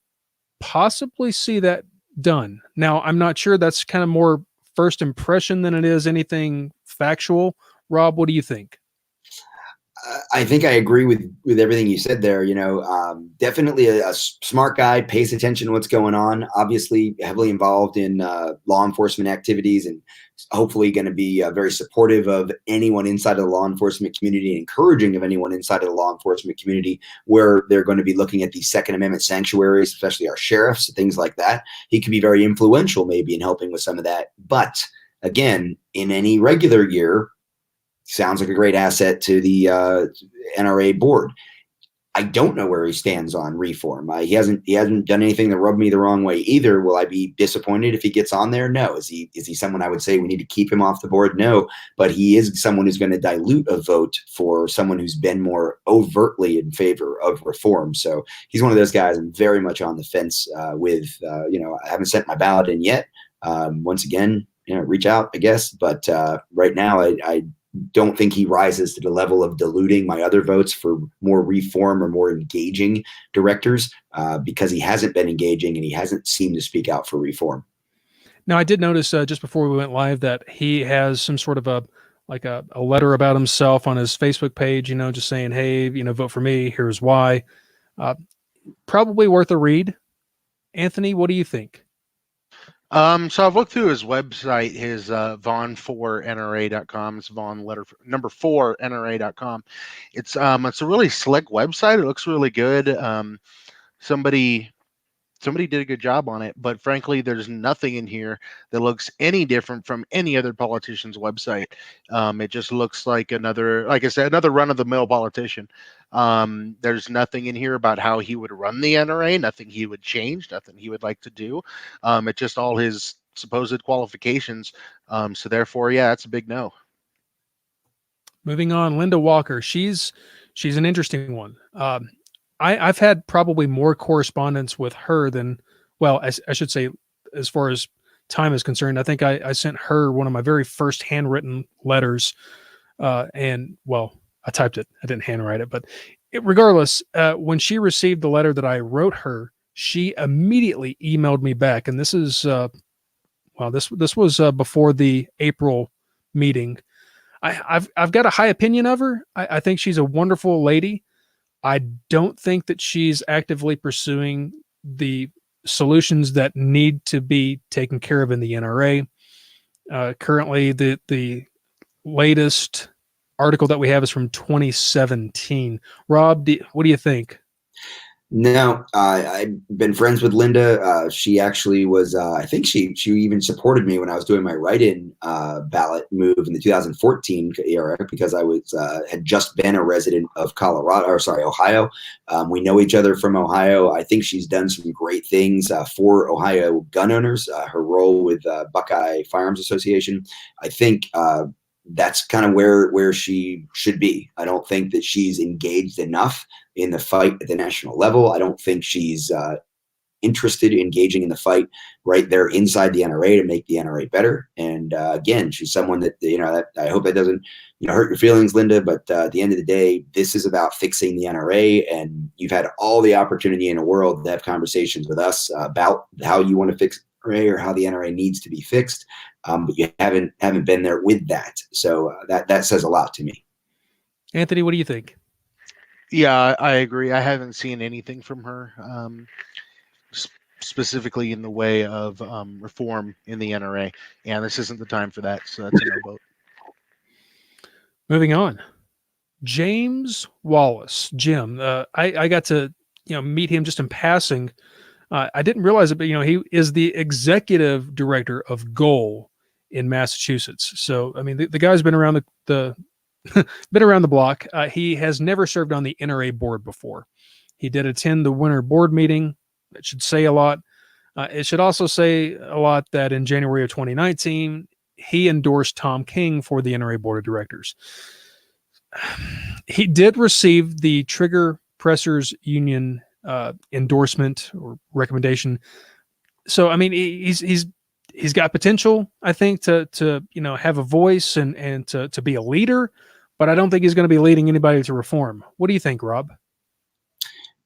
possibly see that done. Now, I'm not sure that's kind of more first impression than it is anything factual. Rob, what do you think? I think I agree with everything you said there. Definitely a smart guy, pays attention to what's going on, obviously heavily involved in law enforcement activities, and hopefully going to be very supportive of anyone inside of the law enforcement community and encouraging of anyone inside of the law enforcement community where they're going to be looking at these Second Amendment sanctuaries, especially our sheriffs and things like that. He could be very influential maybe in helping with some of that. But again, in any regular year, sounds like a great asset to the NRA board. I don't know where he stands on reform. He hasn't done anything that rubbed me the wrong way either. Will I be disappointed if he gets on there? No. Is he someone I would say we need to keep him off the board? No. But he is someone who's going to dilute a vote for someone who's been more overtly in favor of reform. So he's one of those guys I'm very much on the fence with. I haven't sent my ballot in yet. Once again, reach out, I guess. But right now, I don't think he rises to the level of diluting my other votes for more reform or more engaging directors because he hasn't been engaging and he hasn't seemed to speak out for reform. Now, I did notice just before we went live that he has some sort of a letter about himself on his Facebook page, just saying, hey, vote for me. Here's why. Probably worth a read. Anthony, what do you think? So I've looked through his website, his Vaughn4NRA.com. It's Vaughn number 4 NRA.com. It's a really slick website. It looks really good. Somebody did a good job on it, but frankly, there's nothing in here that looks any different from any other politician's website. It just looks like another run-of-the-mill politician. There's nothing in here about how he would run the NRA, nothing he would change, nothing he would like to do. It's just all his supposed qualifications. So therefore, yeah, it's a big no. Moving on, Linda Walker. She's an interesting one. I've had probably more correspondence with her than, well, I should say, as far as time is concerned. I think I sent her one of my very first handwritten letters, and well, I typed it. I didn't handwrite it, but regardless, when she received the letter that I wrote her, she immediately emailed me back, and this is this was before the April meeting. I've got a high opinion of her. I think she's a wonderful lady. I don't think that she's actively pursuing the solutions that need to be taken care of in the NRA. Currently, the latest article that we have is from 2017. Rob, what do you think? No, I've been friends with Linda. She actually was, I think she even supported me when I was doing my write-in ballot move in the 2014 era, because I was had just been a resident of Ohio. We know each other from Ohio. I think she's done some great things for Ohio gun owners. Her role with Buckeye Firearms Association, I think that's kind of where she should be. I don't think that she's engaged enough in the fight at the national level. I don't think she's interested in engaging in the fight right there inside the NRA to make the NRA better. And again, she's someone that, that I hope that doesn't, hurt your feelings, Linda. But at the end of the day, this is about fixing the NRA, and you've had all the opportunity in the world to have conversations with us about how you want to fix NRA or how the NRA needs to be fixed. But you haven't been there with that. So that says a lot to me. Anthony, what do you think? Yeah, I agree. I haven't seen anything from her, specifically in the way of reform in the NRA, and this isn't the time for that. So that's a no vote. Moving on, James Wallace, Jim. I got to meet him just in passing. I didn't realize it, but he is the executive director of GOAL in Massachusetts. So I mean, the guy's been around the been around the block. He has never served on the NRA board before. He did attend the winter board meeting. That should say a lot. It should also say a lot that in January of 2019, he endorsed Tom King for the NRA board of directors. He did receive the Trigger Pressers Union endorsement or recommendation. So, I mean, he's got potential, I think, to have a voice and to be a leader, but I don't think he's going to be leading anybody to reform. What do you think, Rob?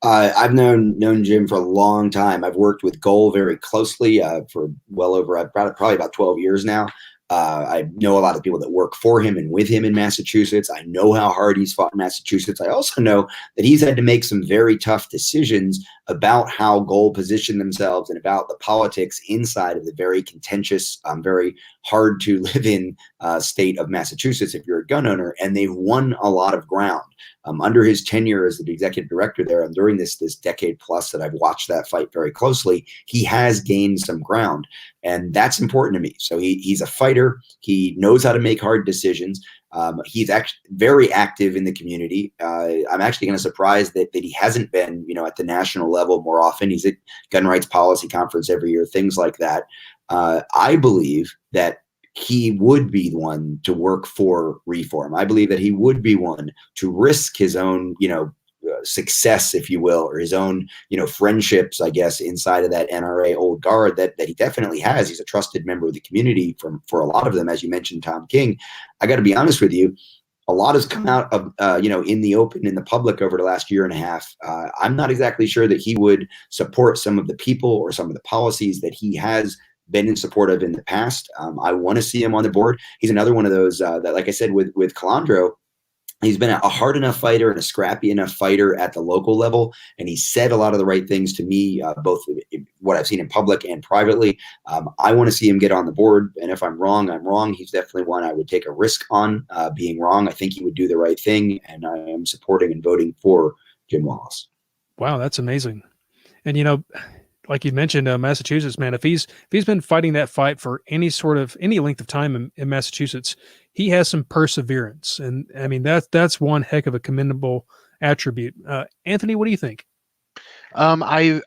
I've known Jim for a long time. I've worked with GOAL very closely for well over probably about 12 years now. I know a lot of people that work for him and with him in Massachusetts. I know how hard he's fought in Massachusetts. I also know that he's had to make some very tough decisions about how GOAL position themselves and about the politics inside of the very contentious, very hard to live in state of Massachusetts if you're a gun owner. And they've won a lot of ground. Under his tenure as the executive director there, and during this decade plus that I've watched that fight very closely, he has gained some ground. And that's important to me. So he's a fighter. He knows how to make hard decisions. He's actually very active in the community. I'm actually kind of surprised that he hasn't been, at the national level more often. He's at Gun Rights Policy Conference every year, things like that. I believe that he would be the one to work for reform. I believe that he would be one to risk his own, success, if you will, or his own, friendships, I guess, inside of that NRA old guard that he definitely has. He's a trusted member of the community for a lot of them, as you mentioned, Tom King. I got to be honest with you. A lot has come out of, in the open, in the public over the last year and a half. I'm not exactly sure that he would support some of the people or some of the policies that he has been in support of in the past. I want to see him on the board. He's another one of those that, like I said, with Calandra, he's been a hard enough fighter and a scrappy enough fighter at the local level. And he said a lot of the right things to me, both what I've seen in public and privately. I want to see him get on the board. And if I'm wrong, I'm wrong. He's definitely one I would take a risk on being wrong. I think he would do the right thing. And I am supporting and voting for Jim Wallace. Wow, that's amazing. And, like you mentioned, Massachusetts, man, if he's been fighting that fight for any length of time in Massachusetts, he has some perseverance. And I mean, that's one heck of a commendable attribute. Anthony, what do you think? I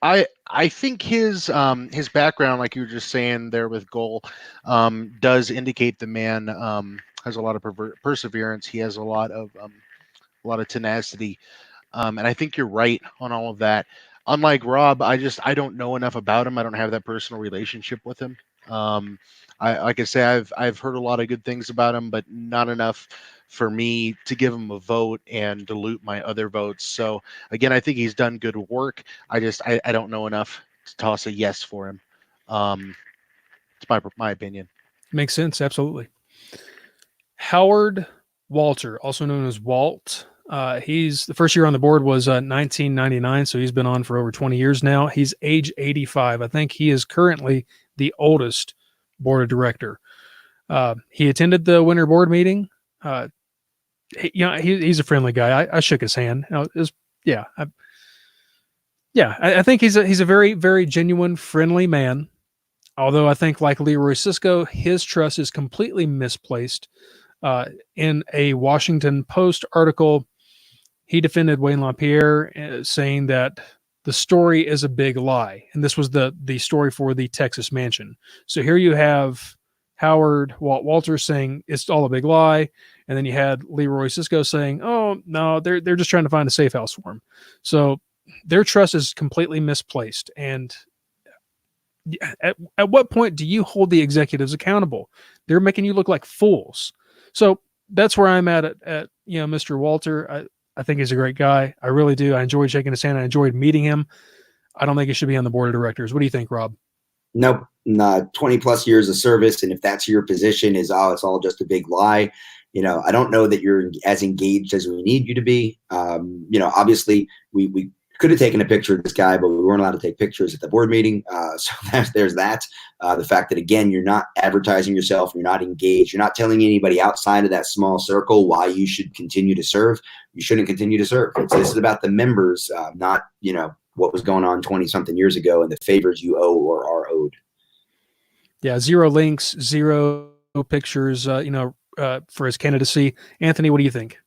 think his background, like you were just saying there with GOAL, does indicate the man has a lot of perseverance. He has a lot of tenacity. And I think you're right on all of that. Unlike Rob, I don't know enough about him. I don't have that personal relationship with him. Like I say, I've heard a lot of good things about him, but not enough for me to give him a vote and dilute my other votes. So again, I think he's done good work. I don't know enough to toss a yes for him. It's my opinion. Makes sense. Absolutely. Howard Walter, also known as Walt. He's the first year on the board was 1999, so he's been on for over 20 years now. He's age 85. I think he is currently the oldest board of director. He attended the winter board meeting. He's a friendly guy. I shook his hand. I think he's a very, very genuine, friendly man. Although I think, like Leroy Sisco, his trust is completely misplaced. In a Washington Post article, he defended Wayne LaPierre, saying that the story is a big lie. And this was the story for the Texas mansion. So here you have Howard Walter saying it's all a big lie. And then you had Leroy Sisco saying, oh, no, they're just trying to find a safe house for him. So their trust is completely misplaced. And at what point do you hold the executives accountable? They're making you look like fools. So that's where I'm at Mr. Walter. I think he's a great guy. I really do. I enjoyed shaking his hand. I enjoyed meeting him. I don't think he should be on the board of directors. What do you think, Rob? Nope. 20 plus years of service. And if that's your position it's all just a big lie. I don't know that you're as engaged as we need you to be. Obviously we could have taken a picture of this guy, but we weren't allowed to take pictures at the board meeting. So there's that. The fact that, again, you're not advertising yourself, you're not engaged, you're not telling anybody outside of that small circle why you should continue to serve. You shouldn't continue to serve. This is about the members, not, what was going on 20 something years ago and the favors you owe or are owed. Yeah. 0 links, 0 pictures, for his candidacy. Anthony, what do you think?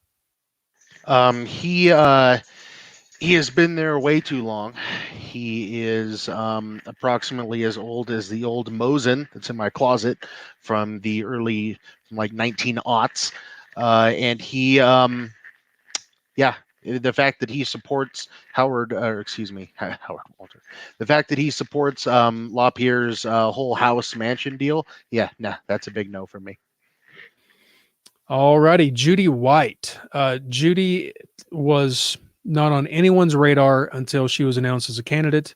He has been there way too long. He is approximately as old as the old Mosin that's in my closet from the early, like 1900s. And he, the fact that he supports Howard Walter, the fact that he supports LaPierre's whole house mansion deal, that's a big no for me. All righty, Judy White. Judy was not on anyone's radar until she was announced as a candidate.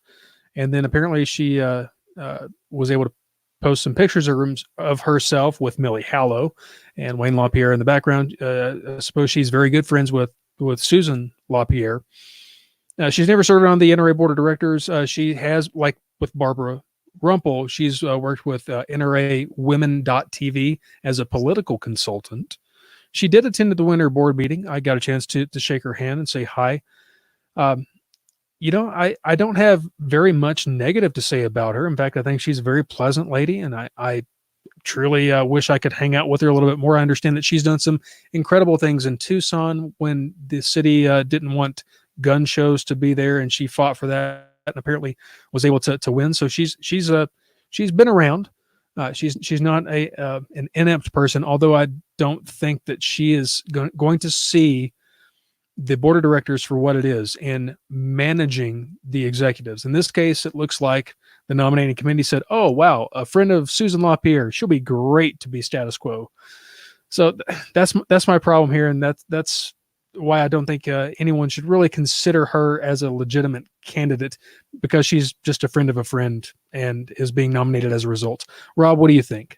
And then apparently she was able to post some pictures of herself with Millie Hallow and Wayne LaPierre in the background. I suppose she's very good friends with Susan LaPierre. She's never served on the NRA board of directors. She has, like with Barbara Rumpel, she's worked with NRA Women.tv as a political consultant. She did attend the winter board meeting. I got a chance to shake her hand and say hi. I don't have very much negative to say about her. In fact, I think she's a very pleasant lady, and I truly wish I could hang out with her a little bit more. I understand that she's done some incredible things in Tucson when the city didn't want gun shows to be there, and she fought for that and apparently was able to win. So she's been around. She's not an inept person, although I don't think that she is going to see the board of directors for what it is in managing the executives. In this case, it looks like the nominating committee said, oh, wow, a friend of Susan LaPierre, she'll be great to be status quo. So that's my problem here. And that's why I don't think anyone should really consider her as a legitimate candidate, because she's just a friend of a friend and is being nominated as a result. Rob, what do you think?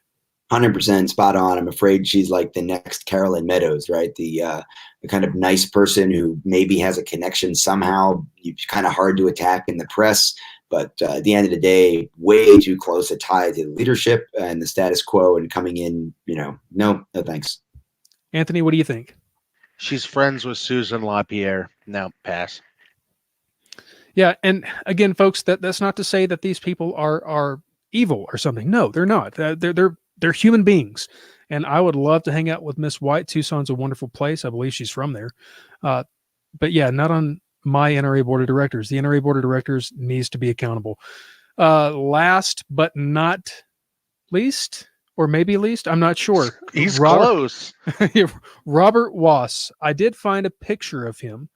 100% spot on. I'm afraid she's like the next Carolyn Meadows, right? The kind of nice person who maybe has a connection somehow. It's kind of hard to attack in the press, but at the end of the day, way too close a tie to the leadership and the status quo, and coming in, no thanks. Anthony, what do you think? She's friends with Susan LaPierre. No, pass. Yeah, and again, folks, that's not to say that these people are evil or something. No, they're not. They're human beings, and I would love to hang out with Miss White. Tucson's a wonderful place. I believe she's from there, but yeah, not on my NRA board of directors. The NRA board of directors needs to be accountable. Last but not least, or maybe least, I'm not sure. He's close. Robert Wass. I did find a picture of him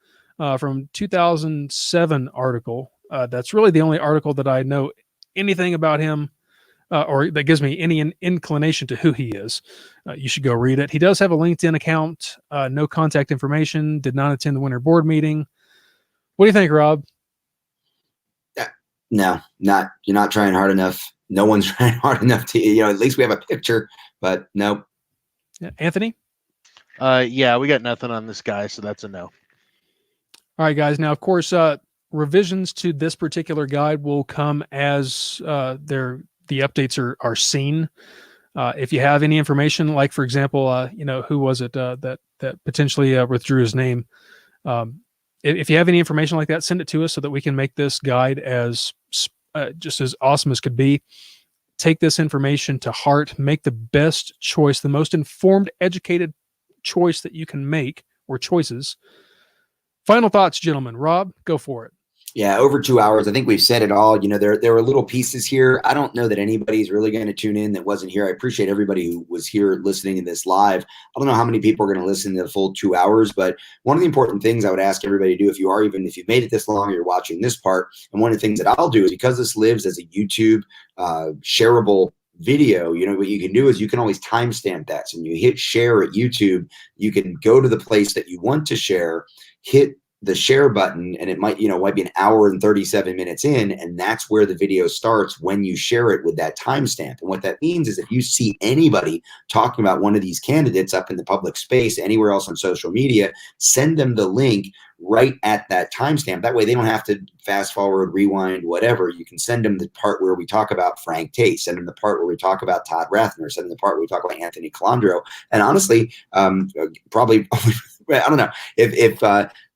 from 2007 article. That's really the only article that I know anything about him. or that gives me any inclination to who he is, you should go read it. He does have a LinkedIn account, no contact information, did not attend the winter board meeting. What do you think, Rob? No, you're not trying hard enough. No one's trying hard enough to, at least we have a picture, but nope. Yeah. Anthony? Yeah, we got nothing on this guy, so that's a no. All right, guys. Now, of course, revisions to this particular guide will come as the updates are seen. If you have any information, like for example, who was it that potentially withdrew his name? If you have any information like that, send it to us so that we can make this guide as just as awesome as could be. Take this information to heart, make the best choice, the most informed, educated choice that you can make, or choices. Final thoughts, gentlemen. Rob, go for it. Yeah, over 2 hours. I think we've said it all. There were little pieces here. I don't know that anybody's really going to tune in that wasn't here. I appreciate everybody who was here listening to this live. I don't know how many people are going to listen to the full 2 hours, but one of the important things I would ask everybody to do, if you've made it this long, or you're watching this part, and one of the things that I'll do is, because this lives as a YouTube shareable video, what you can do is you can always timestamp that. So when you hit share at YouTube, you can go to the place that you want to share, hit the share button, and it might be an hour and 37 minutes in, and that's where the video starts when you share it with that timestamp. And what that means is, if you see anybody talking about one of these candidates up in the public space, anywhere else on social media, send them the link right at that timestamp. That way they don't have to fast forward, rewind, whatever. You can send them the part where we talk about Frank Tait, send them the part where we talk about Todd Rathner, send them the part where we talk about Anthony Calandra. And honestly, probably, I don't know, if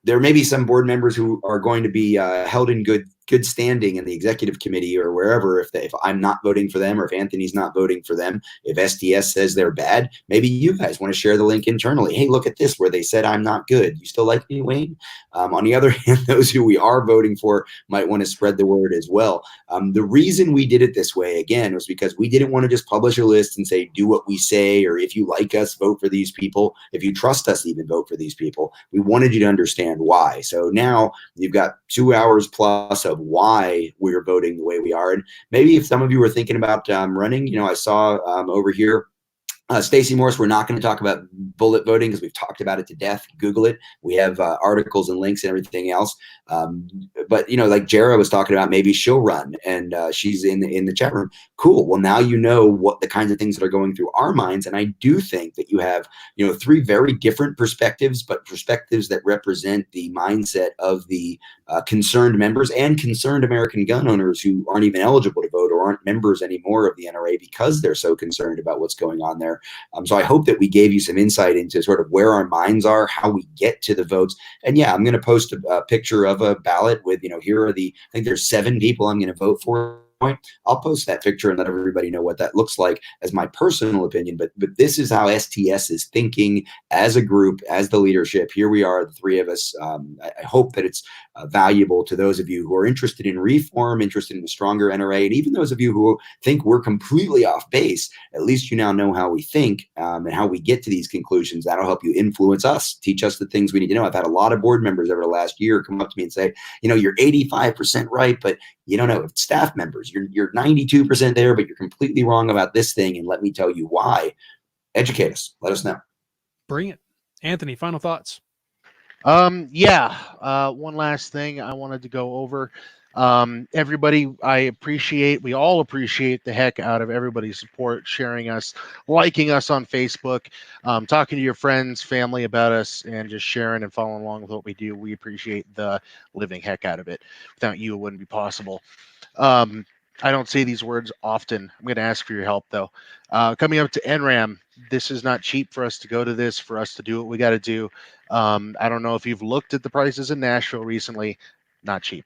there may be some board members who are going to be held in good standing in the executive committee or wherever, if I'm not voting for them, or if Anthony's not voting for them, if STS says they're bad, maybe you guys want to share the link internally. Hey, look at this, where they said I'm not good. You still like me, Wayne? On the other hand, those who we are voting for might want to spread the word as well. The reason we did it this way, again, was because we didn't want to just publish a list and say, do what we say, or if you like us, vote for these people. If you trust us, even vote for these people. We wanted you to understand why. So now you've got 2 hours plus of why we're voting the way we are. And maybe if some of you were thinking about running, I saw over here, Stacey Morris, we're not going to talk about bullet voting because we've talked about it to death. Google it. We have articles and links and everything else. But like Jara was talking about, maybe she'll run, and she's in the chat room. Cool. Well, now you know what the kinds of things that are going through our minds. And I do think that you have, 3 very different perspectives, but perspectives that represent the mindset of the concerned members and concerned American gun owners who aren't even eligible to vote or aren't members anymore of the NRA because they're so concerned about what's going on there. So I hope that we gave you some insight into sort of where our minds are, how we get to the votes. And yeah, I'm going to post a picture of a ballot with, here are I think there's 7 people I'm going to vote for. I'll post that picture and let everybody know what that looks like as my personal opinion. But this is how STS is thinking as a group, as the leadership. Here we are, the 3 of us. I hope that it's valuable to those of you who are interested in reform, interested in a stronger NRA, and even those of you who think we're completely off base. At least you now know how we think and how we get to these conclusions. That'll help you influence us, teach us the things we need to know. I've had a lot of board members over the last year come up to me and say, you're 85% right, but you don't know. Staff members, you're 92% there, but you're completely wrong about this thing, and let me tell you why. Educate us. Let us know. Bring it. Anthony, final thoughts. One last thing I wanted to go over. Everybody, we all appreciate the heck out of everybody's support, sharing us, liking us on Facebook, talking to your friends, family about us, and just sharing and following along with what we do. We appreciate the living heck out of it. Without you, it wouldn't be possible. I don't say these words often. I'm going to ask for your help, though. Coming up to NRAM, this is not cheap for us to go to this, for us to do what we got to do. I don't know if you've looked at the prices in Nashville recently. Not cheap.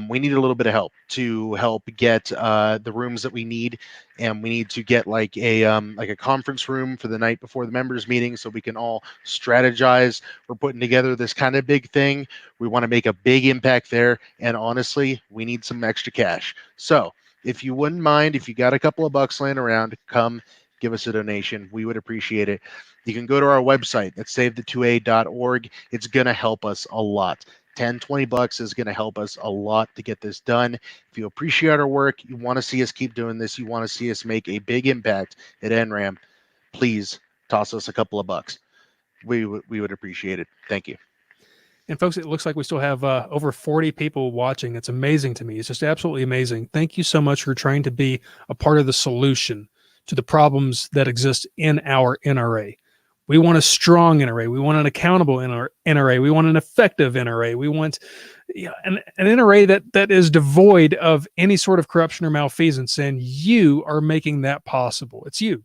We need a little bit of help to help get the rooms that we need, and we need to get like a conference room for the night before the members meeting so we can all strategize. We're putting together this kind of big thing. We want to make a big impact there, and honestly, we need some extra cash. So if you wouldn't mind, if you got a couple of bucks laying around, come give us a donation. We would appreciate it. You can go to our website at savethe2a.org. It's going to help us a lot. $10, $20 is going to help us a lot to get this done. If you appreciate our work, you want to see us keep doing this, you want to see us make a big impact at NRAM, please toss us a couple of bucks. We would appreciate it. Thank you. And folks, it looks like we still have over 40 people watching. It's amazing to me. It's just absolutely amazing. Thank you so much for trying to be a part of the solution to the problems that exist in our NRA. We want a strong NRA. We want an accountable NRA. We want an effective NRA. We want an NRA that is devoid of any sort of corruption or malfeasance. And you are making that possible. It's you.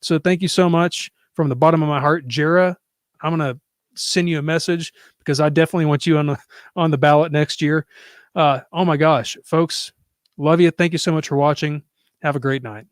So thank you so much from the bottom of my heart. Jara, I'm going to send you a message because I definitely want you on the ballot next year. Oh my gosh, folks, love you. Thank you so much for watching. Have a great night.